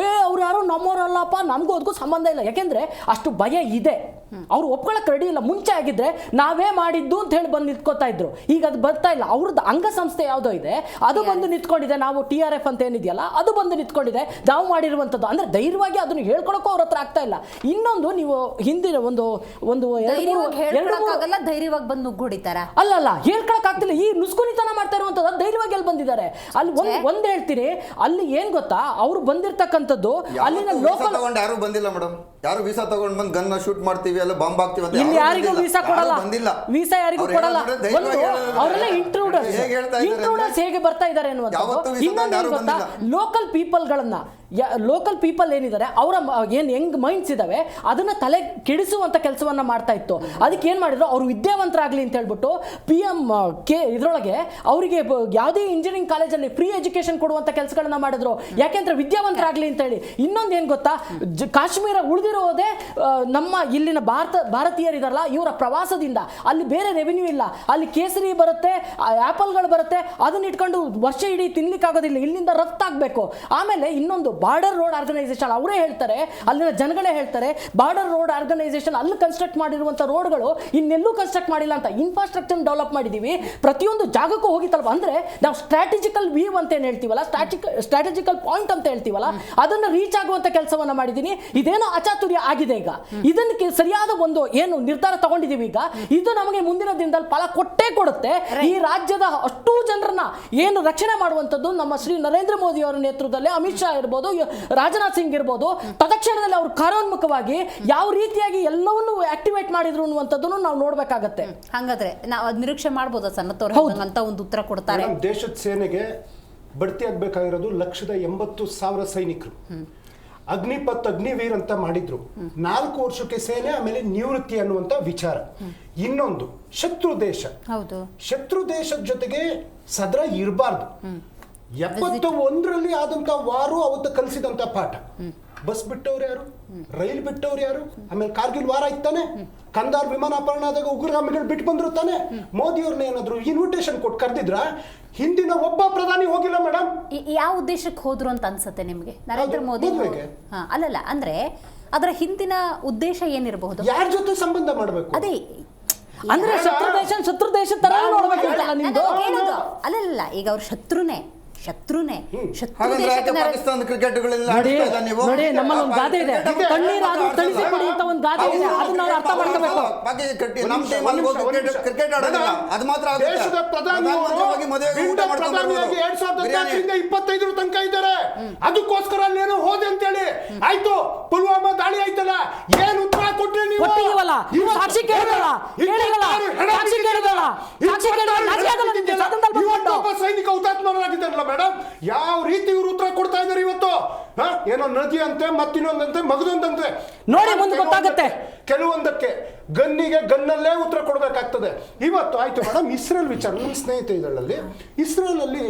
ಅವ್ರು ಯಾರು ನಮ್ಮವರಲ್ಲಪ್ಪ, ನಮಗೂ ಅದಕ್ಕೂ ಸಂಬಂಧ ಇಲ್ಲ. ಯಾಕೆಂದರೆ ಅಷ್ಟು ಭಯ ಇದೆ. ಅವ್ರು ಒಪ್ಕೊಳ್ಳೋಕೆ ರೆಡಿ ಇಲ್ಲ. ಮುಂಚೆ ಆಗಿದ್ರೆ ನಾವೇ ಮಾಡಿದ್ದು ಅಂತ ಹೇಳಿ ಬಂದು ನಿಂತ್ಕೋತಾ ಇದ್ರು. ಈಗ ಅದು ಬರ್ತಾ ಇಲ್ಲ. ಅವ್ರದ್ದು ಅಂಗಸಂಸ್ಥೆ ಯಾವುದೋ ಇದೆ, ಅದು ಬಂದು ನಿಂತ್ಕೊಂಡಿದೆ. ನಾವು TRF ಅಂತ ಏನಿದೆಯಲ್ಲ ಅದು ಬಂದು ನಿಂತ್ಕೊಂಡಿದೆ, ನಾವು ಮಾಡಿರುವಂಥದ್ದು. ಅಂದರೆ ಧೈರ್ಯವಾಗಿ ಅದನ್ನು ಹೇಳ್ಕೊಳಕ್ಕೂ ಅವ್ರ ಹತ್ರ ಆಗ್ತಾ ಇಲ್ಲ. ಇನ್ನೊಂದು, ನೀವು ಹಿಂದಿನ ಒಂದು ಧೈರ್ಯವಾಗಿ ಬಂದು ನುಗ್ಗುಡಿತಾರ ಅಲ್ಲ, ಹೇಳ್ಕೊಳಕ್ ಆಗ್ತಿಲ್ಲ. ಈ ನುಸ್ಕುನಿತನ ಮಾಡ್ತಾ ಇರುವಂಥದ್ದು ಧೈರ್ಯವಾಗಿ ಅಲ್ಲಿ ಬಂದಿದ್ದಾರೆ. ಅಲ್ಲಿ ಒಂದ್ ಹೇಳ್ತೀನಿ, ಅಲ್ಲಿ ಏನ್ ಗೊತ್ತಾ, ಅವ್ರು ಬಂದಿರ್ತಕ್ಕಂಥದ್ದು ಅಲ್ಲಿನ ಲೋಕಲ್ ಯಾರು ಬಂದಿಲ್ಲ ಮೇಡಮ್. ಯಾರು ವೀಸಾ ತಗೊಂಡ್ ಬಂದು ಗನ್ನ ಶೂಟ್ ಮಾಡ್ತೀವಿ, ಅಲ್ಲ ಬಾಂಬ್ ಹಾಕ್ತೀವಿ ಅಂತ ಇಲ್ಲಿ ಯಾರಿಗೂ ವೀಸಾ ಕೊಡಲ್ಲ. ವೀಸಾ ಯಾರಿಗೂ ಕೊಡಲ್ಲ. ಅವರೆಲ್ಲ ಇಂಟ್ರೂಡರ್ಸ್ ಹೇಗೆ ಬರ್ತಾ ಇದ್ದಾರೆ ಅನ್ನುವಂಥದ್ದು. ಇನ್ನೊಂದು ಗೊತ್ತಾ, ಲೋಕಲ್ ಪೀಪಲ್ಗಳನ್ನ ಲೋಕಲ್ ಪೀಪಲ್ ಏನಿದ್ದಾರೆ ಅವರ ಏನು ಹೆಂಗ್ ಮೈಂಡ್ಸ್ ಇದಾವೆ ಅದನ್ನ ತಲೆ ಕೆಡಿಸುವಂತ ಕೆಲಸವನ್ನ ಮಾಡ್ತಾ ಇತ್ತು. ಅದಕ್ಕೆ ಏನ್ ಮಾಡಿದ್ರು, ಅವ್ರು ವಿದ್ಯಾವಂತರಾಗ್ಲಿ ಅಂತ ಹೇಳ್ಬಿಟ್ಟು PM ಇದ್ರೊಳಗೆ ಅವರಿಗೆ ಯಾವುದೇ ಇಂಜಿನಿಯರಿಂಗ್ ಕಾಲೇಜಲ್ಲಿ ಫ್ರೀ ಎಜುಕೇಶನ್ ಕೊಡುವಂತ ಕೆಲಸಗಳನ್ನ ಮಾಡಿದ್ರು. ಯಾಕೆಂದ್ರೆ ವಿದ್ಯಾವಂತರಾಗ್ಲಿ ಅಂತ ಹೇಳಿ. ಇನ್ನೊಂದು ಏನ್ ಗೊತ್ತಾ, ಕಾಶ್ಮೀರ ಉಳಿದಿರೋದೇ ನಮ್ಮ ಇಲ್ಲಿನ ಭಾರತೀಯರಿದಾರಲ್ಲ ಇವರ ಪ್ರವಾಸದಿಂದ. ಅಲ್ಲಿ ಬೇರೆ ರೆವಿನ್ಯೂ ಇಲ್ಲ, ಅಲ್ಲಿ ಕೇಸರಿ ಬರುತ್ತೆ, ಆಪಲ್ಗಳು ಬರುತ್ತೆ, ಅದನ್ನ ಇಟ್ಕೊಂಡು ವರ್ಷ ಇಡೀ ತಿನ್ಲಿಕ್ಕಾಗೋದಿಲ್ಲ, ಇಲ್ಲಿಂದ ರಫ್ತಾಗಬೇಕು. ಆಮೇಲೆ ಇನ್ನೊಂದು ಬಾರ್ಡರ್ ರೋಡ್ ಆರ್ಗನೈಸೇಷನ್ ಅವರೇ ಹೇಳ್ತಾರೆ, ಅಲ್ಲಿನ ಜನಗಳೇ ಹೇಳ್ತಾರೆ, ಬಾರ್ಡರ್ ರೋಡ್ ಆರ್ಗನೈಸೇಷನ್ ಅಲ್ಲಿ ಕನ್ಸ್ಟ್ರಕ್ಟ್ ಮಾಡಿರುವಂತ ರೋಡ್ಗಳು ಇನ್ನೆಲ್ಲೂ ಕನ್ಸ್ಟ್ರಕ್ಟ್ ಮಾಡಿಲ್ಲ ಅಂತ. ಇನ್ಫ್ರಾಸ್ಟ್ರಕ್ಚರ್ ಡೆವಲಪ್ ಮಾಡಿದೀವಿ, ಪ್ರತಿಯೊಂದು ಜಾಗಕ್ಕೂ ಹೋಗಿ ತಲುಪ ಅಂದ್ರೆ ನಾವು ಸ್ಟ್ರಾಟಜಿಕಲ್ ವ್ಯೂ ಅಂತ ಏನ್ ಹೇಳ್ತೀವಲ್ಲ, ಸ್ಟ್ರಾಟಜಿಕಲ್ ಪಾಯಿಂಟ್ ಅಂತ ಹೇಳ್ತೀವಲ್ಲ, ಅದನ್ನ ರೀಚ್ ಆಗುವಂತ ಕೆಲಸವನ್ನ ಮಾಡಿದೀನಿ. ಇದೇನೋ ಅಚಾತುರ್ಯ ಆಗಿದೆ ಈಗ, ಇದಕ್ಕೆ ಸರಿಯಾದ ಒಂದು ಏನು ನಿರ್ಧಾರ ತಗೊಂಡಿದೀವಿ ಈಗ, ಇದು ನಮಗೆ ಮುಂದಿನ ದಿನದಲ್ಲಿ ಫಲ ಕೊಟ್ಟೇ ಕೊಡುತ್ತೆ. ಈ ರಾಜ್ಯದ ಅಷ್ಟೂ ಜನರನ್ನ ಏನು ರಕ್ಷಣೆ ಮಾಡುವಂತದ್ದು ನಮ್ಮ ಶ್ರೀ ನರೇಂದ್ರ ಮೋದಿ ಅವರ ನೇತೃತ್ವದಲ್ಲಿ, ಅಮಿತ್ ಶಾ ಇರ್ಬೋದು, ರಾಜನಾಥ್ ಸಿಂಗ್ ಇರ್ಬೋದು, ತತ್ಕ್ಷಣದಲ್ಲಿ ಅವರು ಕಾರ್ಯೋನ್ಮುಖವಾಗಿ ಯಾವ ರೀತಿಯಾಗಿ ಎಲ್ಲವನ್ನೂ ಆಕ್ಟಿವೇಟ್ ಮಾಡಿದ್ರು ಅನ್ನುವಂಥದ್ದನ್ನು ನಾವು ನೋಡ್ಬೇಕಾಗತ್ತೆ. ಹಾಗಾದ್ರೆ ನಾವು ನಿರೀಕ್ಷೆ ಮಾಡ್ಬೋದಾ ಸನ್ನತ್ತವ್ರು ಅಂತ ಒಂದು ಉತ್ತರ ಕೊಡ್ತಾರೆ? ದೇಶದ ಸೇನೆಗೆ ಬಡ್ತಿ ಆಗ್ಬೇಕಾಗಿರೋದು 180,000 ಸೈನಿಕರು. ಅಗ್ನಿಪಥ್ ಅಗ್ನಿವೀರ್ ಅಂತ ಮಾಡಿದ್ರು. 4 ವರ್ಷಕ್ಕೆ ಸೇನೆ, ಆಮೇಲೆ ನಿವೃತ್ತಿ ಅನ್ನುವಂತ ವಿಚಾರ. ಇನ್ನೊಂದು ಶತ್ರು ದೇಶ, ಶತ್ರು ದೇಶದ ಜೊತೆಗೆ ಸದಾ ಇರಬಾರ್ದು. 71ರಲ್ಲಿ ಆದಂತ ವಾರು ಅವತ್ತು ಕಲಿಸಿದಂತ ಪಾಠ. ಬಸ್ ಬಿಟ್ಟವ್ರು ಯಾರು, ರೈಲ್ ಬಿಟ್ಟವ್ರು ಯಾರು, ಆಮೇಲೆ ಕಾರ್ಗಿಲ್ ವಾರ ಇತ್ತಾನೆ, ಕಂದಾರ್ ವಿಮಾನಾಪರಣ ಆದಾಗ ಉಗ್ರಗಾಮಿಗಳು ಬಿಟ್ಟು ಬಂದ್ರು ತಾನೆ. ಮೋದಿ ಅವ್ರನ್ನ ಏನಾದ್ರು ಇನ್ವಿಟೇಷನ್ ಕೊಟ್ಟು ಕರೆದಿದ್ರ? ಹಿಂದಿನ ಒಬ್ಬ ಪ್ರಧಾನಿ ಹೋಗಿಲ್ಲ ಮೇಡಮ್. ಯಾವ ಉದ್ದೇಶಕ್ಕೆ ಹೋದ್ರು ಅಂತ ಅನ್ಸುತ್ತೆ ನಿಮ್ಗೆ ನರೇಂದ್ರ ಮೋದಿ? ಅಲ್ಲಲ್ಲ, ಅಂದ್ರೆ ಅದರ ಹಿಂದಿನ ಉದ್ದೇಶ ಏನಿರಬಹುದು? ಯಾರ ಜೊತೆ ಸಂಬಂಧ ಮಾಡಬೇಕು? ಅದೇ ಅಂದ್ರೆ ಶತ್ರು ದೇಶ ತರ ನೋಡ್ಬೇಕು. ಅಲ್ಲಲ್ಲ, ಈಗ ಅವ್ರ ಶತ್ರುನೇ ಪಾಕಿಸ್ತಾನ ಕ್ರಿಕೆಟ್ಗಳೆಲ್ಲ ನೋಡಿ, ನಮ್ಮಲ್ಲಿ ಒಂದು ಗಾದೆ ಇದೆ, ಕಣ್ಣೀರಾದ್ರೂ ತಣಿಸಿ ಕೊಡಿ ಅಂತ ಒಂದು ಗಾದೆ ಇದೆ. ಅದನ್ನ ನಾವು ಅರ್ಥ ಮಾಡ್ಕೋಬೇಕು. ನಮ್ಮ ಟೀಮಲ್ಲಿ ಕ್ರಿಕೆಟ್ ಆಡೋದಿಲ್ಲ, ಅದು ಮಾತ್ರ ದೇಶದ ಪ್ರಧಾನಿಯಾಗಿ 2025 ತನಕ ಇದ್ದಾರೆ. ಅದಕ್ಕೋಸ್ಕರ ಅಲ್ಲೇನೋ ಹೋದೆ ಅಂತೇಳಿ ಆಯ್ತು. ಪುಲ್ವಾಮಾ ದಾಳಿ ಆಯ್ತಲ್ಲ, ಏನು ಉತ್ತರ ಕೊಟ್ರಿ ನೀವು? ಕೊಟ್ಟಿದೀವಲ್ಲ, ಸಾಕ್ಷಿ ಕೇಳಿದಲ್ಲ, ಸೈನಿಕ ಹುತಾತ್ಮರಾಗಿದ್ದಾರಲ್ಲ ಮೇಡಮ್, ಯಾವ ರೀತಿ ಇವರು ಉತ್ತರ ಕೊಡ್ತಾ ಇದ್ದಾರೆ ಇವತ್ತು? ಏನೋ ನದಿ ಅಂತೆ, ಮತ್ತಿನ್ನೊಂದಂತೆ, ಮಗದೊಂದಂತೆ. ನೋಡಿ, ಮುಂದೆ ಗೊತ್ತಾಗುತ್ತೆ. ಕೆಲವೊಂದಕ್ಕೆ ಗನ್ನಿಗೆ ಗನ್ನಲ್ಲೇ ಉತ್ತರ ಕೊಡಬೇಕಾಗ್ತದೆ. ಇವತ್ತು ಆಯ್ತು ಮೇಡಮ್, ಇಸ್ರೇಲ್ ವಿಚಾರ. ನಮ್ಮ ಸ್ನೇಹಿತ ಇದರಲ್ಲಿ ಇಸ್ರೇಲ್ ಅಲ್ಲಿ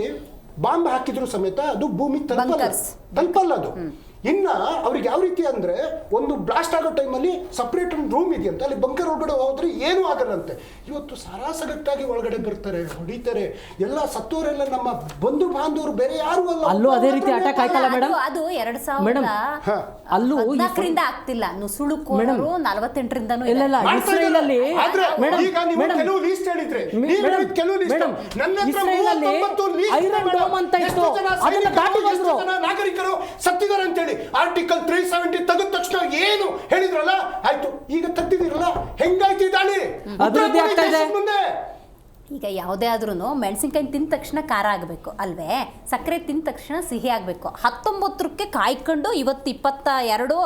ಬಾಂಬ್ ಹಾಕಿದ್ರು ಸಮೇತ ಅದು ಭೂಮಿ ತಲುಪಲ್ಲ ಅದು. ಇನ್ನ ಅವ್ರಿಗೆ ಯಾವ ರೀತಿ ಅಂದ್ರೆ, ಒಂದು ಬ್ಲಾಸ್ಟ್ ಆಗೋ ಟೈಮಲ್ಲಿ ಸಪರೇಟ್ ಒಂದು ರೂಮ್ ಇದೆಯಂತೆ, ಅಲ್ಲಿ ಬಂಕರ್ ಒಳಗಡೆ ಹೋದ್ರೆ ಏನೂ ಆಗಲ್ಲಂತೆ. ಇವತ್ತು ಸಾರಾಸಗಟ್ಟಾಗಿ ಒಳಗಡೆ ಬರ್ತಾರೆ, ಹೊಡಿತಾರೆ. ಎಲ್ಲ ಸತ್ತೋರೆಲ್ಲ ನಮ್ಮ ಬಂಧು ಬಾಂಧವರು, ಬೇರೆ ಯಾರು ಅಲ್ಲ. ಅಲ್ಲೂ ಅದೇ ರೀತಿ ಅಟ್ಯಾಕ್ ಆಯ್ತಲ್ಲ ಮೇಡಮ್? ಅದು 2014ರಿಂದ ಆಗ್ತಿಲ್ಲ, ನುಸುಳುಕೋರು 48ರಿಂದನೂ ಇಲ್ಲ. ಇಸ್ರೇಲ್ ಅಲ್ಲಿ ಕೆಲವು ಲೀಸ್ಟ್ ಹೇಳಿದ್ರೆ, ಐರನ್ ಡೋಮ್ ಅಂತ ಇತ್ತು, ಅದನ್ನ ದಾಟಿ ಬಂದ್ರು. ನಾಗರಿಕರು ಸತ್ತಿದ್ದಾರೆ ಅಂತೇಳಿ ಆರ್ಟಿಕಲ್ 370 ತೆಗೆದ ತಕ್ಷಣ ಏನು ಹೇಳಿದ್ರಲ್ಲ, ಆಯ್ತು. ಈಗ ತೆಗ್ದಿದಿರಲ್ಲ, ಹೆಂಗಾಯ್ತು ದಾಳಿ? ಅಭಿವೃದ್ಧಿ ಆಗ್ತಾ ಇದೆ. ಈಗ ಯಾವುದೇ ಆದ್ರೂ ಮೆಣಸಿನ್ಕಾಯಿ ತಿಂದ ತಕ್ಷಣ ಖಾರ ಆಗಬೇಕು ಅಲ್ವೇ, ಸಕ್ಕರೆ ತಿಂದ ತಕ್ಷಣ ಸಿಹಿ ಆಗಬೇಕು. 19ಕ್ಕೆ ಕಾಯ್ಕೊಂಡು ಇವತ್ತು 22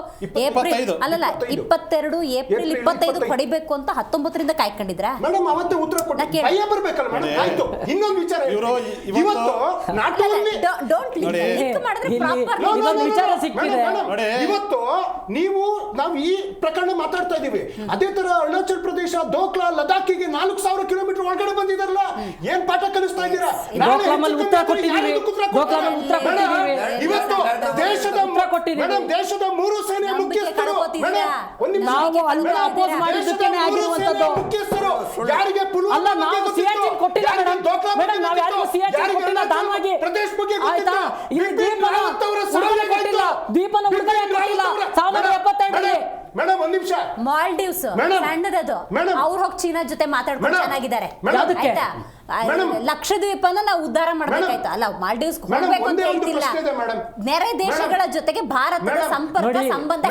ಏಪ್ರಿಲ್ ಅಲ್ಲಲ್ಲ 22 ಏಪ್ರಿಲ್ 25 ಹೊಡಿಬೇಕು ಅಂತ 19ರಿಂದ ಕಾಯ್ಕೊಂಡಿದ್ರ ಮೇಡಮ್? ಅವತ್ತೇ ಉತ್ತರ ಕೊಟ್ಟು ಭಯ ಬರಬೇಕಲ್ಲ ಮೇಡಮ್? ಆಯ್ತು. ಇನ್ನೊಂದು ವಿಚಾರ, ಇವತ್ತು ನಾವು ಈ ಪ್ರಕರಣ ಮಾತಾಡ್ತಾ ಇದೀವಿ. ಅದೇ ತರ ಅರುಣಾಚಲ್ ಪ್ರದೇಶ ದೋಕ್ಲಾ ಲದಾಖಿಗೆ 4000 ಕಿಲೋಮೀಟರ್ ಒಳಗಡೆ ಬಂದಿದ್ದಾರಲ್ಲ, ಏನ್ ಪಾಠ ಕಲಿಸ್ತಾ ಇದ್ದೀರಾ? ಇವತ್ತು ದೇಶದ 3 ಸೇನೆ ಮುಖ್ಯಸ್ಥರು ಯಾರಿಗೆ ಪ್ರದೇಶ ಬಗ್ಗೆ ಮೇಡಮ್, ಒಂದ್ ನಿಮಿಷ. ಮಾಲ್ಡೀವ್ಸ್ ಸಣ್ಣದದು, ಅವ್ರು ಹೋಗಿ ಚೀನಾ ಜೊತೆ ಮಾತಾಡ್ಕೊಂಡು ಚೆನ್ನಾಗಿದ್ದಾರೆ. ಲಕ್ಷದ್ವೀಪನ ನಾವು ಉದ್ಧಾರ ಮಾಡ್ಬೇಕಾಯ್ತು ಅಲ್ಲ, ಮಾಲ್ಡೀವ್ಸ್ ಹೋಗ್ಬೇಕು ಅಂತ ಹೇಳ್ತಿಲ್ಲ. ನೆರೆ ದೇಶಗಳ ಜೊತೆಗೆ ಭಾರತದ ಸಂಪರ್ಕ ಸಂಬಂಧ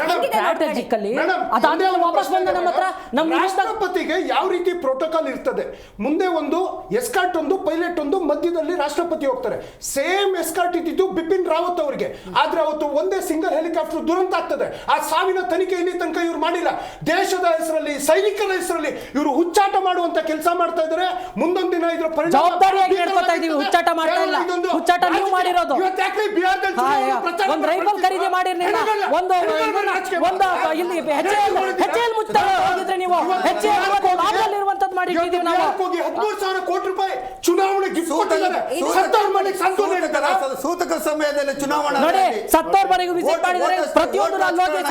ರಾಷ್ಟ್ರಪತಿಗೆ ಯಾವ ರೀತಿ ಪ್ರೋಟೋಕಾಲ್ ಇರ್ತದೆ? ಮುಂದೆ ಒಂದು ಎಸ್ಕಾರ್ಟ್, ಒಂದು ಪೈಲಟ್, ಒಂದು ಮಧ್ಯದಲ್ಲಿ ರಾಷ್ಟ್ರಪತಿ ಹೋಗ್ತಾರೆ. ಸೇಮ್ ಎಸ್ಕಾರ್ಟ್ ಇದ್ದಿದ್ದು ಬಿಪಿನ್ ರಾವತ್ ಅವರಿಗೆ. ಆದ್ರೆ ಅವತ್ತು ಒಂದೇ ಸಿಂಗಲ್ ಹೆಲಿಕಾಪ್ಟರ್ ದುರಂತ ಆಗ್ತದೆ. ಆ ಸಾವಿನ ತನಿಖೆ ಇಲ್ಲಿ ತನಕ ಇವ್ರು ಮಾಡಿಲ್ಲ. ದೇಶದ ಹೆಸರಲ್ಲಿ, ಸೈನಿಕರ ಹೆಸರಲ್ಲಿ ಇವರು ಹುಚ್ಚಾಟ ಮಾಡುವಂತ ಕೆಲಸ ಮಾಡ್ತಾ ಇದ್ದಾರೆ. ಮುಂದೊಂದು ದಿನ ಇದ್ರ ಪರಿಣಾಮ ಜವಾಬ್ದಾರಿಯಾಗಿ ನಡ್ಕೊತಾ ಇದೀವಿ, ಹುಚ್ಚಾಟ ಮಾಡ್ತಾ ಇಲ್ಲ. ಹುಚ್ಚಾಟ ನೀವು ಮಾಡಿರೋದು. ಒಂದು ರೈಫಲ್ ಖರೀದಿ ಮಾಡಿರ್ಲಿಲ್ಲ, ಒಂದು ಇಲ್ಲಿ HAL ಮುಚ್ತಾರೆ ಹೋಗಿದ್ರೆ ನೀವು ಇರುವಂತದ್ದು ಮಾಡಿದ್ದೀವಿ ನಾವು. 13,000 ಕೋಟಿ ರೂಪಾಯಿ ಚುನಾವಣೆ ಗಿಫ್ಟ್ ಕೊಟ್ಟಿದ್ದಾರೆ. ಸೂತಕ ಸಮಯದಲ್ಲಿ ಚುನಾವಣಾ ನೋಡಿ, ಸತ್ತೋರ್ವರೆಗೂ ವಿಸಿಟ್ ಮಾಡಿದ್ದಾರೆ, ಪ್ರತಿಯೊಂದು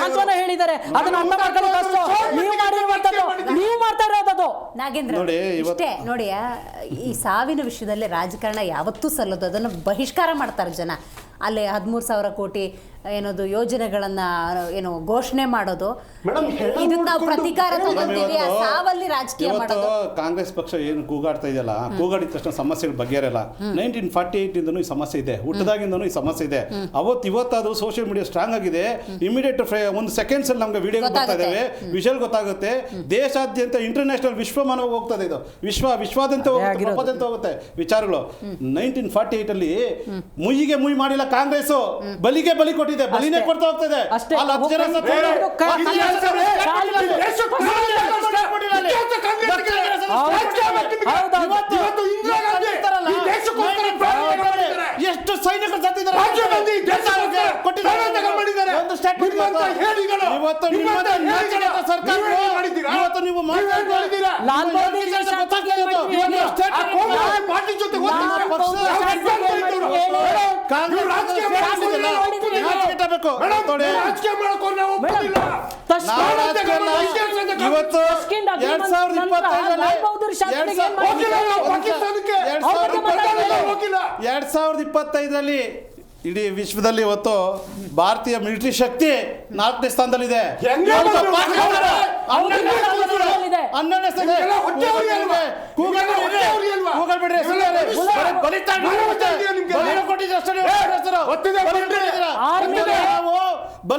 ಸಾಂತ್ವನ ಹೇಳಿದ್ದಾರೆ. ಅದನ್ನ ಅರ್ಥ ಮಾಡ್ಕೊಳ್ಳೋದು ಕಷ್ಟ. ನೀವು ಮಾಡಿರುವಂತದ್ದು, ನೀವು ಮಾಡ್ತಾ ಇರೋದು. ನಾಗೇಂದ್ರ ನೋಡಿ, ಇಷ್ಟೇ ನೋಡಿ, ಈ ಸಾವಿನ ವಿಷಯದಲ್ಲಿ ರಾಜಕಾರಣ ಯಾವತ್ತೂ ಸಲ್ಲದು. ಅದನ್ನು ಬಹಿಷ್ಕಾರ ಮಾಡ್ತಾರೆ ಜನ. ಅಲ್ಲಿ 13,000 ಕೋಟಿ ಏನದು ಯೋಜನೆಗಳನ್ನ ಏನು ಘೋಷಣೆ ಮಾಡೋದು, ಇದಕ್ಕೆ ನಾವು ಪ್ರತಿಕಾರ ತಗೊಂತೀವಿ, ಆ ಸಾವಲ್ಲಿ ರಾಜಕೀಯ ಮಾಡೋದು. ಕಾಂಗ್ರೆಸ್ ಪಕ್ಷ ಏನು ಕೂಗಾಡ್ತಾ ಇದೆಯಲ್ಲ, ಕೂಗಾಡಿದ ತಕ್ಷಣ ಸಮಸ್ಯೆಗಳು ಬಗೆಹರಲ್ಲ. 1948 ಇಂದನೂ ಈ ಸಮಸ್ಯೆ ಇದೆ, ಹುಟ್ಟದಾಗಿಂದನೂ ಈ ಸಮಸ್ಯೆ ಇದೆ. ಇವತ್ತಾದ್ರೂ ಸೋಷಿಯಲ್ ಮೀಡಿಯಾ ಸ್ಟ್ರಾಂಗ್ ಆಗಿದೆ. ಇಮಿಡಿಯೇಟ್ ಒಂದು ಸೆಕೆಂಡ್ಸ್ ಅಲ್ಲಿ ನಮ್ಗೆ ವಿಡಿಯೋ ಬರ್ತಾ ಇದಾವೆ, ವಿಷಲ್ ಗೊತ್ತಾಗುತ್ತೆ. ದೇಶಾದ್ಯಂತ ಇಂಟರ್ನ್ಯಾಷನಲ್ ವಿಶ್ವಮಾನವ ಹೋಗ್ತದೆ. ಇದು ವಿಶ್ವಾದ್ಯಂತ ಹೋಗುತ್ತೆ, ಪ್ರಪಂಚದಂತ ಹೋಗುತ್ತೆ ವಿಚಾರಗಳು. 1948 ಅಲ್ಲಿ ಮುಯ್ಯಿಗೆ ಮುಯಿ ಮಾಡಿಲ್ಲ ಕಾಂಗ್ರೆಸ್, ಬಲಿಗೆ ಬಲಿ ಕೊಟ್ಟಿದೆ, ಬಲಿನೇ ಕೊಡ್ತಾ ಹೋಗ್ತದೆ. ಎಷ್ಟು ಸೈನಿಕರು ಸತ್ತಿದ್ದಾರೆ, ಇವತ್ತು ನೀವು ಇವತ್ತು 2025ರಲ್ಲಿ ಇಡೀ ವಿಶ್ವದಲ್ಲಿ ಇವತ್ತು ಭಾರತೀಯ ಮಿಲಿಟರಿ ಶಕ್ತಿ 4ನೇ ಸ್ಥಾನದಲ್ಲಿದೆ.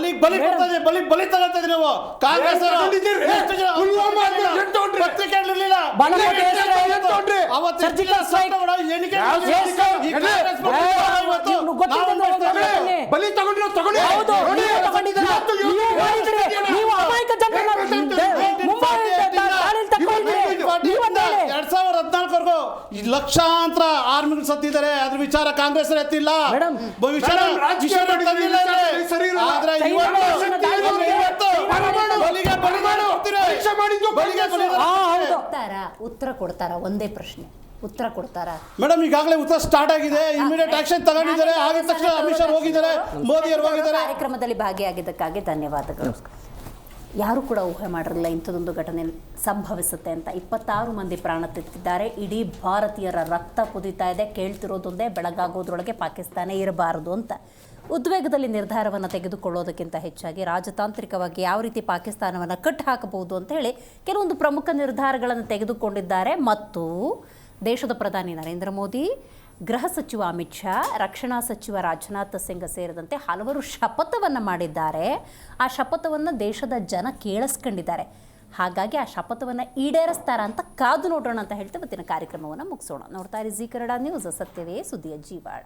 ಬಲಿ ತಗೊಳ್ತಾ ಇದ್ರಿ ನೀವು. ಕಾಂಗ್ರೆಸ್ ಲಕ್ಷಾಂತರ ಆರ್ಮಿಗಳು ಸತ್ತಿದ್ದಾರೆ. ಅದ್ರ ವಿಚಾರ ಕಾಂಗ್ರೆಸ್ ಎತ್ತಿಲ್ಲ. ಉತ್ತರ ಕೊಡ್ತಾರ? ಒಂದೇ ಪ್ರಶ್ನೆ, ಉತ್ತರ ಕೊಡ್ತಾರ? ಮೇಡಮ್ ಈಗಾಗಲೇ ಉತ್ತರ ಸ್ಟಾರ್ಟ್ ಆಗಿದೆ. ಇಮಿಡಿಯೇಟ್ ಆಕ್ಷನ್ ತಗೊಂಡಿದ್ದಾರೆ. ಆಗಿದ ತಕ್ಷಣ ಅಮಿತ್ ಶಾ ಹೋಗಿದ್ದಾರೆ, ಮೋದಿ ಅವರು ಹೋಗಿದ್ದಾರೆ. ಕಾರ್ಯಕ್ರಮದಲ್ಲಿ ಭಾಗಿಯಾಗಿದ್ದಕ್ಕಾಗಿ ಧನ್ಯವಾದಗಳು. ಯಾರು ಕೂಡ ಊಹೆ ಮಾಡಿರಲಿಲ್ಲ ಇಂಥದೊಂದು ಘಟನೆ ಸಂಭವಿಸುತ್ತೆ ಅಂತ. 26 ಮಂದಿ ಪ್ರಾಣ ತೆತ್ತಿದ್ದಾರೆ. ಇಡೀ ಭಾರತೀಯರ ರಕ್ತ ಕುದೀತಾ ಇದೆ. ಕೇಳ್ತಿರೋದೊಂದೇ, ಬೆಳಗಾಗೋದ್ರೊಳಗೆ ಪಾಕಿಸ್ತಾನ ಇರಬಾರದು ಅಂತ. ಉದ್ವೇಗದಲ್ಲಿ ನಿರ್ಧಾರವನ್ನು ತೆಗೆದುಕೊಳ್ಳೋದಕ್ಕಿಂತ ಹೆಚ್ಚಾಗಿ ರಾಜತಾಂತ್ರಿಕವಾಗಿ ಯಾವ ರೀತಿ ಪಾಕಿಸ್ತಾನವನ್ನು ಕಟ್ ಹಾಕಬಹುದು ಅಂತ ಹೇಳಿ ಕೆಲವೊಂದು ಪ್ರಮುಖ ನಿರ್ಧಾರಗಳನ್ನು ತೆಗೆದುಕೊಂಡಿದ್ದಾರೆ. ಮತ್ತು ದೇಶದ ಪ್ರಧಾನಿ ನರೇಂದ್ರ ಮೋದಿ, ಗೃಹ ಸಚಿವ ಅಮಿತ್ ಶಾ, ರಕ್ಷಣಾ ಸಚಿವ ರಾಜನಾಥ್ ಸಿಂಗ್ ಸೇರಿದಂತೆ ಹಲವರು ಶಪಥವನ್ನು ಮಾಡಿದ್ದಾರೆ. ಆ ಶಪಥವನ್ನು ದೇಶದ ಜನ ಕೇಳಿಸ್ಕೊಂಡಿದ್ದಾರೆ. ಹಾಗಾಗಿ ಆ ಶಪಥವನ್ನು ಈಡೇರಿಸ್ತಾರ ಅಂತ ಕಾದು ನೋಡೋಣ ಅಂತ ಹೇಳ್ತಾ ಇವತ್ತಿನ ಕಾರ್ಯಕ್ರಮವನ್ನು ಮುಗಿಸೋಣ. ನೋಡ್ತಾ ಇರಿ ಜೀ ಕನ್ನಡ ನ್ಯೂಸ್, ಸತ್ಯವೇ ಸುದ್ದಿಯ ಜೀವಾಳ.